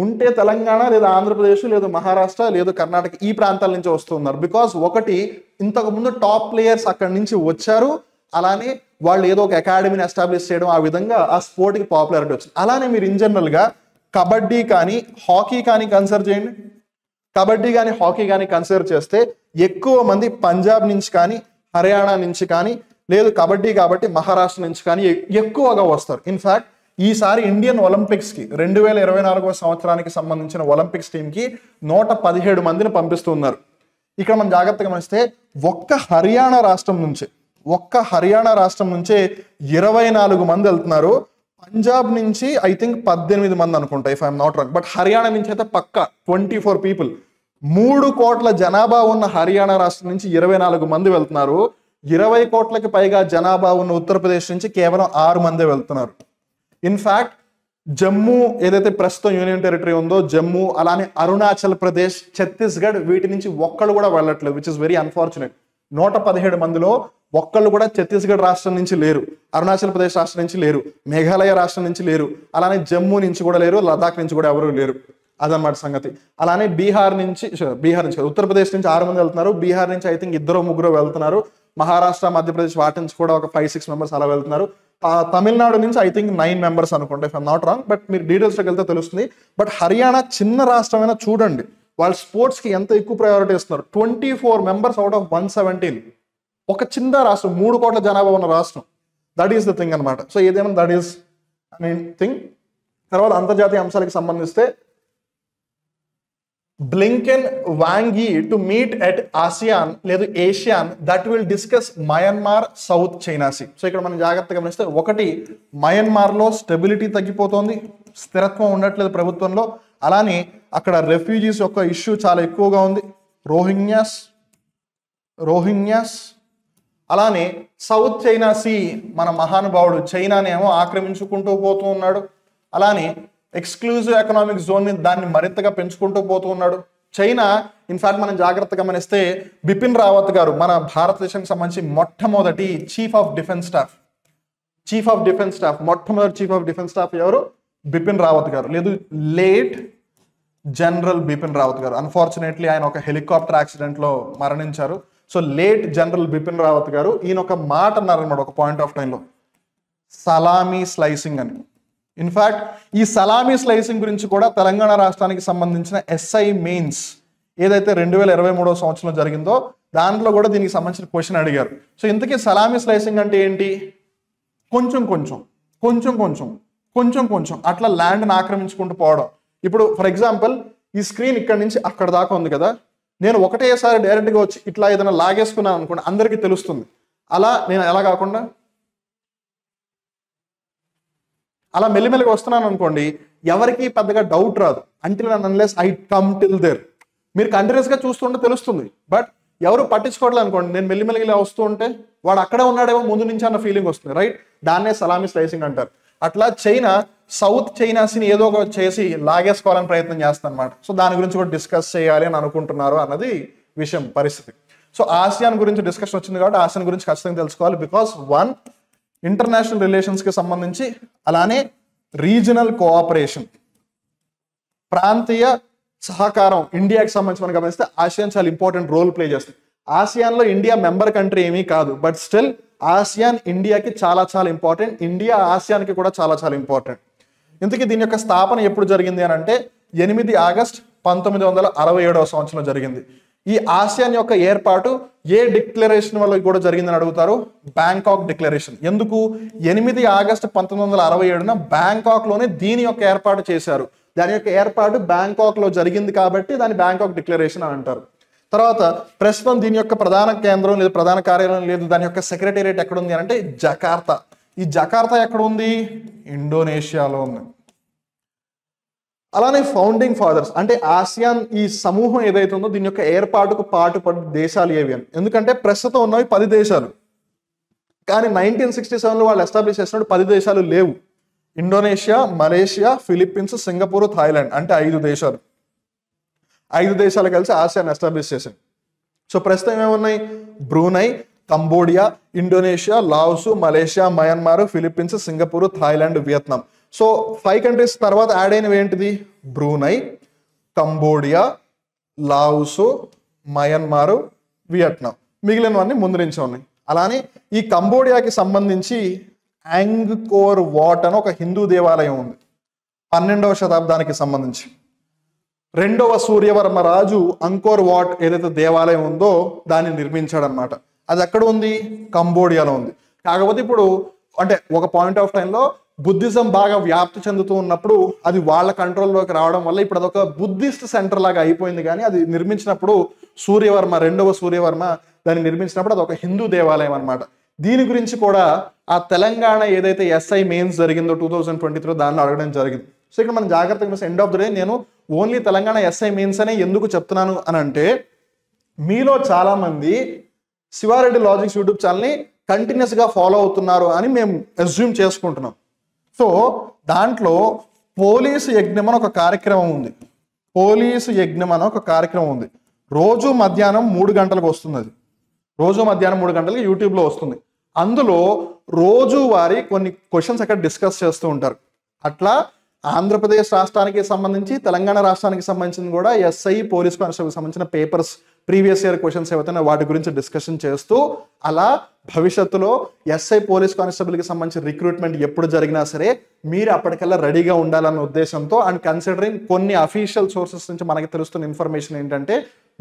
ఉంటే తెలంగాణ లేదా ఆంధ్రప్రదేశ్ లేదా మహారాష్ట్ర లేదా కర్ణాటక ఈ ప్రాంతాల నుంచి వస్తున్నారు. బికాస్ ఒకటి ఇంతకు ముందు టాప్ ప్లేయర్స్ అక్కడి నుంచి వచ్చారు, అలానే వాళ్ళు ఏదో ఒక అకాడమీని ఎస్టాబ్లిష్ చేయడం, ఆ విధంగా ఆ స్పోర్ట్కి పాపులారిటీ వచ్చింది. అలానే మీరు ఇన్ జనరల్గా కబడ్డీ కానీ హాకీ కానీ కన్సిడర్ చేయండి. కబడ్డీ కానీ హాకీ కానీ కన్సిడర్ చేస్తే ఎక్కువ మంది పంజాబ్ నుంచి కానీ హర్యానా నుంచి కానీ లేదు కబడ్డీ కాబట్టి మహారాష్ట్ర నుంచి కానీ ఎక్కువగా వస్తారు. ఇన్ఫ్యాక్ట్ ఈసారి ఇండియన్ ఒలింపిక్స్కి 2024 సంవత్సరానికి సంబంధించిన ఒలింపిక్స్ టీంకి 117 మందిని పంపిస్తున్నారు. ఇక్కడ మనం జాగ్రత్తగా గమనిస్తే ఒక్క హర్యానా రాష్ట్రం నుంచే 24 మంది వెళ్తున్నారు. పంజాబ్ నుంచి ఐ థింక్ 18 మంది అనుకుంటా if I'm not wrong. But Haryana నుంచి అయితే పక్కా 24 పీపుల్. 3 కోట్ల జనాభా ఉన్న హర్యానా రాష్ట్రం నుంచి 24 మంది వెళ్తున్నారు. 20 కోట్లకి పైగా జనాభా ఉన్న ఉత్తరప్రదేశ్ నుంచి కేవలం 6 మందే వెళ్తున్నారు. ఇన్ఫ్యాక్ట్ జమ్మూ ఏదైతే ప్రస్తుతం యూనియన్ టెరిటరీ ఉందో జమ్మూ, అలానే అరుణాచల్ ప్రదేశ్, ఛత్తీస్గఢ్ వీటి నుంచి ఒక్కళ్ళు కూడా వెళ్ళట్లేదు, విచ్ ఇస్ వెరీ అన్ఫార్చునేట్. 117 మందిలో ఒక్కళ్ళు కూడా ఛత్తీస్గఢ్ రాష్ట్రం నుంచి లేరు, అరుణాచల్ ప్రదేశ్ రాష్ట్రం నుంచి లేరు, మేఘాలయ రాష్ట్రం నుంచి లేరు, అలానే జమ్మూ నుంచి కూడా లేరు, లదాఖ్ నుంచి కూడా ఎవరు లేరు. అదన్నమాట సంగతి. అలానే బీహార్ నుంచి ఉత్తరప్రదేశ్ నుంచి 6 మంది వెళ్తున్నారు, బీహార్ నుంచి ఐ థింక్ 2-3 వెళ్తున్నారు, మహారాష్ట్ర, మధ్యప్రదేశ్ వాటి నుంచి కూడా ఒక 5-6 మెంబర్స్ అలా వెళ్తున్నారు. తమిళనాడు నుంచి ఐ థింక్ 9 మెంబర్స్ అనుకుంటా if I'm not wrong, but మీరు డీటెయిల్స్లోకి వెళ్తే తెలుస్తుంది. బట్ హర్యానా చిన్న రాష్ట్రమైనా చూడండి వాళ్ళు స్పోర్ట్స్కి ఎంత ఎక్కువ ప్రయారిటీ ఇస్తున్నారు. 24 మెంబర్స్ అవుట్ ఆఫ్ 117. ఒక చిన్న రాష్ట్రం, 3 కోట్ల జనాభా ఉన్న రాష్ట్రం. దట్ ఈస్ ద థింగ్ అనమాట. సో ఏదైనా దట్ ఈస్ థింగ్. తర్వాత అంతర్జాతీయ అంశాలకు సంబంధిస్తే Blinken Wang Yi to meet at ASEAN లేదు ASEAN that will discuss Myanmar South China Sea. So ఇక్కడ మనం జాగ్రత్తగా గమనిస్తే ఒకటి మయన్మార్లో స్టెబిలిటీ తగ్గిపోతుంది, స్థిరత్వం ఉండట్లేదు ప్రభుత్వంలో. అలానే అక్కడ రెఫ్యూజీస్ యొక్క ఇష్యూ చాలా ఎక్కువగా ఉంది, రోహింగ్యాస్. అలానే సౌత్ చైనా సీ మన మహానుభావుడు చైనానేమో ఆక్రమించుకుంటూ పోతూ ఉన్నాడు. అలానే ఎక్స్క్లూజివ్ ఎకనామిక్ జోన్ని దాన్ని మరింతగా పెంచుకుంటూ పోతూ ఉన్నాడు చైనా. ఇన్ఫాక్ట్ మనం జాగ్రత్తగా గమనిస్తే బిపిన్ రావత్ గారు మన భారతదేశానికి సంబంధించి మొట్టమొదటి చీఫ్ ఆఫ్ డిఫెన్స్ స్టాఫ్ మొట్టమొదటి చీఫ్ ఆఫ్ డిఫెన్స్ స్టాఫ్ ఎవరు? బిపిన్ రావత్ గారు, లేదు లేట్ జనరల్ బిపిన్ రావత్ గారు. అన్ఫార్చునేట్లీ ఆయన ఒక హెలికాప్టర్ యాక్సిడెంట్లో మరణించారు. So late general Bipin Rawat గారు ఈయన ఒక మాట అన్నారనమాట ఒక పాయింట్ ఆఫ్ టైంలో, సలామీ స్లైసింగ్ అని. ఇన్ఫ్యాక్ట్ ఈ సలామీ స్లైసింగ్ గురించి కూడా తెలంగాణ రాష్ట్రానికి సంబంధించిన ఎస్ఐ మెయిన్స్ ఏదైతే 2023 సంవత్సరంలో జరిగిందో దాంట్లో కూడా దీనికి సంబంధించిన క్వశ్చన్ అడిగారు. సో ఇంతకీ సలామీ స్లైసింగ్ అంటే ఏంటి? కొంచెం కొంచెం అట్లా ల్యాండ్ని ఆక్రమించుకుంటూ పోవడం. ఇప్పుడు ఫర్ ఎగ్జాంపుల్ ఈ స్క్రీన్ ఇక్కడ నుంచి అక్కడ దాకా ఉంది కదా, నేను ఒకటేసారి డైరెక్ట్గా వచ్చి ఇట్లా ఏదైనా లాగేసుకున్నాను అనుకోండి, అందరికీ తెలుస్తుంది. అలా నేను ఎలా కాకుండా అలా మెల్లిమెల్లిగా వస్తున్నాను అనుకోండి, ఎవరికి పెద్దగా డౌట్ రాదు. Until and unless I come till there. మీరు కంటిన్యూస్గా చూస్తుంటే తెలుస్తుంది, బట్ ఎవరు పట్టించుకోవట్లేదు అనుకోండి, నేను మెల్లిమెల్లిగా ఇలా వస్తూ ఉంటే వాడు అక్కడే ఉన్నాడేమో ముందు నుంచి అన్న ఫీలింగ్ వస్తుంది, రైట్? దాన్నే సలామీ స్లైసింగ్ అంటారు. అట్లా చైనా సౌత్ చైనాస్ని ఏదో ఒక చేసి లాగేసుకోవాలని ప్రయత్నం చేస్తాను అనమాట. సో దాని గురించి కూడా డిస్కస్ చేయాలి అని అనుకుంటున్నారు అన్నది విషయం, పరిస్థితి. సో ఆసియాన్ గురించి డిస్కషన్ వచ్చింది కాబట్టి ఆసియాన్ గురించి ఖచ్చితంగా తెలుసుకోవాలి. బికాస్ వన్, ఇంటర్నేషనల్ రిలేషన్స్కి సంబంధించి, అలానే రీజనల్ కోఆపరేషన్, ప్రాంతీయ సహకారం ఇండియాకి సంబంధించి మనం గమనిస్తే ఆసియాన్ చాలా ఇంపార్టెంట్ రోల్ ప్లే చేస్తుంది. ఆసియాన్లో ఇండియా మెంబర్ కంట్రీ ఏమీ కాదు, బట్ స్టిల్ ఆసియాన్ ఇండియాకి చాలా చాలా ఇంపార్టెంట్. ఇండియా ఆసియాన్కి కూడా చాలా చాలా ఇంపార్టెంట్. ఇంతకీ దీని యొక్క స్థాపన ఎప్పుడు జరిగింది అని అంటే 8 ఆగస్ట్ 1967వ సంవత్సరంలో జరిగింది. ఈ ఆసియాన్ యొక్క ఏర్పాటు ఏ డిక్లరేషన్ వల్ల కూడా జరిగిందని అడుగుతారు, బ్యాంకాక్ డిక్లరేషన్. ఎందుకు 8 ఆగస్టు 1967న బ్యాంకాక్లోనే దీని యొక్క ఏర్పాటు చేశారు. దాని యొక్క ఏర్పాటు బ్యాంకాక్లో జరిగింది కాబట్టి దాన్ని బ్యాంకాక్ డిక్లరేషన్ అని అంటారు. తర్వాత ప్రస్తుతం దీని యొక్క ప్రధాన కేంద్రం లేదా ప్రధాన కార్యాలయం లేదు, దాని యొక్క సెక్రటేరియట్ ఎక్కడ ఉంది అంటే జకార్తా. ఈ జకార్తా ఎక్కడ ఉంది? ఇండోనేషియాలో ఉంది. అలానే ఫౌండింగ్ ఫాదర్స్ అంటే ఆసియాన్ ఈ సమూహం ఏదైతే ఉందో దీని యొక్క ఏర్పాటుకు పాటుపడిన దేశాలు ఏవి అని. ఎందుకంటే ప్రస్తుతం ఉన్నవి 10 దేశాలు, కానీ 1967లో వాళ్ళు ఎస్టాబ్లిష్ చేసినప్పుడు 10 దేశాలు లేవు. Indonesia, Malaysia, Philippines, Singapore, Thailand అంటే 5 దేశాలు. 5 దేశాలు కలిసి ఆసియాన్ ఎస్టాబ్లిష్ చేశాయి. సో ప్రస్తుతం ఏమున్నాయి? Brunei, Cambodia, Indonesia, Laos, Malaysia, Myanmar, Philippines, Singapore, Thailand, Vietnam. So 5 countries తర్వాత యాడ్ అయినవి ఏంటిది? Brunei, Cambodia, Laos, Myanmar, Vietnam. మిగిలినవన్నీ ముందు నుంచే ఉన్నాయి. అలానే ఈ కంబోడియాకి సంబంధించి యాంగ్కోర్ వాట్ అని ఒక హిందూ దేవాలయం ఉంది, 12వ శతాబ్దానికి సంబంధించి. 2వ సూర్యవర్మ రాజు అంకోర్ వాట్ ఏదైతే దేవాలయం ఉందో దాన్ని నిర్మించాడు అనమాట. అది ఎక్కడ ఉంది? కంబోడియాలో ఉంది. కాకపోతే ఇప్పుడు అంటే ఒక పాయింట్ ఆఫ్ టైంలో బుద్ధిజం బాగా వ్యాప్తి చెందుతూ ఉన్నప్పుడు అది వాళ్ళ కంట్రోల్లోకి రావడం వల్ల ఇప్పుడు అదొక బుద్ధిస్ట్ సెంటర్ లాగా అయిపోయింది. కానీ అది నిర్మించినప్పుడు సూర్యవర్మ, 2వ సూర్యవర్మ దాన్ని నిర్మించినప్పుడు అది ఒక హిందూ దేవాలయం అనమాట. దీని గురించి కూడా ఆ తెలంగాణ ఏదైతే ఎస్ఐ మెయిన్స్ జరిగిందో 2023 దానిలో అడగడం జరిగింది. సో ఇక్కడ మనం జాగ్రత్తగా ఎండ్ ఆఫ్ ద డే నేను ఓన్లీ తెలంగాణ ఎస్ఐ మెయిన్స్ అనే ఎందుకు చెప్తున్నాను అని అంటే, మీలో చాలా మంది శివారెడ్డి లాజిక్స్ యూట్యూబ్ ఛానల్ని కంటిన్యూస్గా ఫాలో అవుతున్నారు అని మేము అస్యూమ్ చేసుకుంటున్నాం. సో దాంట్లో పోలీసు యజ్ఞం అని ఒక కార్యక్రమం ఉంది. పోలీసు యజ్ఞం అని ఒక కార్యక్రమం ఉంది. రోజు మధ్యాహ్నం 3 గంటలకు వస్తుంది. అది రోజు మధ్యాహ్నం 3 గంటలకు యూట్యూబ్లో వస్తుంది. అందులో రోజువారీ కొన్ని క్వశ్చన్స్ అక్కడ డిస్కస్ చేస్తూ ఉంటారు. అట్లా ఆంధ్రప్రదేశ్ రాష్ట్రానికి సంబంధించి, తెలంగాణ రాష్ట్రానికి సంబంధించిన కూడా ఎస్ఐ పోలీస్ కానిస్టేబుల్కి సంబంధించిన పేపర్స్, ప్రీవియస్ ఇయర్ క్వశ్చన్స్ ఏవైతే వాటి గురించి డిస్కషన్ చేస్తూ, అలా భవిష్యత్తులో ఎస్ఐ పోలీస్ కానిస్టేబుల్కి సంబంధించిన రిక్రూట్మెంట్ ఎప్పుడు జరిగినా సరే మీరు అప్పటికల్లా రెడీగా ఉండాలన్న ఉద్దేశంతో, అండ్ కన్సిడరింగ్ కొన్ని అఫీషియల్ సోర్సెస్ నుంచి మనకి తెలుస్తున్న ఇన్ఫర్మేషన్ ఏంటంటే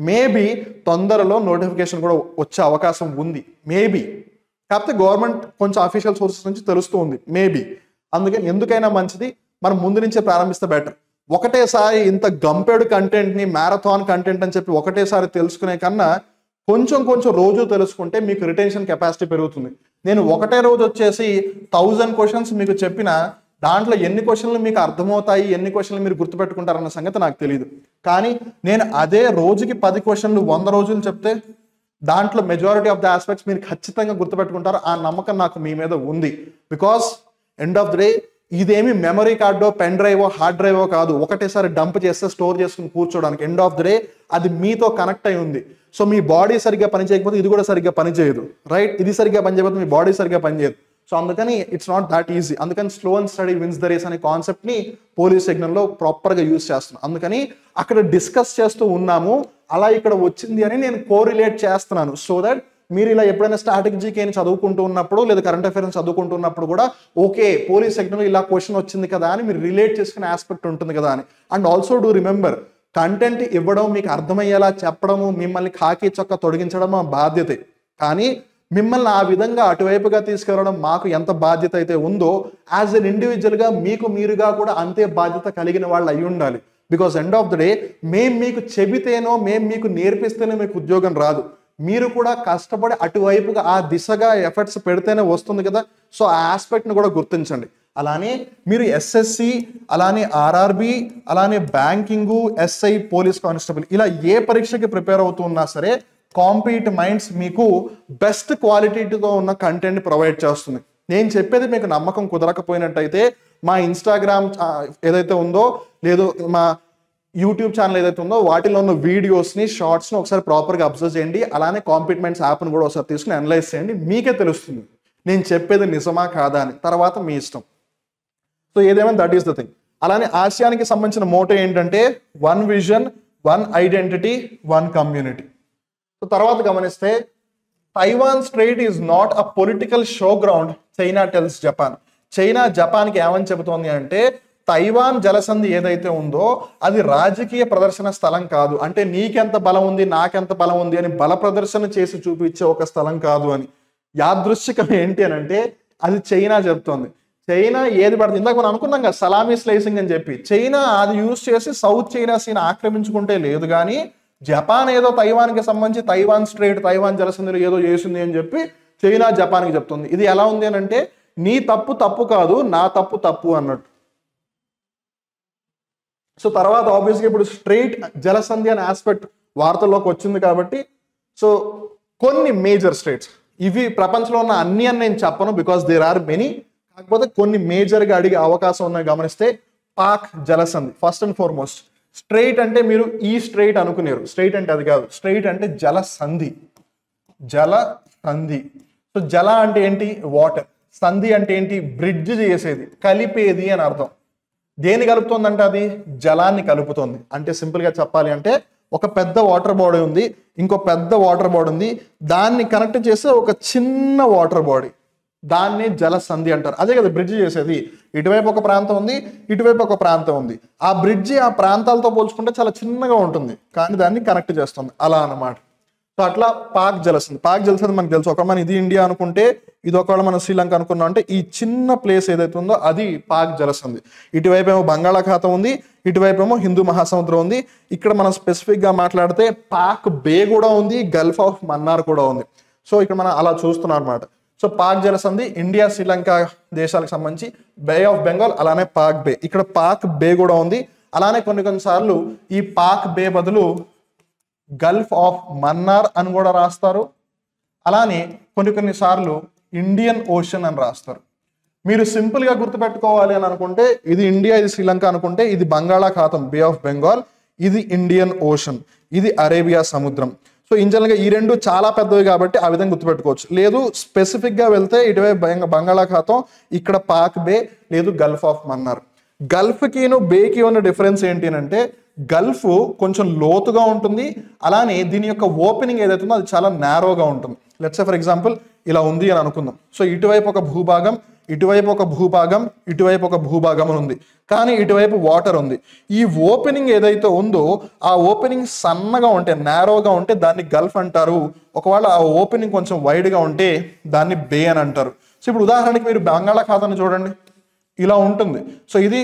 మేబీ తొందరలో నోటిఫికేషన్ కూడా వచ్చే అవకాశం ఉంది. మేబీ, కాకపోతే గవర్నమెంట్ కొంచెం అఫీషియల్ సోర్సెస్ నుంచి తెలుస్తూ ఉంది మేబీ. అందుకని ఎందుకైనా మంచిది మనం ముందు నుంచే ప్రారంభిస్తే బెటర్. ఒకటేసారి ఇంత గంపెడు కంటెంట్ని, మ్యారథాన్ కంటెంట్ అని చెప్పి ఒకటేసారి తెలుసుకునే కన్నా కొంచెం కొంచెం రోజు తెలుసుకుంటే మీకు రిటెన్షన్ కెపాసిటీ పెరుగుతుంది. నేను ఒకటే రోజు వచ్చేసి 1000 క్వశ్చన్స్ మీకు చెప్పిన దాంట్లో ఎన్ని క్వశ్చన్లు మీకు అర్థమవుతాయి, ఎన్ని క్వశ్చన్లు మీరు గుర్తుపెట్టుకుంటారన్న సంగతి నాకు తెలియదు. కానీ నేను అదే రోజుకి 10 క్వశ్చన్లు 100 రోజులు చెప్తే దాంట్లో మెజారిటీ ఆఫ్ ద ఆస్పెక్ట్స్ మీరు ఖచ్చితంగా గుర్తుపెట్టుకుంటారు. ఆ నమ్మకం నాకు మీ మీద ఉంది. Because end of the day ఇదేమి మెమరీ కార్డో, పెన్ డ్రైవో, హార్డ్ డ్రైవో కాదు, ఒకటేసారి డంప్ చేస్తే స్టోర్ చేసుకుని కూర్చోడానికి. ఎండ్ ఆఫ్ ద డే అది మీతో కనెక్ట్ అయి ఉంది. సో మీ బాడీ సరిగ్గా పని చేయకపోతే ఇది కూడా సరిగ్గా పని చేయదు, రైట్? ఇది సరిగ్గా పని చేయకపోతే మీ బాడీ సరిగ్గా పనిచేయదు. సో అందుకని ఇట్స్ నాట్ దాట్ ఈజీ. అందుకని slow and steady wins the race అనే కాన్సెప్ట్ని పోలీస్ సిగ్నల్లో ప్రాపర్గా యూజ్ చేస్తున్నాం. అందుకని అక్కడ డిస్కస్ చేస్తూ ఉన్నాము, అలా ఇక్కడ వచ్చింది అని నేను కోరిలేట్ చేస్తున్నాను. సో దట్ మీరు ఇలా ఎప్పుడైనా స్టాటిక్ జీకేని చదువుకుంటూ ఉన్నప్పుడు లేదా కరెంట్ అఫైర్స్ చదువుకుంటున్నప్పుడు కూడా ఓకే పోలీస్ సెగ్మెంట్లో ఇలా క్వశ్చన్ వచ్చింది కదా అని మీరు రిలేట్ చేసుకునే ఆస్పెక్ట్ ఉంటుంది కదా అని. And also do remember, content ఇవ్వడం, మీకు అర్థమయ్యేలా చెప్పడము, మిమ్మల్ని కాకి చొక్క తొడిగించడం మా బాధ్యతే. కానీ మిమ్మల్ని ఆ విధంగా అటువైపుగా తీసుకెళ్ళడం మాకు ఎంత బాధ్యత అయితే ఉందో, యాజ్ ఎన్ ఇండివిజువల్గా మీకు మీరుగా కూడా అంతే బాధ్యత కలిగిన వాళ్ళు అయి ఉండాలి. Because end of the day మేము మీకు చెబితేనో మేము మీకు నేర్పిస్తేనే మీకు ఉద్యోగం రాదు. మీరు కూడా కష్టపడి అటువైపుగా ఆ దిశగా ఎఫర్ట్స్ పెడితేనే వస్తుంది కదా. సో ఆ ఆస్పెక్ట్ని కూడా గుర్తించండి. అలానే మీరు ఎస్ఎస్సి, అలానే ఆర్ఆర్బి, అలానే బ్యాంకింగు, ఎస్ఐ, పోలీస్ కానిస్టేబుల్ ఇలా ఏ పరీక్షకి ప్రిపేర్ అవుతున్నా సరే కాంపీట్ మైండ్స్ మీకు బెస్ట్ క్వాలిటీతో ఉన్న కంటెంట్ ప్రొవైడ్ చేస్తుంది. నేను చెప్పేది మీకు నమ్మకం కుదరకపోయినట్టయితే మా ఇన్స్టాగ్రామ్ ఏదైతే ఉందో లేదు మా యూట్యూబ్ ఛానల్ ఏదైతే ఉందో వాటిలో ఉన్న వీడియోస్ని, షార్ట్స్ని ఒకసారి ప్రాపర్గా అబ్జర్వ్ చేయండి. అలానే కాంపీట్ మైండ్స్ యాప్ని కూడా ఒకసారి తీసుకుని అనలైజ్ చేయండి. మీకే తెలుస్తుంది నేను చెప్పేది నిజమా కాదా అని. తర్వాత మీ ఇష్టం. సో ఏదేమైనా దట్ ఈస్ ద థింగ్. అలానే ఆసియానికి సంబంధించిన మోటో ఏంటంటే one vision, one identity, one community. So తర్వాత గమనిస్తే Taiwan strait is not a political show ground, China tells Japan. China జపాన్కి ఏమని చెబుతోంది అంటే తైవాన్ జలసంధి ఏదైతే ఉందో అది రాజకీయ ప్రదర్శన స్థలం కాదు. అంటే నీకెంత బలం ఉంది, నాకెంత బలం ఉంది అని బల ప్రదర్శన చేసి చూపించే ఒక స్థలం కాదు అని. యాదృశ్చికం ఏంటి అని అంటే అది చైనా చెప్తోంది. చైనా ఏది పడుతుంది, ఇందాక మనం అనుకున్నాం కదా సలామీ స్లైసింగ్ అని చెప్పి, చైనా అది యూజ్ చేసి సౌత్ చైనా సీని ఆక్రమించుకుంటే లేదు కానీ జపాన్ ఏదో తైవాన్కి సంబంధించి తైవాన్ స్ట్రైట్, తైవాన్ జలసంధిలో ఏదో చేసింది అని చెప్పి చైనా జపాన్కి చెప్తుంది. ఇది ఎలా ఉంది అని అంటే నీ తప్పు తప్పు కాదు, నా తప్పు తప్పు అన్నట్టు. సో తర్వాత ఆబ్వియస్గా ఇప్పుడు స్ట్రైట్ జలసంధి అనే ఆస్పెక్ట్ వార్తల్లోకి వచ్చింది కాబట్టి సో కొన్ని మేజర్ స్టేట్స్ ఇవి ప్రపంచంలో ఉన్న అన్ని అని నేను చెప్పను బికాస్ దేర్ ఆర్ మెనీ, కాకపోతే కొన్ని మేజర్గా అడిగే అవకాశం ఉన్నాయి. గమనిస్తే పాక్ జలసంధి ఫస్ట్ అండ్ ఫార్మోస్ట్. స్ట్రైట్ అంటే మీరు ఈ స్ట్రైట్ అనుకునేరు, స్ట్రైట్ అంటే అది కాదు, స్ట్రైట్ అంటే జలసంధి. జలసంధి. సో జల అంటే ఏంటి వాటర్, సంధి అంటే ఏంటి బ్రిడ్జ్ చేసేది, కలిపేది అని అర్థం. దేని కలుపుతుందంటే అది జలాన్ని కలుపుతుంది. అంటే సింపుల్గా చెప్పాలి అంటే ఒక పెద్ద వాటర్ బాడీ ఉంది, ఇంకో పెద్ద వాటర్ బాడీ ఉంది, దాన్ని కనెక్ట్ చేస్తే ఒక చిన్న వాటర్ బాడీ, దాన్ని జలసంధి అంటారు. అదే కదా బ్రిడ్జ్ చేసేది. ఇటువైపు ఒక ప్రాంతం ఉంది, ఇటువైపు ఒక ప్రాంతం ఉంది. ఆ బ్రిడ్జి ఆ ప్రాంతాలతో పోల్చుకుంటే చాలా చిన్నగా ఉంటుంది కానీ దాన్ని కనెక్ట్ చేస్తుంది అలా అన్నమాట. సో అట్లా పాక్ జలసంధి. పాక్ జలసంధి మనకు తెలుసు, ఒక మన ఇది ఇండియా అనుకుంటే ఇది ఒకవేళ మనం శ్రీలంక అనుకున్నాం అంటే ఈ చిన్న ప్లేస్ ఏదైతే ఉందో అది పాక్ జలసంధి. ఇటువైపు ఏమో బంగాళాఖాతం ఉంది, ఇటువైపు ఏమో హిందూ మహాసముద్రం ఉంది. ఇక్కడ మనం స్పెసిఫిక్గా మాట్లాడితే పాక్ బే కూడా ఉంది, గల్ఫ్ ఆఫ్ మన్నార్ కూడా ఉంది. సో ఇక్కడ మనం అలా చూస్తున్నాం అనమాట. సో పాక్ జలసంధి ఇండియా శ్రీలంక దేశాలకు సంబంధించి బే ఆఫ్ బెంగాల్, అలానే పాక్ బే. ఇక్కడ పాక్ బే కూడా ఉంది. అలానే కొన్నిసార్లు ఈ పాక్ బే బదులు గల్ఫ్ ఆఫ్ మన్నార్ అని కూడా రాస్తారు. అలానే కొన్నిసార్లు ఇండియన్ ఓషన్ అని రాస్తారు. మీరు సింపుల్గా గుర్తుపెట్టుకోవాలి అని అనుకుంటే ఇది ఇండియా, ఇది శ్రీలంక అనుకుంటే ఇది బంగాళాఖాతం బే ఆఫ్ బెంగాల్, ఇది ఇండియన్ ఓషన్, ఇది అరేబియా సముద్రం. సో ఇంజనల్గా ఈ రెండు చాలా పెద్దవి కాబట్టి ఆ విధంగా గుర్తుపెట్టుకోవచ్చు. లేదు స్పెసిఫిక్గా వెళ్తే ఇటువైపు బంగాళాఖాతం, ఇక్కడ పాక్ బే, లేదు గల్ఫ్ ఆఫ్ మన్నార్. గల్ఫ్కిను బేకి ఉన్న డిఫరెన్స్ ఏంటి అంటే గల్ఫ్ కొంచెం లోతుగా ఉంటుంది, అలానే దీని యొక్క ఓపెనింగ్ ఏదైతే ఉందో అది చాలా నేరోగా ఉంటుంది. లెట్స్ సే ఫర్ ఎగ్జాంపుల్ ఇలా ఉంది అని అనుకుందాం. సో ఇటువైపు ఒక భూభాగం, ఇటువైపు ఒక భూభాగం, ఇటువైపు ఒక భూభాగం ఉంది, కానీ ఇటువైపు వాటర్ ఉంది. ఈ ఓపెనింగ్ ఏదైతే ఉందో ఆ ఓపెనింగ్ సన్నగా ఉంటే, నేరోగా ఉంటే దాన్ని గల్ఫ్ అంటారు. ఒకవేళ ఆ ఓపెనింగ్ కొంచెం వైడ్గా ఉంటే దాన్ని బే అని అంటారు. సో ఇప్పుడు ఉదాహరణకి మీరు బంగాళాఖాతాన్ని చూడండి, ఇలా ఉంటుంది. సో ఇది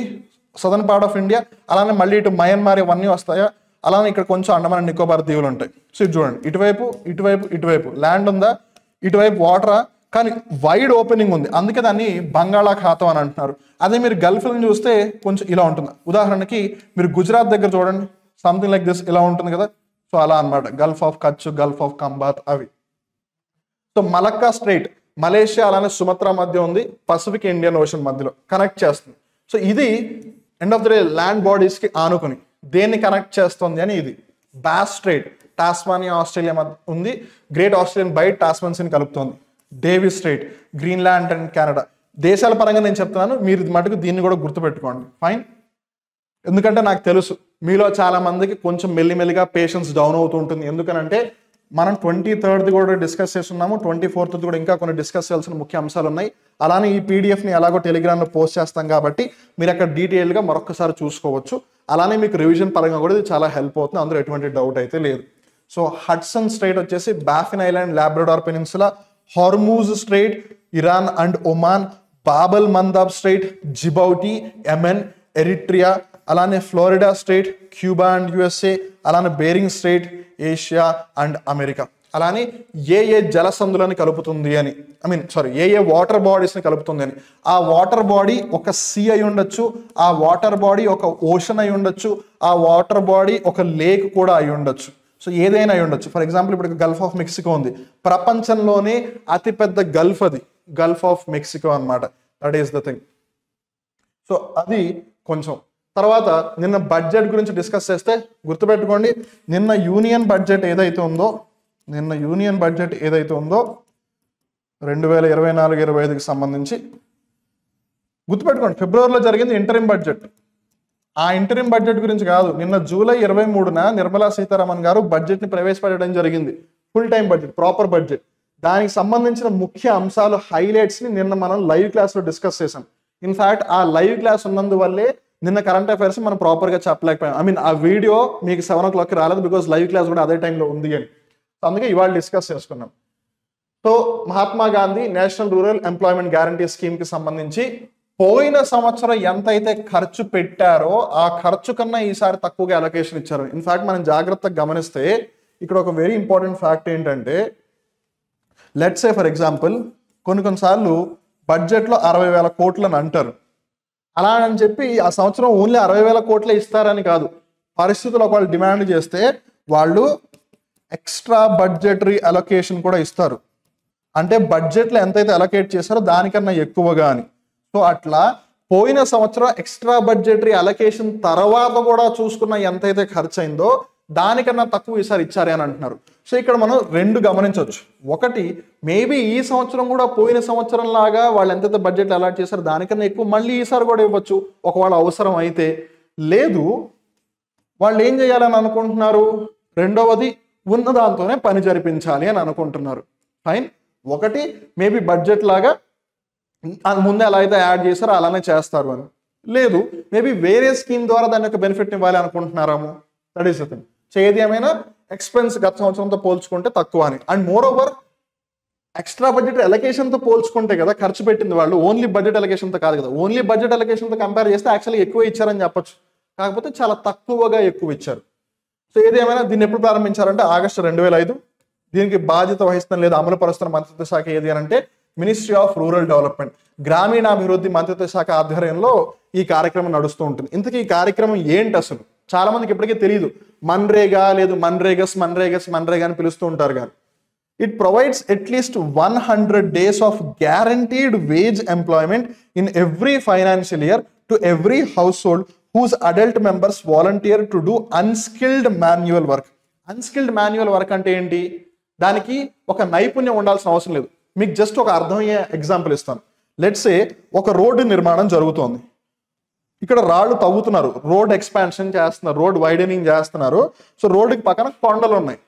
సదర్న్ పార్ట్ ఆఫ్ ఇండియా, అలానే మళ్ళీ ఇటు మయన్మార్ ఇవన్నీ వస్తాయా, అలానే ఇక్కడ కొంచెం అండమాన్ అండ్ నికోబార్ దీవులు ఉంటాయి. సో ఇది చూడండి, ఇటువైపు ఇటువైపు ఇటువైపు ల్యాండ్ ఉందా, ఇటువైపు వాటరా, కానీ వైడ్ ఓపెనింగ్ ఉంది, అందుకే దాన్ని బంగాళాఖాతం అని అంటున్నారు. అదే మీరు గల్ఫ్ని చూస్తే కొంచెం ఇలా ఉంటుంది. ఉదాహరణకి మీరు గుజరాత్ దగ్గర చూడండి, సంథింగ్ లైక్ దిస్ ఇలా ఉంటుంది కదా. సో అలా అన్నమాట, gulf of Kutch, gulf of Khambhat అవి. సో మలక్కా స్ట్రైట్ మలేషియా అలానే సుమత్రా మధ్య ఉంది, పసిఫిక్ ఇండియన్ ఓషన్ మధ్యలో కనెక్ట్ చేస్తుంది. సో ఇది end of the day land బాడీస్కి ఆనుకుని దేన్ని కనెక్ట్ చేస్తుంది అని ఇది. బాస్ స్ట్రైట్ టాస్మానియా ఆస్ట్రేలియా మధ్య ఉంది, గ్రేట్ ఆస్ట్రేలియన్ బైట్ టాస్మన్స్ని కలుపుతోంది. Davis strait Greenland and Canada. దేశాల పరంగా నేను చెప్తున్నాను, మీరు మటుకు దీన్ని కూడా గుర్తుపెట్టుకోండి. ఫైన్. ఎందుకంటే నాకు తెలుసు మీలో చాలా మందికి కొంచెం మెల్లిమెల్లిగా పేషెన్స్ డౌన్ అవుతూ ఉంటుంది. ఎందుకనంటే మనం 23rd కూడా డిస్కస్ చేస్తున్నాము, 24th కూడా ఇంకా కొన్ని డిస్కస్ చేయాల్సిన ముఖ్య అంశాలు ఉన్నాయి. అలానే ఈ పీడిఎఫ్ని ఎలాగో టెలిగ్రామ్లో పోస్ట్ చేస్తాం కాబట్టి మీరు అక్కడ డీటెయిల్గా మరొకసారి చూసుకోవచ్చు. అలానే మీకు రివిజన్ పరంగా కూడా ఇది చాలా హెల్ప్ అవుతుంది, అందులో ఎటువంటి డౌట్ అయితే లేదు. సో హడ్సన్ స్ట్రైట్ వచ్చేసి Baffin island, Labrador peninsula, Hormuz strait Iran and Oman, Bab el Mandeb strait Djibouti, Yemen, Eritrea, అలానే Florida state, Cuba and USA, అలానే Bering state, Asia and America. అలానే ఏ ఏ జలసంధులను కలుపుతుంది అని, ఏ ఏ వాటర్ బాడీస్ని కలుపుతుంది అని. ఆ వాటర్ బాడీ ఒక సీ అయి ఉండొచ్చు, ఆ వాటర్ బాడీ ఒక ఓషన్ అయి ఉండొచ్చు, ఆ వాటర్ బాడీ ఒక లేక్ కూడా అయి ఉండొచ్చు. సో ఏదైనా అయి ఉండొచ్చు. ఫర్ ఎగ్జాంపుల్ ఇప్పుడు గల్ఫ్ ఆఫ్ మెక్సికో ఉంది, ప్రపంచంలోనే అతిపెద్ద గల్ఫ్ అది, గల్ఫ్ ఆఫ్ మెక్సికో అన్నమాట. That is the thing. So అది కొంచెం. తర్వాత నిన్న బడ్జెట్ గురించి డిస్కస్ చేస్తే గుర్తుపెట్టుకోండి, నిన్న యూనియన్ బడ్జెట్ ఏదైతే ఉందో 2024-25కి సంబంధించి గుర్తుపెట్టుకోండి, ఫిబ్రవరిలో జరిగింది ఇంటరిమ్ బడ్జెట్. ఆ ఇంటరిమ్ బడ్జెట్ గురించి కాదు, నిన్న జూలై 23న నిర్మలా సీతారామన్ గారు బడ్జెట్ని ప్రవేశపెట్టడం జరిగింది. Full time budget, proper budget. దానికి సంబంధించిన ముఖ్య అంశాలు, హైలైట్స్ని నిన్న మనం లైవ్ క్లాస్లో డిస్కస్ చేసాం. ఇన్ఫ్యాక్ట్ ఆ లైవ్ క్లాస్ ఉన్నందువల్లే నిన్న కరెంట్ అఫైర్స్ మనం ప్రాపర్గా చెప్పలేకపోయాం. ఆ వీడియో మీకు 7 o'clockకి రాలేదు, బికాజ్ లైవ్ క్లాస్ కూడా అదే టైంలో ఉంది అని. అందుకే ఇవాళ డిస్కస్ చేసుకున్నాం. So Mahatma Gandhi national rural employment guarantee స్కీమ్కి సంబంధించి పోయిన సంవత్సరం ఎంతైతే ఖర్చు పెట్టారో ఆ ఖర్చు కన్నా ఈసారి తక్కువగా అలొకేషన్ ఇచ్చారు. ఇన్ఫ్యాక్ట్ మనం జాగ్రత్తగా గమనిస్తే ఇక్కడ ఒక వెరీ ఇంపార్టెంట్ ఫ్యాక్ట్ ఏంటంటే, లెట్స్ సే ఫర్ ఎగ్జాంపుల్ కొన్నిసార్లు బడ్జెట్లో 60,000 కోట్లని అంటారు. అలా అని చెప్పి ఆ సంవత్సరం ఓన్లీ 60,000 కోట్లే ఇస్తారని కాదు. పరిస్థితులు ఒకవేళ డిమాండ్ చేస్తే వాళ్ళు ఎక్స్ట్రా బడ్జెటరీ అలొకేషన్ కూడా ఇస్తారు. అంటే బడ్జెట్లో ఎంతైతే అలొకేట్ చేస్తారో దానికన్నా ఎక్కువగా అని. సో అట్లా పోయిన సంవత్సరం ఎక్స్ట్రా బడ్జెటరీ అలొకేషన్ తర్వాత కూడా చూసుకున్న ఎంతైతే ఖర్చు అయిందో దానికన్నా తక్కువ ఈసారి ఇచ్చారే అని అంటున్నారు. సో ఇక్కడ మనం రెండు గమనించవచ్చు. ఒకటి, మేబీ ఈ సంవత్సరం కూడా పోయిన సంవత్సరం లాగా వాళ్ళు ఎంతైతే బడ్జెట్ అలాట్ చేశారో దానికన్నా ఎక్కువ మళ్ళీ ఈసారి కూడా ఇవ్వచ్చు ఒకవేళ అవసరం అయితే. లేదు, వాళ్ళు ఏం చేయాలని అనుకుంటున్నారు, రెండవది ఉన్న దాంతోనే పని జరిపించాలి అని అనుకుంటున్నారు. ఫైన్. ఒకటి, మేబీ బడ్జెట్ లాగా ముందే ఎలా అయితే యాడ్ చేశారో అలానే చేస్తారు అని. లేదు, మేబీ వేరే స్కీమ్ ద్వారా దాని యొక్క బెనిఫిట్ ఇవ్వాలి అనుకుంటున్నారాము. That is the thing. So ఏది ఏమైనా ఎక్స్పెన్స్ గత సంవత్సరంతో పోల్చుకుంటే తక్కువ అని. And more over extra budget అలొకేషన్తో పోల్చుకుంటే కదా ఖర్చు పెట్టింది వాళ్ళు, ఓన్లీ బడ్జెట్ అలొకేషన్తో కాదు కదా. ఓన్లీ బడ్జెట్ అలొకేషన్తో కంపేర్ చేస్తే యాక్చువల్లీ ఎక్కువ ఇచ్చారని చెప్పొచ్చు, కాకపోతే చాలా తక్కువగా ఎక్కువ ఇచ్చారు. సో ఏదేమైనా దీన్ని ఎప్పుడు ప్రారంభించారంటే ఆగస్టు 2005. దీనికి బాధ్యత వహిస్తున్న లేదా అమలు పరుస్తున్న మంత్రిత్వ శాఖ ఏది అని అంటే మినిస్ట్రీ ఆఫ్ రూరల్ డెవలప్మెంట్, గ్రామీణాభివృద్ధి మంత్రిత్వ శాఖ ఆధ్వర్యంలో ఈ కార్యక్రమం నడుస్తూ ఉంటుంది. ఇంతకీ ఈ కార్యక్రమం ఏంటి అసలు చాలా మందికి ఇప్పటికీ తెలియదు. మన్రేగా లేదు మన్రేగా అని పిలుస్తూ ఉంటారు. కానీ it provides at least 100 days of guaranteed wage employment in every financial year to every household whose adult members volunteer to do unskilled manual work. Unskilled manual work అంటే ఏంటి? దానికి ఒక నైపుణ్యం ఉండాల్సిన అవసరం లేదు. మీకు జస్ట్ ఒక అర్థమయ్యే ఎగ్జాంపుల్ ఇస్తాను. లెట్స్ సే ఒక రోడ్డు నిర్మాణం జరుగుతోంది. ఇక్కడ రాళ్ళు తవ్వుతున్నారు, రోడ్ ఎక్స్పాన్షన్ చేస్తున్నారు, రోడ్ వైడనింగ్ చేస్తున్నారు. సో రోడ్డుకి పక్కన కొండలు ఉన్నాయి.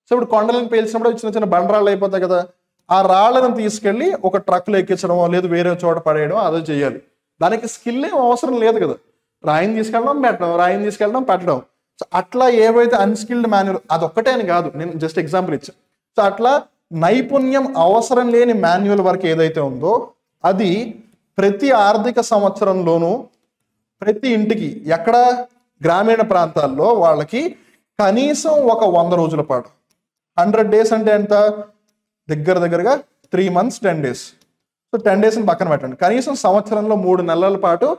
సో ఇప్పుడు కొండలను పేల్చినప్పుడు చిన్న చిన్న బండరాళ్ళు అయిపోతాయి కదా. ఆ రాళ్ళను తీసుకెళ్ళి ఒక ట్రక్లో ఎక్కించడమో లేదు వేరే చోట పడేయడం అదే చేయాలి. దానికి స్కిల్ ఏం అవసరం లేదు కదా. రాయిని తీసుకెళ్ళడం పెట్టడం. సో అట్లా ఏవైతే అన్స్కిల్డ్ మాన్యువల్ అదొక్కటే అని కాదు, నేను జస్ట్ ఎగ్జాంపుల్ ఇచ్చాను. సో అట్లా నైపుణ్యం అవసరం లేని మాన్యువల్ వర్క్ ఏదైతే ఉందో అది ప్రతి ఆర్థిక సంవత్సరంలోనూ ప్రతి ఇంటికి ఎక్కడ గ్రామీణ ప్రాంతాల్లో వాళ్ళకి కనీసం ఒక 100 రోజుల పాటు, 100 days అంటే ఎంత, దగ్గరగా 3 months 10 days. సో 10 daysని పక్కన పెట్టండి, కనీసం సంవత్సరంలో 3 నెలల పాటు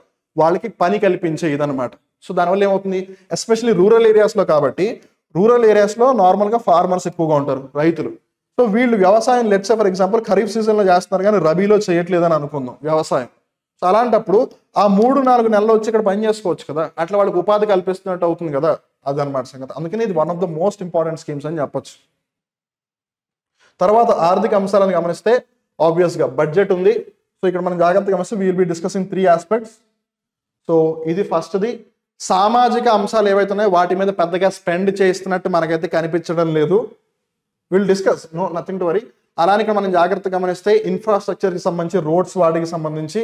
వాళ్ళకి పని కల్పించే ఇదనమాట. సో దానివల్ల ఏమవుతుంది, ఎస్పెషల్లీ రూరల్ ఏరియాస్లో, కాబట్టి రూరల్ ఏరియాస్లో నార్మల్గా ఫార్మర్స్ ఎక్కువగా ఉంటారు, రైతులు. సో వీళ్ళు వ్యవసాయం లెట్స్ ఫర్ ఎగ్జాంపుల్ ఖరీఫ్ సీజన్లో చేస్తున్నారు కానీ రబీలో చేయట్లేదని అనుకుందాం వ్యవసాయం. సో అలాంటప్పుడు ఆ 3-4 నెలలు వచ్చి ఇక్కడ పని చేసుకోవచ్చు కదా, అట్లా వాళ్ళకి ఉపాధి కల్పిస్తున్నట్టు అవుతుంది కదా, అదనమాట సంగతి. అందుకని ఇది one of the most important schemes అని చెప్పొచ్చు. తర్వాత ఆర్థిక అంశాలను గమనిస్తే ఆబ్వియస్గా బడ్జెట్ ఉంది. సో ఇక్కడ మనం జాగ్రత్తగా గమనిస్తే will be discussing 3 aspects. So ఇది ఫస్ట్ది. సామాజిక అంశాలు ఏవైతే ఉన్నాయో వాటి మీద పెద్దగా స్పెండ్ చేస్తున్నట్టు మనకైతే కనిపించడం లేదు. Will discuss, no nothing to worry. అలానే ఇక్కడ మనం జాగ్రత్తగా గమనిస్తే ఇన్ఫ్రాస్ట్రక్చర్కి సంబంధించి, రోడ్స్ వాటికి సంబంధించి,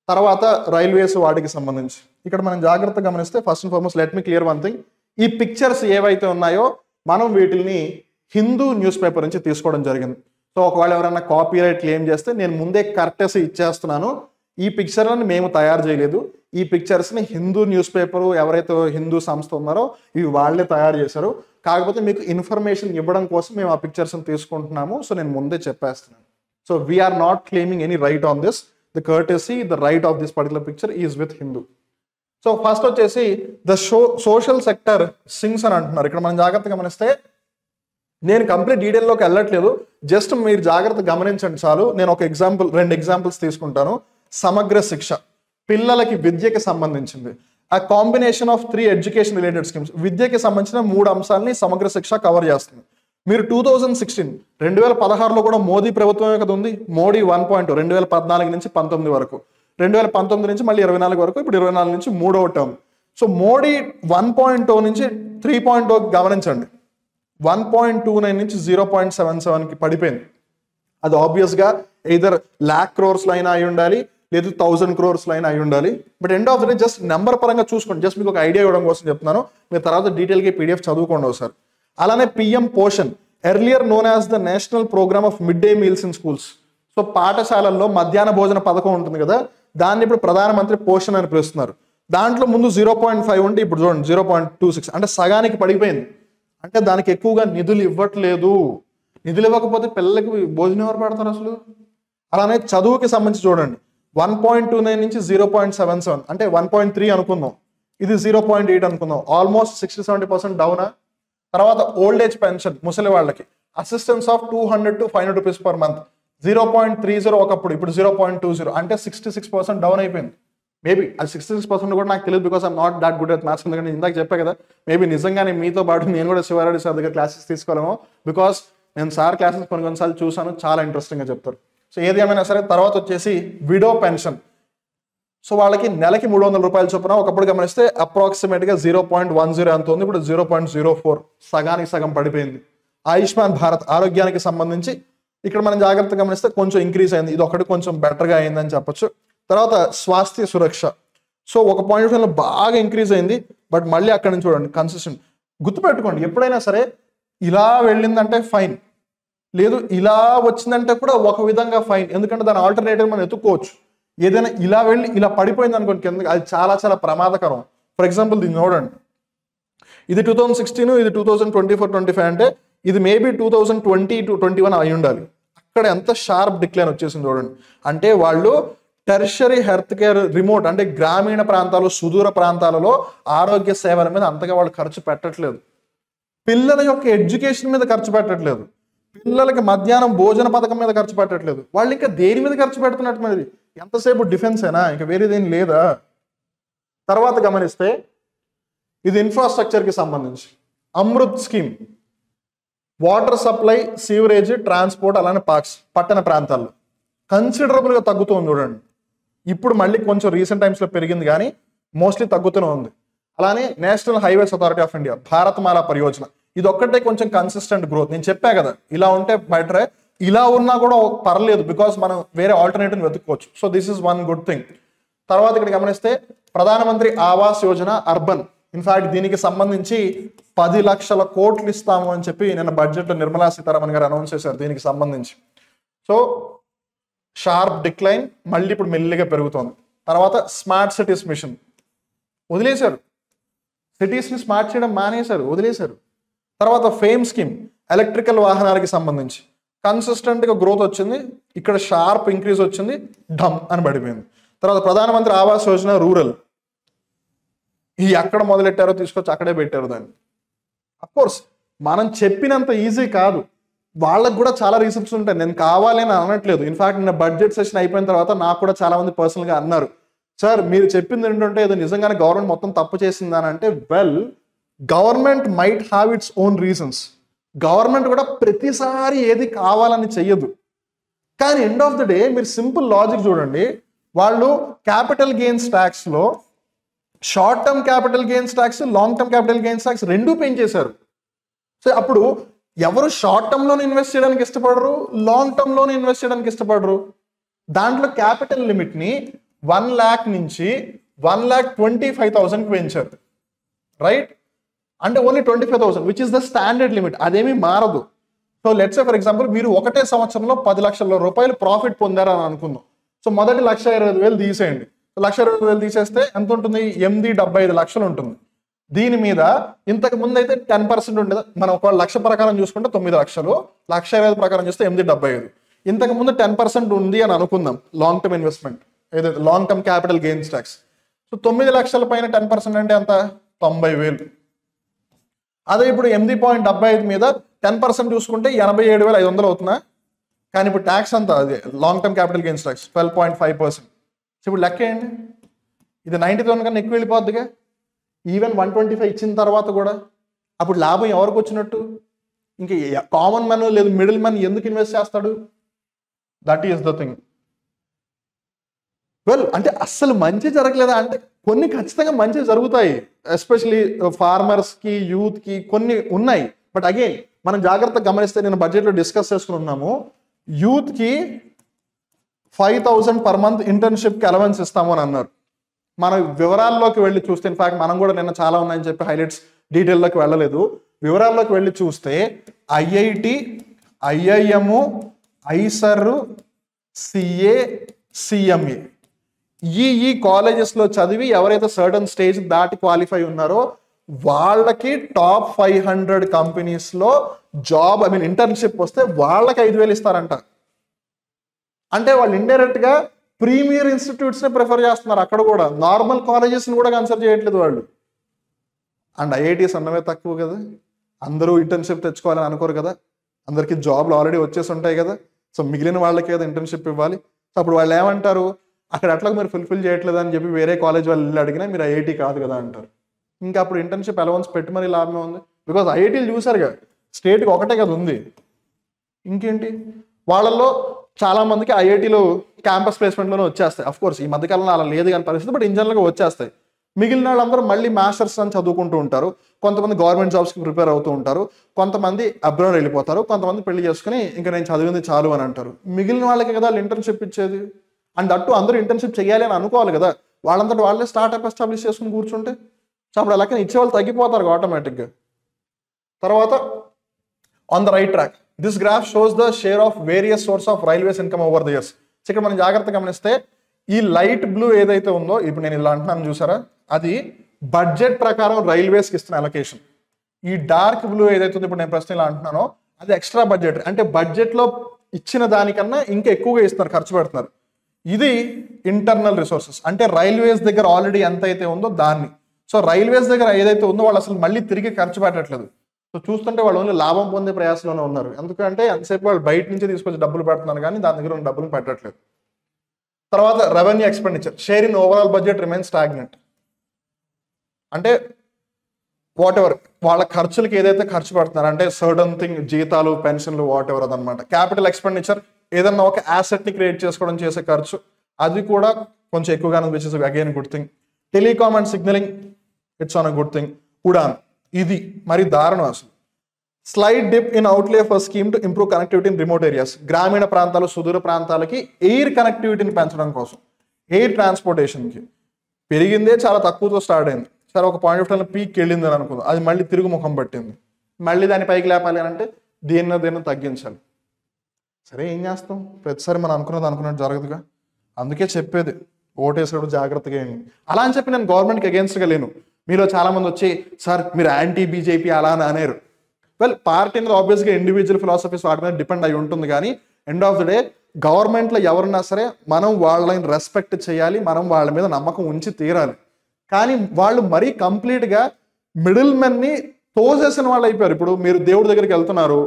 తర్వాత రైల్వేస్ వాటికి సంబంధించి ఇక్కడ మనం జాగ్రత్తగా గమనిస్తే first and foremost let me clear one thing. ఈ పిక్చర్స్ ఏవైతే ఉన్నాయో మనం వీటిని హిందూ న్యూస్ పేపర్ నుంచి తీసుకోవడం జరిగింది. సో ఒకవేళ ఎవరైనా కాపీరైట్ క్లెయిమ్ చేస్తే నేను ముందే కరెక్టెస్ ఇచ్చేస్తున్నాను. ఈ పిక్చర్లను మేము తయారు చేయలేదు. ఈ పిక్చర్స్ని హిందూ న్యూస్ పేపరు ఎవరైతే హిందూ సంస్థ ఉన్నారో ఇవి వాళ్ళే తయారు చేశారు. కాకపోతే మీకు ఇన్ఫర్మేషన్ ఇవ్వడం కోసం మేము ఆ పిక్చర్స్ని తీసుకుంటున్నాము. సో నేను ముందే చెప్పేస్తున్నాను. So we are not claiming any right on this. The courtesy, the right of this particular picture is with Hindu. So first వచ్చేసి ద సోషల్ సెక్టర్ సింగ్స్ అని అంటున్నారు. ఇక్కడ మనం జాగ్రత్తగా గమనిస్తే నేను కంప్లీట్ డీటెయిల్లోకి వెళ్ళట్లేదు, జస్ట్ మీరు జాగ్రత్త గమనించండి చాలు. నేను ఒక ఎగ్జాంపుల్, 2 ఎగ్జాంపుల్స్ తీసుకుంటాను. సమగ్ర శిక్ష పిల్లలకి విద్యకి సంబంధించింది. ఆ combination of 3 education related schemes. విద్యకి సంబంధించిన 3 అంశాలని సమగ్ర శిక్ష కవర్ చేస్తుంది. మీరు 2016లో కూడా మోదీ ప్రభుత్వమే కదా ఉంది. మోడీ 1.0 2014 నుంచి 19 వరకు, 2019 నుంచి మళ్ళీ 24 వరకు, ఇప్పుడు 24 నుంచి 3వ టర్మ్. సో మోడీ 1.0 నుంచి 3.0 గమనించండి. 1.29 నుంచి 0.77కి పడిపోయింది. అది ఆబ్వియస్గా ఎయిదర్ lakh crores అయినా అయి ఉండాలి, లేదు 1000 crores అయినా అయి ఉండాలి. But end of the day just number పరంగా చూసుకోండి. జస్ట్ మీకు ఒక ఐడియా ఇవ్వడం కోసం చెప్తున్నాను. మీరు తర్వాత డీటెయిల్గా PDF చదువుకోండి ఒకసారి. అలానే PM Poshan, earlier known as the national programme of mid day meals in schools. So పాఠశాలల్లో మధ్యాహ్న భోజన పథకం ఉంటుంది కదా, దాన్ని ఇప్పుడు ప్రధానమంత్రి పోషణ్ అని పిలుస్తున్నారు. దాంట్లో ముందు 0.5 ఉంటే ఇప్పుడు చూడండి 0.26, అంటే సగానికి పడిపోయింది. అంటే దానికి ఎక్కువగా నిధులు ఇవ్వట్లేదు. నిధులు ఇవ్వకపోతే పిల్లలకి భోజనం ఎవరు పెడతారు అసలు? అలానే చదువుకి సంబంధించి చూడండి, 1.29 నుంచి 0.77, అంటే 1.3 అనుకుందాం, ఇది 0.8 అనుకుందాం. ఆల్మోస్ట్ 60-70% డౌనా. తర్వాత ఓల్డ్ ఏజ్ పెన్షన్ ముసలి వాళ్ళకి assistance of 200 to 500 rupees per month, 0.30 ఒకప్పుడు, ఇప్పుడు 0.20, అంటే 66% డౌన్ అయిపోయింది. మేబీ అది 66% కూడా నాకు తెలియదు, because I'm not that good at maths. ఎందుకంటే ఇందాక చెప్పా కదా, మేబీ నిజంగానే మీతో పాటు నేను కూడా శివారెడ్డి సార్ దగ్గర క్లాసెస్ తీసుకోలేము, బికాస్ నేను సార్ క్లాసెస్ కొన్నిసార్లు చూసాను, చాలా ఇంట్రెస్టింగ్గా చెప్తారు. సో ఏది ఏమైనా సరే, తర్వాత వచ్చేసి విడో పెన్షన్. సో వాళ్ళకి నెలకి 300 రూపాయలు చొప్పున. ఒకప్పుడు గమనిస్తే అప్రాక్సిమేట్గా 0.10 ఎంత ఉంది, ఇప్పుడు 0.04, సగానికి సగం పడిపోయింది. ఆయుష్మాన్ భారత్ ఆరోగ్యానికి సంబంధించి ఇక్కడ మనం జాగ్రత్తగా గమనిస్తే కొంచెం ఇంక్రీజ్ అయింది. ఇది ఒకటి కొంచెం బెటర్గా అయిందని చెప్పొచ్చు. తర్వాత స్వాస్థ్య సురక్ష, సో ఒక పాయింట్ ఆఫ్ వ్యూలో బాగా ఇంక్రీజ్ అయింది, బట్ మళ్ళీ అక్కడ నుంచి చూడండి కన్సిస్టెంట్. గుర్తుపెట్టుకోండి, ఎప్పుడైనా సరే ఇలా వెళ్ళిందంటే ఫైన్, లేదు ఇలా వచ్చిందంటే కూడా ఒక విధంగా ఫైన్, ఎందుకంటే దాని ఆల్టర్నేటివ్ మనం ఎత్తుక్కోవచ్చు. ఏదైనా ఇలా వెళ్ళి ఇలా పడిపోయింది అనుకోండి కింద, అది చాలా చాలా ప్రమాదకరం. ఫర్ ఎగ్జాంపుల్ దీన్ని చూడండి, ఇది 2016, ఇది 2024-25, అంటే ఇది మేబీ 2020-21 అయి ఉండాలి. అక్కడ ఎంత షార్ప్ డిక్లైన్ వచ్చేసింది చూడండి. అంటే వాళ్ళు టెర్షరీ హెల్త్ కేర్ రిమోట్, అంటే గ్రామీణ ప్రాంతాలు, సుదూర ప్రాంతాలలో ఆరోగ్య సేవల మీద అంతగా వాళ్ళు ఖర్చు పెట్టట్లేదు. పిల్లల యొక్క ఎడ్యుకేషన్ మీద ఖర్చు పెట్టట్లేదు, పిల్లలకి మధ్యాహ్నం భోజన పథకం మీద ఖర్చు పెట్టట్లేదు. వాళ్ళు ఇంకా దేని మీద ఖర్చు పెడుతున్నట్టు మరి? ఎంతసేపు డిఫెన్స్ అయినా, ఇంకా వేరేదేం లేదా? తర్వాత గమనిస్తే ఇది ఇన్ఫ్రాస్ట్రక్చర్కి సంబంధించి Amrit scheme, water supply, sewerage, transport, అలానే పార్క్స్ పట్టణ ప్రాంతాల్లో కన్సిడరబుల్గా తగ్గుతుంది చూడండి. ఇప్పుడు మళ్ళీ కొంచెం రీసెంట్ టైమ్స్లో పెరిగింది, కానీ మోస్ట్లీ తగ్గుతూనే ఉంది. అలానే national highways authority of India Bharatmala Pariyojana, ఇది ఒక్కటే కొంచెం కన్సిస్టెంట్ గ్రోత్. నేను చెప్పా కదా, ఇలా ఉంటే బెటరే, ఇలా ఉన్నా కూడా పర్లేదు, బికాస్ మనం వేరే ఆల్టర్నేటివ్ వెతుక్కోవచ్చు. So this is one good thing. తర్వాత ఇక్కడ గమనిస్తే ప్రధానమంత్రి ఆవాస్ యోజన అర్బన్, ఇన్ఫాక్ట్ దీనికి సంబంధించి 10 లక్షల కోట్లు ఇస్తాము అని చెప్పి నిన్న బడ్జెట్లో నిర్మలా సీతారామన్ గారు అనౌన్స్ చేశారు దీనికి సంబంధించి. సో షార్ప్ డిక్లైన్, మళ్ళీ ఇప్పుడు మెల్లిగా పెరుగుతోంది. తర్వాత స్మార్ట్ సిటీస్ మిషన్ వదిలేశారు, సిటీస్ని స్మార్ట్ చేయడం మానేశారు, వదిలేశారు. తర్వాత ఫేమ్ స్కీమ్, ఎలక్ట్రికల్ వాహనాలకి సంబంధించి కన్సిస్టెంట్గా గ్రోత్ వచ్చింది, ఇక్కడ షార్ప్ ఇంక్రీజ్ వచ్చింది, ఢమ్ అని పడిపోయింది. తర్వాత ప్రధానమంత్రి ఆవాస్ యోజన రూరల్, ఈ ఎక్కడ మొదలెట్టారో తీసుకొచ్చి అక్కడే పెట్టారు దాన్ని. అఫ్కోర్స్ మనం చెప్పినంత ఈజీ కాదు, వాళ్ళకు కూడా చాలా రీసెర్చ్ ఉంటాయి. నేను కావాలని అనట్లేదు. ఇన్ఫాక్ట్ నిన్న బడ్జెట్ సెషన్ అయిపోయిన తర్వాత నాకు కూడా చాలా మంది పర్సనల్గా అన్నారు, సార్ మీరు చెప్పింది ఏంటంటే ఏదో నిజంగానే గవర్నమెంట్ మొత్తం తప్పు చేసిందని. అంటే well, government might have its own reasons. Government కూడా ప్రతిసారి ఏది కావాలని చెయ్యదు. కానీ ఎండ్ ఆఫ్ ద డే మీరు సింపుల్ లాజిక్ చూడండి, వాళ్ళు క్యాపిటల్ గెయిన్స్ ట్యాక్స్లో short term capital gains tax, long term capital gains tax రెండూ పెంచేశారు. సో అప్పుడు ఎవరు షార్ట్ టర్మ్లోనే ఇన్వెస్ట్ చేయడానికి ఇష్టపడరు, లాంగ్ టర్మ్లోనే ఇన్వెస్ట్ చేయడానికి ఇష్టపడరు. దాంట్లో క్యాపిటల్ లిమిట్ని 1 lakh నుంచి 1,25,000కి పెంచారు, రైట్? అంటే only 25,000 which is the standard limit, అదేమీ మారదు. So let's say for example మీరు ఒకటే సంవత్సరంలో 10 లక్షల రూపాయలు ప్రాఫిట్ పొందారని అనుకుందాం. సో మొదటి 1,20,000 తీసేయండి. 1,20,000 తీసేస్తే ఎంత ఉంటుంది? 875 లక్షలు ఉంటుంది. దీని మీద ఇంతకు ముందు అయితే 10% ఉండేది. మనం ఒక 1,00,000 ప్రకారం చూసుకుంటే 9 లక్షలు, 1,20,000 ప్రకారం చూస్తే 875. ఇంతకు ముందు 10% ఉంది అని అనుకుందాం. లాంగ్ టర్మ్ ఇన్వెస్ట్మెంట్ ఏదైతే long term capital gains tax. So 9 లక్షల పైన 10% అంటే ఎంత? 90,000. అదే ఇప్పుడు 8.75 మీద 10% చూసుకుంటే 87,500 అవుతుందా? కానీ ఇప్పుడు ట్యాక్స్ అంతా అది long term capital gains tax 12.5%. So ఇప్పుడు లెక్క ఏంటి? ఇది 90,000 కన్నా ఎక్కువ వెళ్ళిపోద్దిగా. ఈవెన్ 125 ఇచ్చిన తర్వాత కూడా అప్పుడు లాభం ఎవరికి వచ్చినట్టు? ఇంకా కామన్ మ్యాన్ లేదు మిడిల్ మ్యాన్ ఎందుకు ఇన్వెస్ట్ చేస్తాడు? That is the thing. Well, అంటే అస్సలు మంచి జరగలేదా అంటే కొన్ని ఖచ్చితంగా మంచి జరుగుతాయి. ఎస్పెషలీ ఫార్మర్స్కి, యూత్కి కొన్ని ఉన్నాయి. బట్ అగైన్ మనం జాగ్రత్తగా గమనిస్తే నేను బడ్జెట్లో డిస్కస్ చేసుకుని ఉన్నాము. యూత్కి 5,000 పర్ మంత్ ఇంటర్న్షిప్కి అలవెన్స్ ఇస్తాము అని అన్నారు. మన వివరాల్లోకి వెళ్ళి చూస్తే, ఇన్ఫాక్ట్ మనం కూడా నిన్న చాలా ఉన్నాయని చెప్పి హైలైట్స్ డీటెయిల్లోకి వెళ్ళలేదు. వివరాల్లోకి వెళ్ళి చూస్తే IIT, IIM, IISER, CA, CMA ఈ కాలేజెస్లో చదివి ఎవరైతే సర్టన్ స్టేజ్ దాటి క్వాలిఫై ఉన్నారో వాళ్ళకి టాప్ 500 కంపెనీస్లో జాబ్ ఇంటర్న్షిప్ వస్తే వాళ్ళకి 5,000 ఇస్తారంట. అంటే వాళ్ళు ఇండైరెక్ట్గా ప్రీమియర్ ఇన్స్టిట్యూట్స్ని ప్రిఫర్ చేస్తున్నారు. అక్కడ కూడా నార్మల్ కాలేజెస్ని కూడా కన్సిడర్ చేయట్లేదు వాళ్ళు. అండ్ ఐఐటీస్ అన్నవే తక్కువ కదా, అందరూ ఇంటర్న్షిప్ తెచ్చుకోవాలని అనుకోరు కదా, అందరికీ జాబ్లు ఆల్రెడీ వచ్చేసి ఉంటాయి కదా. సో మిగిలిన వాళ్ళకి ఏదో ఇంటర్న్షిప్ ఇవ్వాలి. సో అప్పుడు వాళ్ళు ఏమంటారు? అక్కడ అట్లా మీరు ఫుల్ఫిల్ చేయట్లేదు అని చెప్పి వేరే కాలేజ్ వాళ్ళు వెళ్ళి అడిగినా మీరు ఐఐటీ కాదు కదా అంటారు. ఇంకా అప్పుడు ఇంటర్న్షిప్ అలవెన్స్ పెట్టి మరీ లాభమే ఉంది. బికాజ్ ఐఐటీలు చూసారుగా, స్టేట్కి ఒకటే కదా ఉంది. ఇంకేంటి వాళ్ళల్లో చాలా మందికి ఐఐటీలో క్యాంపస్ ప్లేస్మెంట్లోనే వచ్చేస్తాయి. అఫ్ కోర్స్ ఈ మధ్యకాలంలో అలా లేదు కానీ పరిస్థితి, బట్ ఇన్ జనరల్గా వచ్చేస్తాయి. మిగిలిన వాళ్ళందరూ మళ్ళీ మాస్టర్స్ అని చదువుకుంటూ ఉంటారు. కొంతమంది గవర్నమెంట్ జాబ్స్కి ప్రిపేర్ అవుతూ ఉంటారు. కొంతమంది అబ్రాడ్ వెళ్ళిపోతారు. కొంతమంది పెళ్లి చేసుకుని ఇంకా నేను చదివింది చాలు అని అంటారు. మిగిలిన వాళ్ళకి కదా వాళ్ళు ఇంటర్న్షిప్ ఇచ్చేది. అండ్ అట్టు అందరూ ఇంటర్న్షిప్ చేయాలి అని అనుకోవాలి కదా. వాళ్ళంతటి వాళ్ళే స్టార్ట్అప్ ఎస్టాబ్లిష్ చేసుకుని కూర్చుంటే సో అప్పుడు అలాగే ఇచ్చేవాళ్ళు తగ్గిపోతారు ఆటోమేటిక్గా. తర్వాత on the right track, this graph shows the share of various source of railways income over the years. ఇక్కడ మనం జాగ్రత్తగా గమనిస్తే ఈ లైట్ బ్లూ ఏదైతే ఉందో, ఇప్పుడు నేను ఇలా అంటున్నాను చూసారా, అది బడ్జెట్ ప్రకారం రైల్వేస్కి ఇస్తున్న అలొకేషన్. ఈ డార్క్ బ్లూ ఏదైతే ఉందో ఇప్పుడు నేను ప్రస్తుతం ఇలా అంటున్నానో అది ఎక్స్ట్రా బడ్జెట్, అంటే బడ్జెట్లో ఇచ్చిన దానికన్నా ఇంకా ఎక్కువగా ఇస్తున్నారు, ఖర్చు పెడుతున్నారు. ఇది ఇంటర్నల్ రిసోర్సెస్, అంటే రైల్వేస్ దగ్గర ఆల్రెడీ ఎంత అయితే ఉందో దాన్ని. సో రైల్వేస్ దగ్గర ఏదైతే ఉందో వాళ్ళు అసలు మళ్ళీ తిరిగి ఖర్చు పెట్టట్లేదు. సో చూస్తుంటే వాళ్ళు ఓన్లీ లాభం పొందే ప్రయాసంలోనే ఉన్నారు. ఎందుకంటే ఎంతసేపు వాళ్ళు బయట నుంచి తీసుకొచ్చి డబ్బులు పెడుతున్నారు కానీ దాని దగ్గర ఉన్న డబ్బులు పెట్టట్లేదు. తర్వాత revenue expenditure share in overall budget remains stagnant. అంటే వాట్ ఎవర్ వాళ్ళ ఖర్చులకి ఏదైతే ఖర్చు పెడుతున్నారు, అంటే సర్టన్ థింగ్, జీతాలు, పెన్షన్లు, వాట్ ఎవర్ అదనమాట. క్యాపిటల్ ఎక్స్పెండిచర్ ఏదన్నా ఒక యాసెట్ని క్రియేట్ చేసుకోవడం చేసే ఖర్చు, అది కూడా కొంచెం ఎక్కువగానే, which is again good thing. Telecom and signaling, it's on a good thing. UDAN ఇది మరి దారుణం అసలు. Slide dip in outlay for scheme to improve connectivity in remote areas. గ్రామీణ ప్రాంతాలు, సుదూర ప్రాంతాలకి ఎయిర్ కనెక్టివిటీని పెంచడం కోసం, ఎయిర్ ట్రాన్స్పోర్టేషన్కి పెరిగిందే చాలా తక్కువతో స్టార్ట్ అయింది. సరే ఒక పాయింట్ ఆఫ్ టైంలో పీక్ వెళ్ళింది అని అనుకుందాం, అది మళ్ళీ తిరుగు ముఖం పట్టింది. మళ్ళీ దాన్ని పైకి లేపాలి అని అంటే దేన్నో తగ్గించాలి. సరే ఏం చేస్తాం, ప్రతిసారి మనం అనుకున్నట్టు జరగదుగా. అందుకే చెప్పేది ఓటేసేటప్పుడు జాగ్రత్తగా ఏంటి. అలా అని చెప్పి నేను గవర్నమెంట్కి అగేన్స్ట్గా లేను. మీలో చాలా మంది వచ్చి సార్ మీరు యాంటీ బీజేపీ అలా అని అనేరు. వెల్, పార్టీ అనేది ఆబ్వియస్గా ఇండివిజువల్ ఫిలాసఫీస్ వాటి మీద డిపెండ్ అయి ఉంటుంది. కానీ ఎండ్ ఆఫ్ ద డే గవర్నమెంట్లో ఎవరున్నా సరే మనం వాళ్ళని రెస్పెక్ట్ చేయాలి, మనం వాళ్ళ మీద నమ్మకం ఉంచి తీరాలి. కానీ వాళ్ళు మరీ కంప్లీట్గా మిడిల్ మెన్ని తోసేసిన వాళ్ళు అయిపోయారు. ఇప్పుడు మీరు దేవుడి దగ్గరికి వెళ్తున్నారు,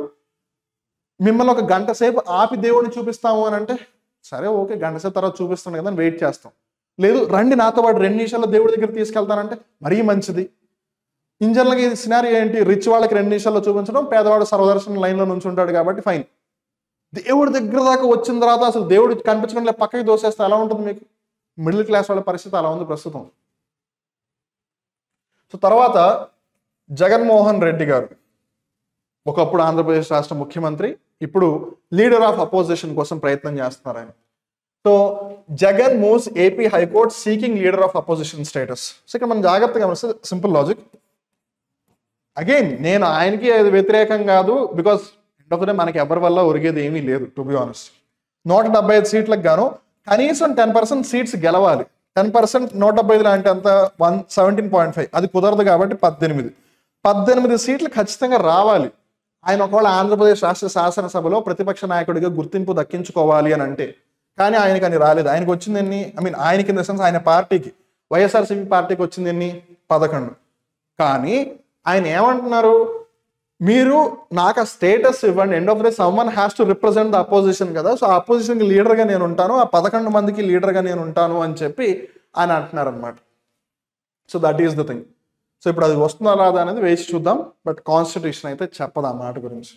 మిమ్మల్ని ఒక గంట సేపు ఆపి దేవుడిని చూపిస్తాము అని అంటే సరే ఓకే, గంట సేపు తర్వాత చూపిస్తాను కదా అని వెయిట్ చేస్తాం. లేదు రండి నాతో పాటు 2 నిమిషాల్లో దేవుడి దగ్గర తీసుకెళ్తానంటే మరీ మంచిది. ఇన్ జనరల్గా ఇది సినారీ ఏంటి, రిచ్ వాళ్ళకి 2 నిమిషాల్లో చూపించడం, పేదవాడు సర్వదర్శనం లైన్లో నుంచి ఉంటాడు కాబట్టి ఫైన్. దేవుడి దగ్గర దాకా వచ్చిన తర్వాత అసలు దేవుడు కనిపించకుండా పక్కకి దోసేస్తే ఎలా ఉంటుంది మీకు? మిడిల్ క్లాస్ వాళ్ళ పరిస్థితి అలా ఉంది ప్రస్తుతం. సో తర్వాత జగన్మోహన్ రెడ్డి గారు ఒకప్పుడు ఆంధ్రప్రదేశ్ రాష్ట్ర ముఖ్యమంత్రి, ఇప్పుడు లీడర్ ఆఫ్ అపోజిషన్ కోసం ప్రయత్నం చేస్తున్నారు ఆయన. So Jagan moves AP high court seeking leader of opposition status. So ఇక్కడ మనం జాగ్రత్తగా గమనిస్తే సింపుల్ లాజిక్. అగైన్ నేను ఆయనకి అది వ్యతిరేకం కాదు, because end of the day మనకి ఎవరి వల్ల ఒరిగేది ఏమీ లేదు టు బి ఆనెస్ట్. 175 సీట్లకు గాను కనీసం 10% సీట్స్ గెలవాలి. 10% 175 అంటే అంత 17.5, అది కుదరదు కాబట్టి 18 సీట్లు ఖచ్చితంగా రావాలి. ఆయన ఒకవేళ ఆంధ్రప్రదేశ్ రాష్ట్ర శాసనసభలో ప్రతిపక్ష నాయకుడిగా గుర్తింపు దక్కించుకోవాలి అని అంటే, కానీ ఆయనకి అని రాలేదు. ఆయనకు వచ్చింది ఎన్ని, ఆయనకి ఇన్ ద సెన్స్ ఆయన పార్టీకి, వైఎస్ఆర్సీపీ పార్టీకి వచ్చింది ఎన్ని, 11. కానీ ఆయన ఏమంటున్నారు, మీరు నాకు ఆ స్టేటస్ ఇవ్వండి, end of the day someone has to represent the opposition కదా, సో ఆ అపోజిషన్కి లీడర్గా నేను ఉంటాను, ఆ 11 మందికి లీడర్గా నేను ఉంటాను అని చెప్పి ఆయన అంటున్నారు అనమాట. So that is the thing. So ఇప్పుడు అది వస్తుందా రాదా అనేది వేసి చూద్దాం, బట్ కాన్స్టిట్యూషన్ అయితే చెప్పదు ఆ మాట గురించి.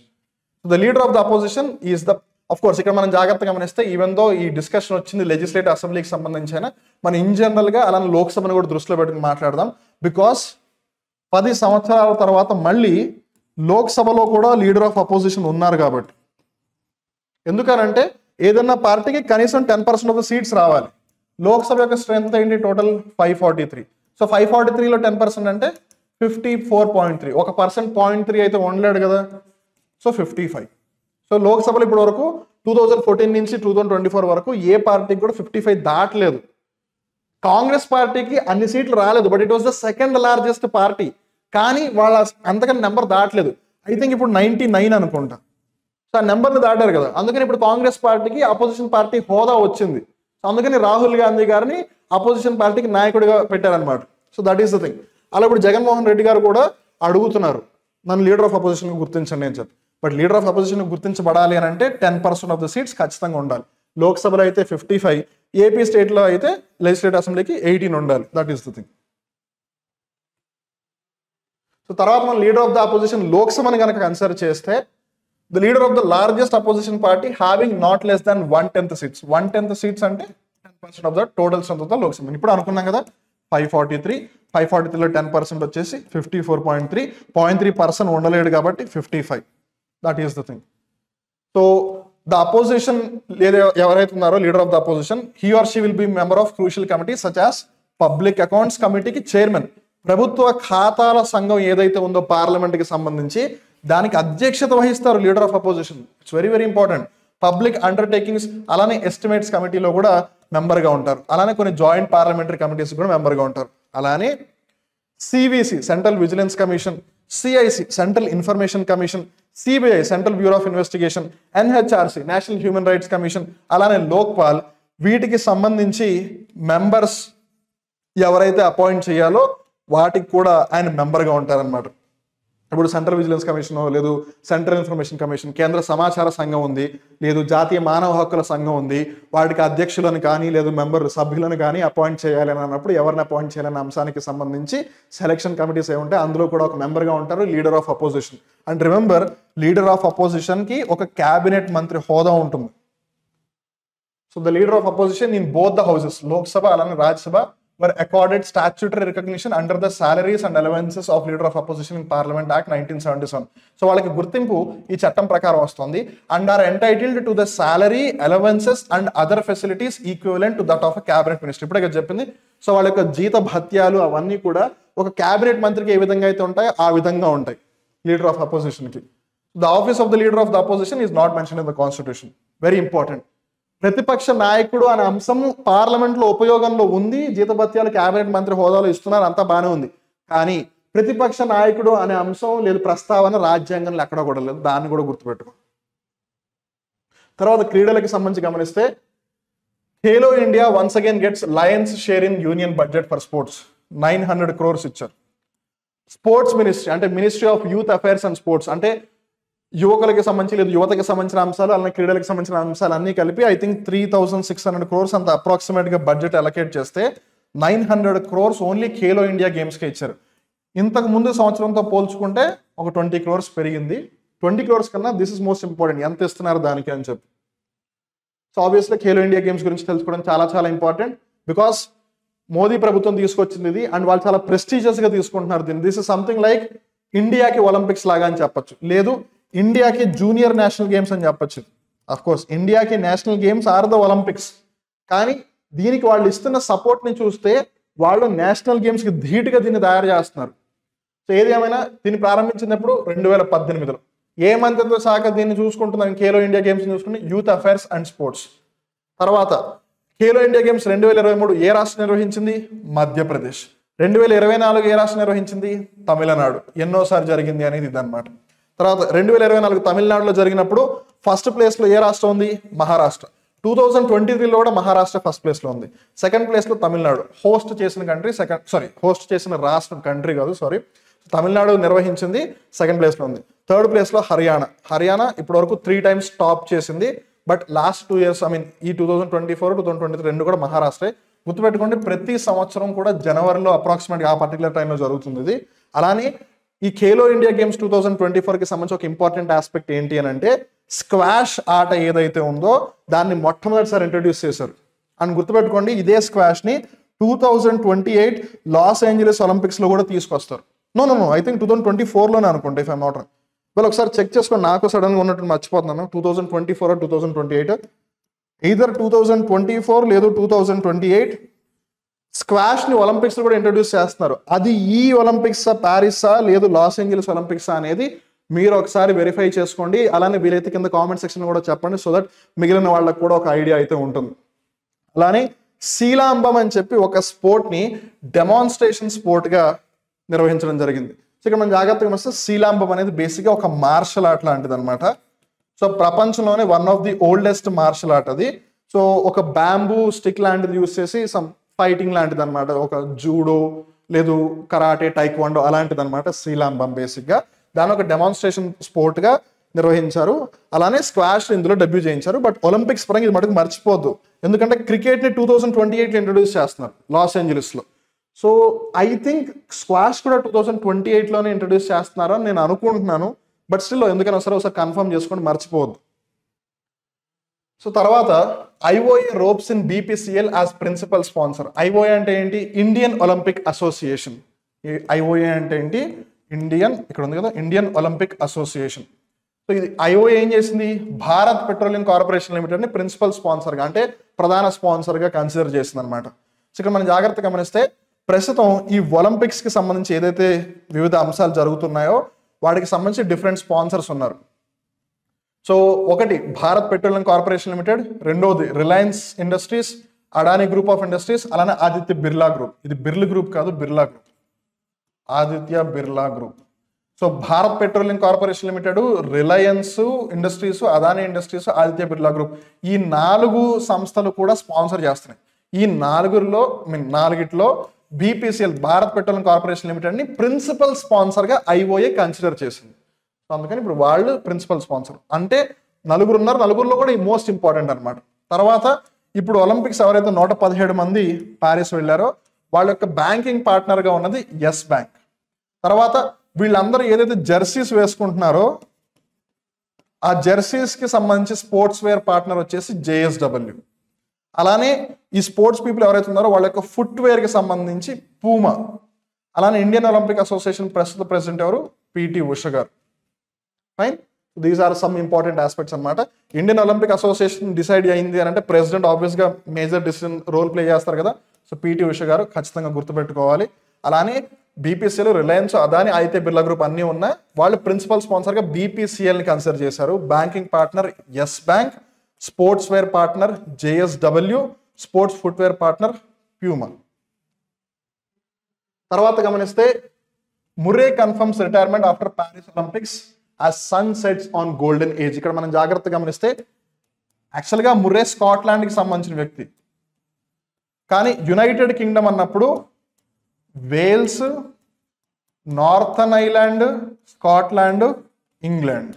The leader of the opposition is the, of course ఇక్కడ మనం జాగ్రత్తగా గమనిస్తే, ఈవెన్ దో ఈ డిస్కషన్ వచ్చింది లెజిస్లేటివ్ అసెంబ్లీకి సంబంధించి అయినా, మనం ఇన్ జనరల్గా అలానే లోక్సభను కూడా దృష్టిలో పెట్టుకుని మాట్లాడదాం. బికాస్ 10 సంవత్సరాల తర్వాత మళ్ళీ లోక్సభలో కూడా లీడర్ ఆఫ్ అపోజిషన్ ఉన్నారు కాబట్టి. ఎందుకనంటే ఏదన్నా పార్టీకి కనీసం 10% ఆఫ్ ద సీట్స్ రావాలి. లోక్సభ యొక్క స్ట్రెంత్ ఏంటి, టోటల్ 543. సో 543లో 10% అంటే 54.3. 1% 0.3 అయితే ఉండలేడు కదా, సో 55. సో లోక్సభలో ఇప్పటి వరకు 2014 నుంచి 2024 వరకు ఏ పార్టీకి కూడా 55 దాటలేదు. కాంగ్రెస్ పార్టీకి అన్ని సీట్లు రాలేదు, but it was the second largest party, కానీ వాళ్ళ అంతకని నెంబర్ దాటలేదు. ఐ థింక్ ఇప్పుడు 99 అనుకుంటా. సో ఆ నెంబర్ని దాటారు కదా, అందుకని ఇప్పుడు కాంగ్రెస్ పార్టీకి అపోజిషన్ పార్టీ హోదా వచ్చింది. సో అందుకని రాహుల్ గాంధీ గారిని అపోజిషన్ పార్టీకి నాయకుడిగా పెట్టారనమాట. So that is the thing. అలా ఇప్పుడు జగన్మోహన్ రెడ్డి గారు కూడా అడుగుతున్నారు, నన్ను లీడర్ ఆఫ్ అపోజిషన్ గుర్తించండి అని చెప్పి. బట్ లీడర్ ఆఫ్ అపోజిషన్ గుర్తించబడాలి అని అంటే 10% ఆఫ్ ద సీట్స్ ఖచ్చితంగా ఉండాలి. లోక్సభలో అయితే 55, ఏపీ స్టేట్లో అయితే లెజిస్లేటివ్ అసెంబ్లీకి 18 ఉండాలి. That is the thing. So తర్వాత మనం లీడర్ ఆఫ్ ద అపోజిషన్ లోక్సభని కనుక కన్సిడర్ చేస్తే, the leader of the largest opposition party having not less than 1/10 seats. 1/10 seats అంటే 10% of the total strength of the Lok Sabha. ఇప్పుడు అనుకున్నాం కదా 543లో 10% వచ్చేసి 54.3. 0.3% ఉండలేడు కాబట్టి 55. That is the thing. So the opposition ఎవరైతే ఉన్నారో leader of the opposition, he or she will be member of crucial committee such as public accounts కమిటీకి చైర్మన్. ప్రభుత్వ ఖాతాల సంఘం ఏదైతే ఉందో పార్లమెంట్కి సంబంధించి, దానికి అధ్యక్షత వహిస్తారు leader of opposition. It's very very important. Public undertakings అలానే ఎస్టిమేట్స్ కమిటీలో కూడా మెంబర్గా ఉంటారు. అలానే కొన్ని జాయింట్ పార్లమెంటరీ కమిటీస్ కూడా మెంబర్గా ఉంటారు. అలానే CVC central vigilance commission, CIC central information commission, CBI central bureau of investigation, NHRC national human rights commission, అలానే లోక్పాల్, వీటికి సంబంధించి మెంబర్స్ ఎవరైతే అపాయింట్ చేయాలో వాటికి కూడా ఆయన మెంబర్గా ఉంటారనమాట. ఇప్పుడు సెంట్రల్ విజిలెన్స్ కమిషన్, లేదు సెంట్రల్ ఇన్ఫర్మేషన్ కమిషన్, కేంద్ర సమాచార సంఘం ఉంది, లేదు జాతీయ మానవ హక్కుల సంఘం ఉంది, వాటికి అధ్యక్షులను కానీ లేదు మెంబర్ సభ్యులను కానీ అపాయింట్ చేయాలి అని అన్నప్పుడు ఎవరిని అపాయింట్ చేయాలనే అంశానికి సంబంధించి సెలక్షన్ కమిటీస్ ఏముంటాయి, అందులో కూడా ఒక మెంబర్గా ఉంటారు leader of opposition. And remember, leader of అపోజిషన్కి ఒక క్యాబినెట్ మంత్రి హోదా ఉంటుంది. So the leader of opposition in both the houses, Lok Sabha అలానే Rajya Sabha, were accorded statutory recognition under the salaries and allowances of leader of opposition in Parliament Act 1977. So వాళ్ళకి గుర్తింపు ఈ చట్టం ప్రకారం వస్తుంది. And are entitled to the salary, allowances and other facilities equivalent to that of a cabinet minister. ఇప్పుడే చెప్పింది. So వాళ్ళ యొక్క జీత భత్యాలు అవన్నీ కూడా ఒక క్యాబినెట్ మంత్రికి ఏ విధంగా అయితే ఉంటాయో ఆ విధంగా ఉంటాయి లీడర్ ఆఫ్ అపోజిషన్కి. The office of the leader of the opposition is not mention in the constitution. Very important. ప్రతిపక్ష నాయకుడు అనే అంశం పార్లమెంట్లో ఉపయోగంలో ఉంది, జీతభత్యాలు క్యాబినెట్ మంత్రి హోదాలో ఇస్తున్నారు, అంతా బాగానే ఉంది. కానీ ప్రతిపక్ష నాయకుడు అనే అంశం లేదు, ప్రస్తావన రాజ్యాంగంలో ఎక్కడ కూడా లేదు. దాన్ని కూడా గుర్తుపెట్టుకో. తర్వాత క్రీడలకు సంబంధించి గమనిస్తే, Khelo India once again gets Lions share in union budget for sports. 900 crores ఇచ్చారు. స్పోర్ట్స్ మినిస్ట్రీ అంటే ministry of youth affairs and sports, అంటే యువకులకి సంబంధించి లేదు యువతకి సంబంధించిన అంశాలు అలానే క్రీడలకు సంబంధించిన అంశాలు అన్నీ కలిపి ఐ థింక్ 3600 crores అంత అప్రాక్సిమేట్గా బడ్జెట్ అలొకేట్ చేస్తే 900 crores ఓన్లీ ఖేలో ఇండియా గేమ్స్కే ఇచ్చారు. ఇంతకు ముందు సంవత్సరంతో పోల్చుకుంటే ఒక 20 crores పెరిగింది. 20 crores కన్నా దిస్ ఇస్ మోస్ట్ ఇంపార్టెంట్, ఎంత ఇస్తున్నారు దానికి అని చెప్పి. So obviously Khelo India games గురించి తెలుసుకోవడం చాలా చాలా ఇంపార్టెంట్. బికాస్ మోదీ ప్రభుత్వం తీసుకొచ్చింది ఇది, అండ్ వాళ్ళు చాలా ప్రెస్టీజియస్గా తీసుకుంటున్నారు దీన్ని. దిస్ ఇస్ సంథింగ్ లైక్ ఇండియాకి ఒలింపిక్స్ లాగా అని చెప్పచ్చు, లేదు ఇండియాకి జూనియర్ నేషనల్ గేమ్స్ అని చెప్పచ్చు. అఫ్ కోర్స్ ఇండియాకి national games are the Olympics, కానీ దీనికి వాళ్ళు ఇస్తున్న సపోర్ట్ని చూస్తే వాళ్ళు నేషనల్ గేమ్స్కి ధీటుగా దీన్ని తయారు చేస్తున్నారు. సో ఏది ఏమైనా దీన్ని ప్రారంభించినప్పుడు 2018లో ఏ మంత్రిత్వ శాఖ దీన్ని చూసుకుంటున్నాను, ఖేలో ఇండియా గేమ్స్ చూసుకుని యూత్ అఫైర్స్ అండ్ స్పోర్ట్స్. తర్వాత ఖేలో ఇండియా గేమ్స్ 2023 ఏ రాష్ట్రం నిర్వహించింది? మధ్యప్రదేశ్. 2024 ఏ రాష్ట్రం నిర్వహించింది? తమిళనాడు. ఎన్నోసారి జరిగింది అనేది ఇదన్నమాట. తర్వాత 2024 తమిళనాడులో జరిగినప్పుడు ఫస్ట్ ప్లేస్లో ఏ రాష్ట్రం ఉంది? మహారాష్ట్ర. 2023లో కూడా మహారాష్ట్ర ఫస్ట్ ప్లేస్లో ఉంది. సెకండ్ ప్లేస్లో తమిళనాడు. హోస్ట్ చేసిన రాష్ట్రం, కంట్రీ కాదు, తమిళనాడు నిర్వహించింది, సెకండ్ ప్లేస్లో ఉంది. థర్డ్ ప్లేస్లో హర్యానా ఇప్పటి వరకు 3 times టాప్ చేసింది. బట్ లాస్ట్ 2 years, ఈ 2024, 2023 రెండు కూడా మహారాష్ట్రే. గుర్తుపెట్టుకోండి, ప్రతి సంవత్సరం కూడా జనవరిలో అప్రాక్సిమేట్గా ఆ పర్టికులర్ టైంలో జరుగుతుంది ఇది. అలానే ఈ ఖేలో ఇండియా గేమ్స్ 2024కి సంబంధించి ఒక ఇంపార్టెంట్ ఆస్పెక్ట్ ఏంటి అని అంటే, స్క్వాష్ ఆట ఏదైతే ఉందో దాన్ని మొట్టమొదటిసారి ఇంట్రడ్యూస్ చేశారు. అని గుర్తుపెట్టుకోండి, ఇదే స్క్వాష్ని 2028 లాస్ ఏంజలీస్ ఒలింపిక్స్లో కూడా తీసుకొస్తారు. నో ఐ థింక్ 2024లోనే అనుకుంటా, ఇఫ్ ఐమ్ నాట్ రాంగ్. వాళ్ళు ఒకసారి చెక్ చేసుకొని, నాకు సడన్గా ఉన్నట్టు మర్చిపోతున్నాను. 2024 or 2028, ఎయిదర్ 2024 లేదు 2028 స్క్వాష్ని ఒలింపిక్స్లో కూడా ఇంట్రడ్యూస్ చేస్తున్నారు. అది ఈ ఒలింపిక్సా, ప్యారిసా, లేదు లాస్ ఏంజలీస్ ఒలింపిక్సా అనేది మీరు ఒకసారి వెరిఫై చేసుకోండి. అలానే వీలైతే కింద కామెంట్ సెక్షన్ కూడా చెప్పండి, సో దట్ మిగిలిన వాళ్ళకు కూడా ఒక ఐడియా అయితే ఉంటుంది. అలానే శీలాంబం అని చెప్పి ఒక స్పోర్ట్ని డెమాన్స్ట్రేషన్ స్పోర్ట్గా నిర్వహించడం జరిగింది. సో ఇక్కడ మనం జాగ్రత్తగా గమనిస్తే శీలాంబం అనేది బేసిక్గా ఒక మార్షల్ ఆర్ట్ లాంటిది అనమాట. సో ప్రపంచంలోనే one of the oldest martial art అది. సో ఒక బ్యాంబూ స్టిక్ లాంటిది యూస్ చేసి సమ్ ఫైటింగ్ లాంటిది అనమాట, ఒక జూడో లేదు కరాటే, టైక్వాండో అలాంటిది అనమాట శీలాంబం. బేసిక్గా దాని ఒక డెమాన్స్ట్రేషన్ స్పోర్ట్గా నిర్వహించారు. అలానే స్క్వాష్ ఇందులో డెబ్యూ చేయించారు. బట్ ఒలింపిక్స్ పరంగా ఇది మటుకు మర్చిపోద్దు, ఎందుకంటే క్రికెట్ని 2028లో ఇంట్రడ్యూస్ చేస్తున్నారు లాస్ ఏంజలీస్లో. సో ఐ థింక్ స్క్వాష్ కూడా 2028లోనే ఇంట్రడ్యూస్ చేస్తున్నారు అని నేను అనుకుంటున్నాను. బట్ స్టిల్ ఎందుకైనా ఒకసారి కన్ఫర్మ్ చేసుకోండి, మర్చిపోవద్దు. సో తర్వాత IOA ropes in BPCL as principal sponsor. IOA అంటే ఏంటి? Indian Olympic association. ఐఓఏ అంటే ఏంటి? ఇక్కడ ఉంది కదా, ఇండియన్ ఒలింపిక్ అసోసియేషన్. సో ఇది ఐఓఏ ఏం చేసింది? భారత్ పెట్రోలియం కార్పొరేషన్ లిమిటెడ్ని ప్రిన్సిపల్ స్పాన్సర్గా, అంటే ప్రధాన స్పాన్సర్గా కన్సిడర్ చేసింది అనమాట. సో ఇక్కడ మనం జాగ్రత్తగా గమనిస్తే ప్రస్తుతం ఈ ఒలింపిక్స్కి సంబంధించి ఏదైతే వివిధ అంశాలు జరుగుతున్నాయో వాటికి సంబంధించి డిఫరెంట్ స్పాన్సర్స్ ఉన్నారు. సో ఒకటి భారత్ పెట్రోలియం కార్పొరేషన్ లిమిటెడ్, రెండోది Reliance Industries, Adani group of industries, అలానే ఆదిత్య బిర్లా గ్రూప్. ఇది బిర్లా గ్రూప్ కాదు, Birla group, Aditya Birla group. So Bharat petroleum corporation limited, Reliance Industries, Adani Industries, Aditya Birla group, ఈ 4 సంస్థలు కూడా స్పాన్సర్ చేస్తున్నాయి. ఈ నాలుగిట్లో బీపీసీఎల్, భారత్ పెట్రోలియం కార్పొరేషన్ లిమిటెడ్ని ప్రిన్సిపల్ స్పాన్సర్గా ఐఓఏ కన్సిడర్ చేసింది. సో అందుకని ఇప్పుడు వాళ్ళు ప్రిన్సిపల్ స్పాన్సర్. అంటే 4 ఉన్నారు, 4లో కూడా ఈ మోస్ట్ ఇంపార్టెంట్ అనమాట. తర్వాత ఇప్పుడు ఒలింపిక్స్ ఎవరైతే 117 మంది ప్యారిస్ వెళ్ళారో వాళ్ళ యొక్క బ్యాంకింగ్ పార్ట్నర్గా ఉన్నది ఎస్ బ్యాంక్. తర్వాత వీళ్ళందరూ ఏదైతే జెర్సీస్ వేసుకుంటున్నారో ఆ జెర్సీస్కి సంబంధించి స్పోర్ట్స్ వేర్ పార్ట్నర్ వచ్చేసి జేఎస్డబ్ల్యూ. అలానే ఈ స్పోర్ట్స్ పీపుల్ ఎవరైతే ఉన్నారో వాళ్ళ యొక్క ఫుట్వేర్కి సంబంధించి పూమా. అలానే ఇండియన్ ఒలింపిక్ అసోసియేషన్ ప్రస్తుత ప్రెసిడెంట్ ఎవరు? పిటి ఉష గారు. Fine, these are some important aspects అనమాట. ఇండియన్ ఒలింపిక్ అసోసియేషన్ డిసైడ్ అయింది అని అంటే ప్రెసిడెంట్ ఆబ్వియస్గా మేజర్ డిసిజన్ రోల్ ప్లే చేస్తారు కదా. సో పిటి ఉష గారు ఖచ్చితంగా గుర్తుపెట్టుకోవాలి. అలానే BPCL, Reliance, Adani, Aditya Birla group అన్నీ ఉన్నాయి. వాళ్ళు ప్రిన్సిపల్ స్పాన్సర్గా బీపీసీఎల్ని కన్సిడర్ చేశారు. Banking partner yes bank, sports wear partner JSW, sports footwear partner Puma. తర్వాత గమనిస్తే Murray confirms retirement after Paris Olympics as sun sets on golden age. ఇక్కడ మనం జాగ్రత్తగా గమనిస్తే యాక్చువల్గా ముర్రే స్కాట్లాండ్కి సంబంధించిన వ్యక్తి, కానీ యునైటెడ్ కింగ్డమ్ అన్నప్పుడు Wales, Northern Ireland, Scotland, England.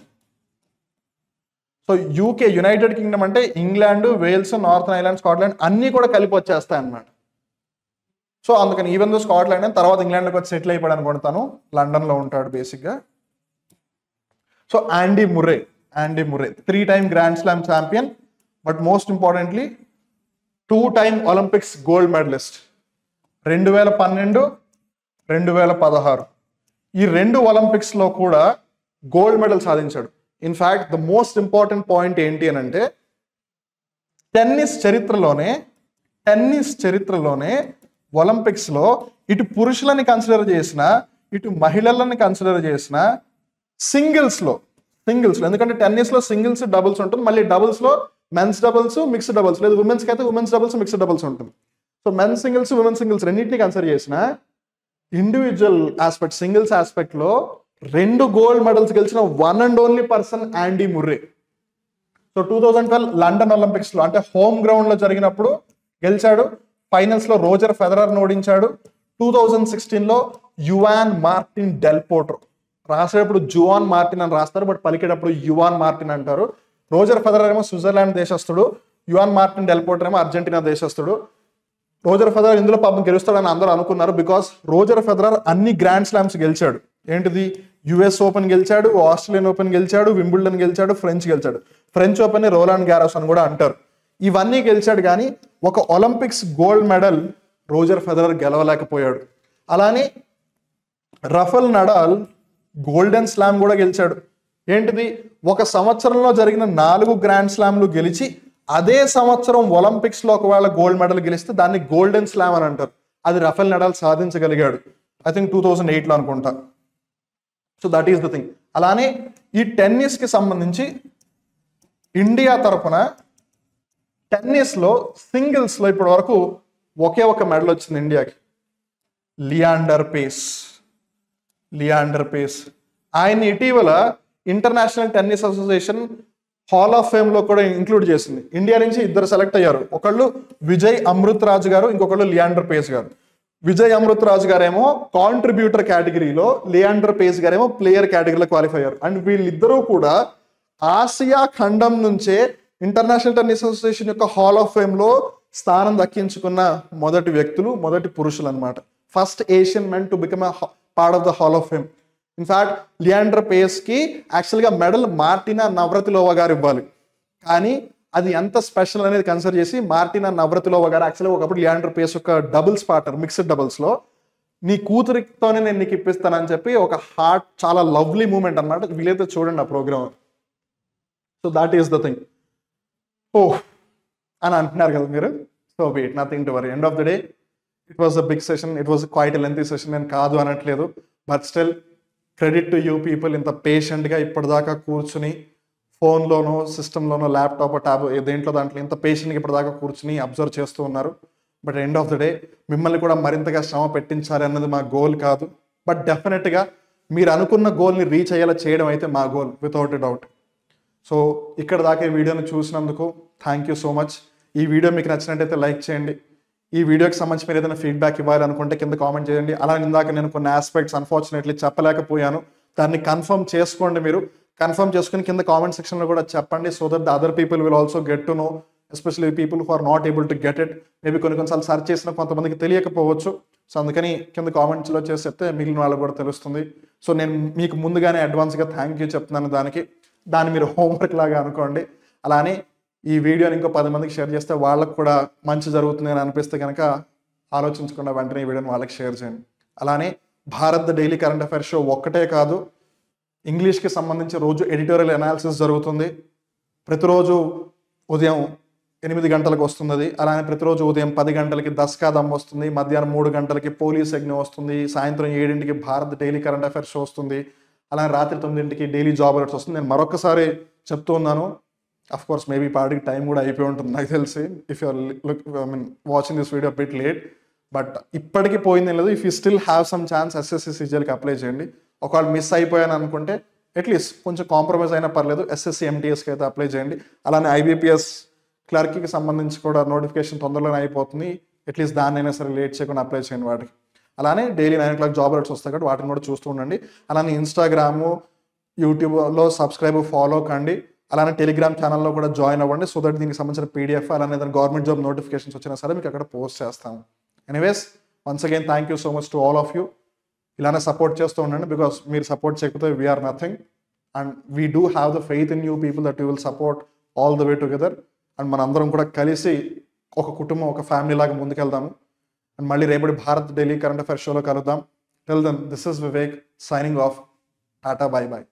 So UK, United Kingdom అంటే England, Wales, Northern Ireland, Scotland అన్నీ కూడా కలిపి వచ్చేస్తాయి అన్నమాట. సో అందుకని ఈవెన్ దో స్కాట్లాండ్ అని తర్వాత ఇంగ్లాండ్లోకి వచ్చి సెటిల్ అయిపోయాడు అనుకుంటాను, లండన్లో ఉంటాడు బేసిక్గా. So Andy Murray 3-time grand slam champion, but most importantly 2-time Olympics gold medalist 2012, 2016. ఈ 2 ఒలింపిక్స్లో కూడా గోల్డ్ మెడల్ సాధించాడు. In fact the most important point ఏంటి అని అంటే టెన్నిస్ చరిత్రలోనే ఒలింపిక్స్లో ఇటు పురుషులని కన్సిడర్ చేసిన ఇటు మహిళలని కన్సిడర్ చేసిన సింగిల్స్లో, ఎందుకంటే టెన్నిస్లో సింగిల్స్, డబుల్స్ ఉంటుంది, మళ్ళీ డబుల్స్లో మెన్స్ డబుల్స్ మిక్స్డ్ డబుల్స్, లేదు ఉమెన్స్కి అయితే ఉమెన్స్ డబుల్స్ మిక్స్డ్ డబుల్స్ ఉంటుంది. So men's singles women's singles రెండింటిని కన్సిడర్ చేసిన ఇండివిజువల్ ఆస్పెక్ట్ సింగిల్స్ ఆస్పెక్ట్లో 2 గోల్డ్ మెడల్స్ గెలిచిన one and only person Andy Murray. So 2012 London ఒలింపిక్స్లో అంటే హోమ్ గ్రౌండ్లో జరిగినప్పుడు గెలిచాడు. ఫైనల్స్లో రోజర్ ఫెదరర్ని ఓడించాడు. 2016లో యువాన్ మార్టిన్ డెల్ పోట్రో, రాసేటప్పుడు జువాన్ మార్టిన్ అని రాస్తారు, బట్ పలికేటప్పుడు యువాన్ మార్టిన్ అంటారు. రోజర్ ఫెదరర్ ఏమో స్విట్జర్లాండ్ దేశస్తుడు, యువాన్ మార్టిన్ డెల్ పోట్రో ఏమో అర్జెంటీనా దేశస్తుడు. రోజర్ ఫెదరర్ ఇందులో పాపం గెలుస్తాడని అందరూ అనుకున్నారు, బికాస్ రోజర్ ఫెదరర్ అన్ని గ్రాండ్ స్లామ్స్ గెలిచాడు. ఏంటిది, యుఎస్ ఓపెన్ గెలిచాడు, ఆస్ట్రేలియన్ ఓపెన్ గెలిచాడు, వింబుల్డన్ గెలిచాడు, ఫ్రెంచ్ గెలిచాడు. ఫ్రెంచ్ ఓపెన్ ని రోలాండ్ గారోస్ అని కూడా అంటారు. ఇవన్నీ గెలిచాడు, కానీ ఒక Olympics gold medal Roger Federer గెలవలేకపోయాడు. అలానే రఫెల్ నడాల్ గోల్డెన్ స్లామ్ కూడా గెలిచాడు. ఏంటిది, ఒక సంవత్సరంలో జరిగిన 4 గ్రాండ్ స్లామ్లు గెలిచి అదే సంవత్సరం ఒలింపిక్స్ లో ఒకవేళ గోల్డ్ మెడల్ గెలిస్తే దాన్ని గోల్డెన్ స్లామ్ అని అంటారు. అది రఫెల్ నడాల్ సాధించగలిగాడు, ఐ థింక్ 2008లో అనుకుంటా. So that is the thing. అలానే ఈ టెన్నిస్ కి సంబంధించి ఇండియా తరఫున టెన్నిస్లో సింగిల్స్లో ఇప్పటి వరకు ఒకే ఒక మెడల్ వచ్చింది ఇండియాకి, లియాండర్ పేస్. ఆయన్ని ఇటీవల international tennis association hall of fame లో కూడా ఇంక్లూడ్ చేసింది. ఇండియా నుంచి 2 సెలెక్ట్ అయ్యారు, ఒకళ్ళు విజయ్ అమృత్ రాజ్ గారు, ఇంకొకళ్ళు లియాండర్ పేస్ గారు. విజయ్ అమృత్ రాజ్ గారేమో కాంట్రిబ్యూటర్ కేటగిరీలో, లియాండర్ పేస్ గారేమో ప్లేయర్ కేటగిరీలో క్వాలిఫై అయ్యారు. అండ్ వీళ్ళిద్దరూ కూడా ఆసియా ఖండం నుంచే ఇంటర్నేషనల్ టెన్నిస్ అసోసియేషన్ యొక్క హాల్ ఆఫ్ ఫేమ్ లో స్థానం దక్కించుకున్న మొదటి వ్యక్తులు, మొదటి పురుషులు అనమాట. First Asian men to become part of the hall of fame. In fact Leander Paes కి యాక్చువల్గా మెడల్ మార్టినా నవ్రతిలోవా గారు ఇవ్వాలి, కానీ అది ఎంత స్పెషల్ అనేది కన్సిడర్ చేసి మార్టినా నవ్రతిలోవా గారు యాక్చువల్గా ఒకప్పుడు లియాండర్ పేస్ యొక్క డబుల్స్ పార్ట్నర్ మిక్స్డ్ డబుల్స్ లో, నీ కూతురితోనే నేను నీకు ఇప్పిస్తానని చెప్పి ఒక హార్ట్ చాలా లవ్లీ మూమెంట్ అనమాట. వీలైతే చూడండి ఆ program. So that is the thing. Oh అని అంటున్నారు కదా మీరు. So wait, nothing to worry. End of the day it was a big session, it was quite a lengthy session. నేను కాదు అనట్లేదు, but still credit to you people. ఇంత పేషెంట్గా ఇప్పటిదాకా కూర్చుని ఫోన్లోనో సిస్టంలోనో ల్యాప్టాప్ ట్యాబ్ దేంట్లో దాంట్లో ఇంత పేషెంట్గా ఇప్పటిదాకా కూర్చుని అబ్జర్వ్ చేస్తూ ఉన్నారు. But end of the day మిమ్మల్ని కూడా మరింతగా శ్రమ పెట్టించాలి అన్నది మా గోల్ కాదు, బట్ డెఫినెట్గా మీరు అనుకున్న గోల్ని రీచ్ అయ్యేలా చేయడం అయితే మా goal, without a doubt. So ఇక్కడ దాకా ఈ వీడియోని చూసినందుకు థ్యాంక్ యూ సో మచ్. ఈ వీడియో మీకు నచ్చినట్టయితే లైక్ చేయండి. ఈ వీడియోకి సంబంధించి మీరు ఏదైనా ఫీడ్బ్యాక్ ఇవ్వాలనుకుంటే కింద కామెంట్ చేయండి. అలా ఇందాక నేను కొన్ని ఆస్పెక్ట్స్ అన్ఫార్చునేట్లీ చెప్పలేకపోయాను, దాన్ని కన్ఫర్మ్ చేసుకోండి. మీరు కన్ఫర్మ్ చేసుకుని కింద కామెంట్ సెక్షన్లో కూడా చెప్పండి, so that the other people will also get to know, especially people who are not able to get it. Maybe కొన్నిసార్లు సర్చ్ చేసిన కొంతమందికి తెలియకపోవచ్చు. సో అందుకని కింద కామెంట్స్లో చేసి చెప్తే మిగిలిన వాళ్ళకి కూడా తెలుస్తుంది. సో నేను మీకు ముందుగానే అడ్వాన్స్గా థ్యాంక్ యూ చెప్తున్నాను దాన్ని మీరు హోంవర్క్ లాగా అనుకోండి. అలానే ఈ వీడియోని ఇంకో 10 మందికి షేర్ చేస్తే వాళ్ళకు కూడా మంచి జరుగుతుంది అని అనిపిస్తే కనుక ఆలోచించకుండా వెంటనే ఈ వీడియోని వాళ్ళకి షేర్ చేయండి. అలానే Bharat daily current affairs show ఒక్కటే కాదు, ఇంగ్లీష్కి సంబంధించి రోజు ఎడిటోరియల్ అనాలిసిస్ జరుగుతుంది. ప్రతిరోజు ఉదయం 8 గంటలకు వస్తుంది. అలానే ప్రతిరోజు ఉదయం 10 గంటలకి దస్కా దమ్ వస్తుంది, మధ్యాహ్నం 3 గంటలకి పోలీస్ యజ్ఞం వస్తుంది, సాయంత్రం 7ంటికి Bharat daily current affairs show వస్తుంది, అలానే రాత్రి 9ంటికి డైలీ జాబ్ అలర్ట్స్ వస్తుంది. నేను మరొకసారి చెప్తూ ఉన్నాను, అఫ్ కోర్స్ మేబీ పార్టీకి టైం కూడా అయిపోయి ఉంటుంది నాకు తెలిసి, if you're watching this video bit late, but ఇప్పటికీ పోయింది లేదు. If you still have some chance SSC సిజిఎల్కి అప్లై చేయండి. ఒకవేళ మిస్ అయిపోయాను అనుకుంటే అట్లీస్ట్ కొంచెం కాంప్రమైజ్ అయినా పర్లేదు, ఎస్ఎస్సి ఎంటీఎస్కి అయితే అప్లై చేయండి. అలానే ఐబీపీఎస్ క్లర్క్కి సంబంధించి కూడా నోటిఫికేషన్ తొందరలోనే అయిపోతుంది, అట్లీస్ట్ దాన్నైనా సరే లేట్ చేయకుండా అప్లై చేయండి వాటికి. అలానే డైలీ 9 o'clock జాబ్ అలర్ట్స్ వస్తాయి కాబట్టి వాటిని కూడా చూస్తూ ఉండండి. అలానే ఇన్స్టాగ్రాము, యూట్యూబ్లో సబ్స్క్రైబ్ ఫాలో కండి. అలానే టెలిగ్రామ్ ఛానల్లో కూడా జాయిన్ అవ్వండి, సో దట్ దీనికి సంబంధించిన పీడిఎఫ్ అలానే ఏదైనా గవర్నమెంట్ జాబ్ నోటిఫికేషన్స్ వచ్చినా సరే మీకు అక్కడ పోస్ట్ చేస్తాము. Anyways, once again thank you so much to all of you. ఇలానే సపోర్ట్ చేస్తూ ఉండండి, బికాస్ మీరు సపోర్ట్ చేయకపోతే we are nothing. And we do have the faith in you people that you will support all the way together. And మనందరం కూడా కలిసి ఒక కుటుంబం, ఒక ఫ్యామిలీ లాగా ముందుకెళ్దాము. అండ్ మళ్ళీ రేపటి భారత్ డైలీ కరెంట్ అఫైర్స్ షోలో కలుద్దాం. Till then, this is Vivek signing off. Tata, bye by.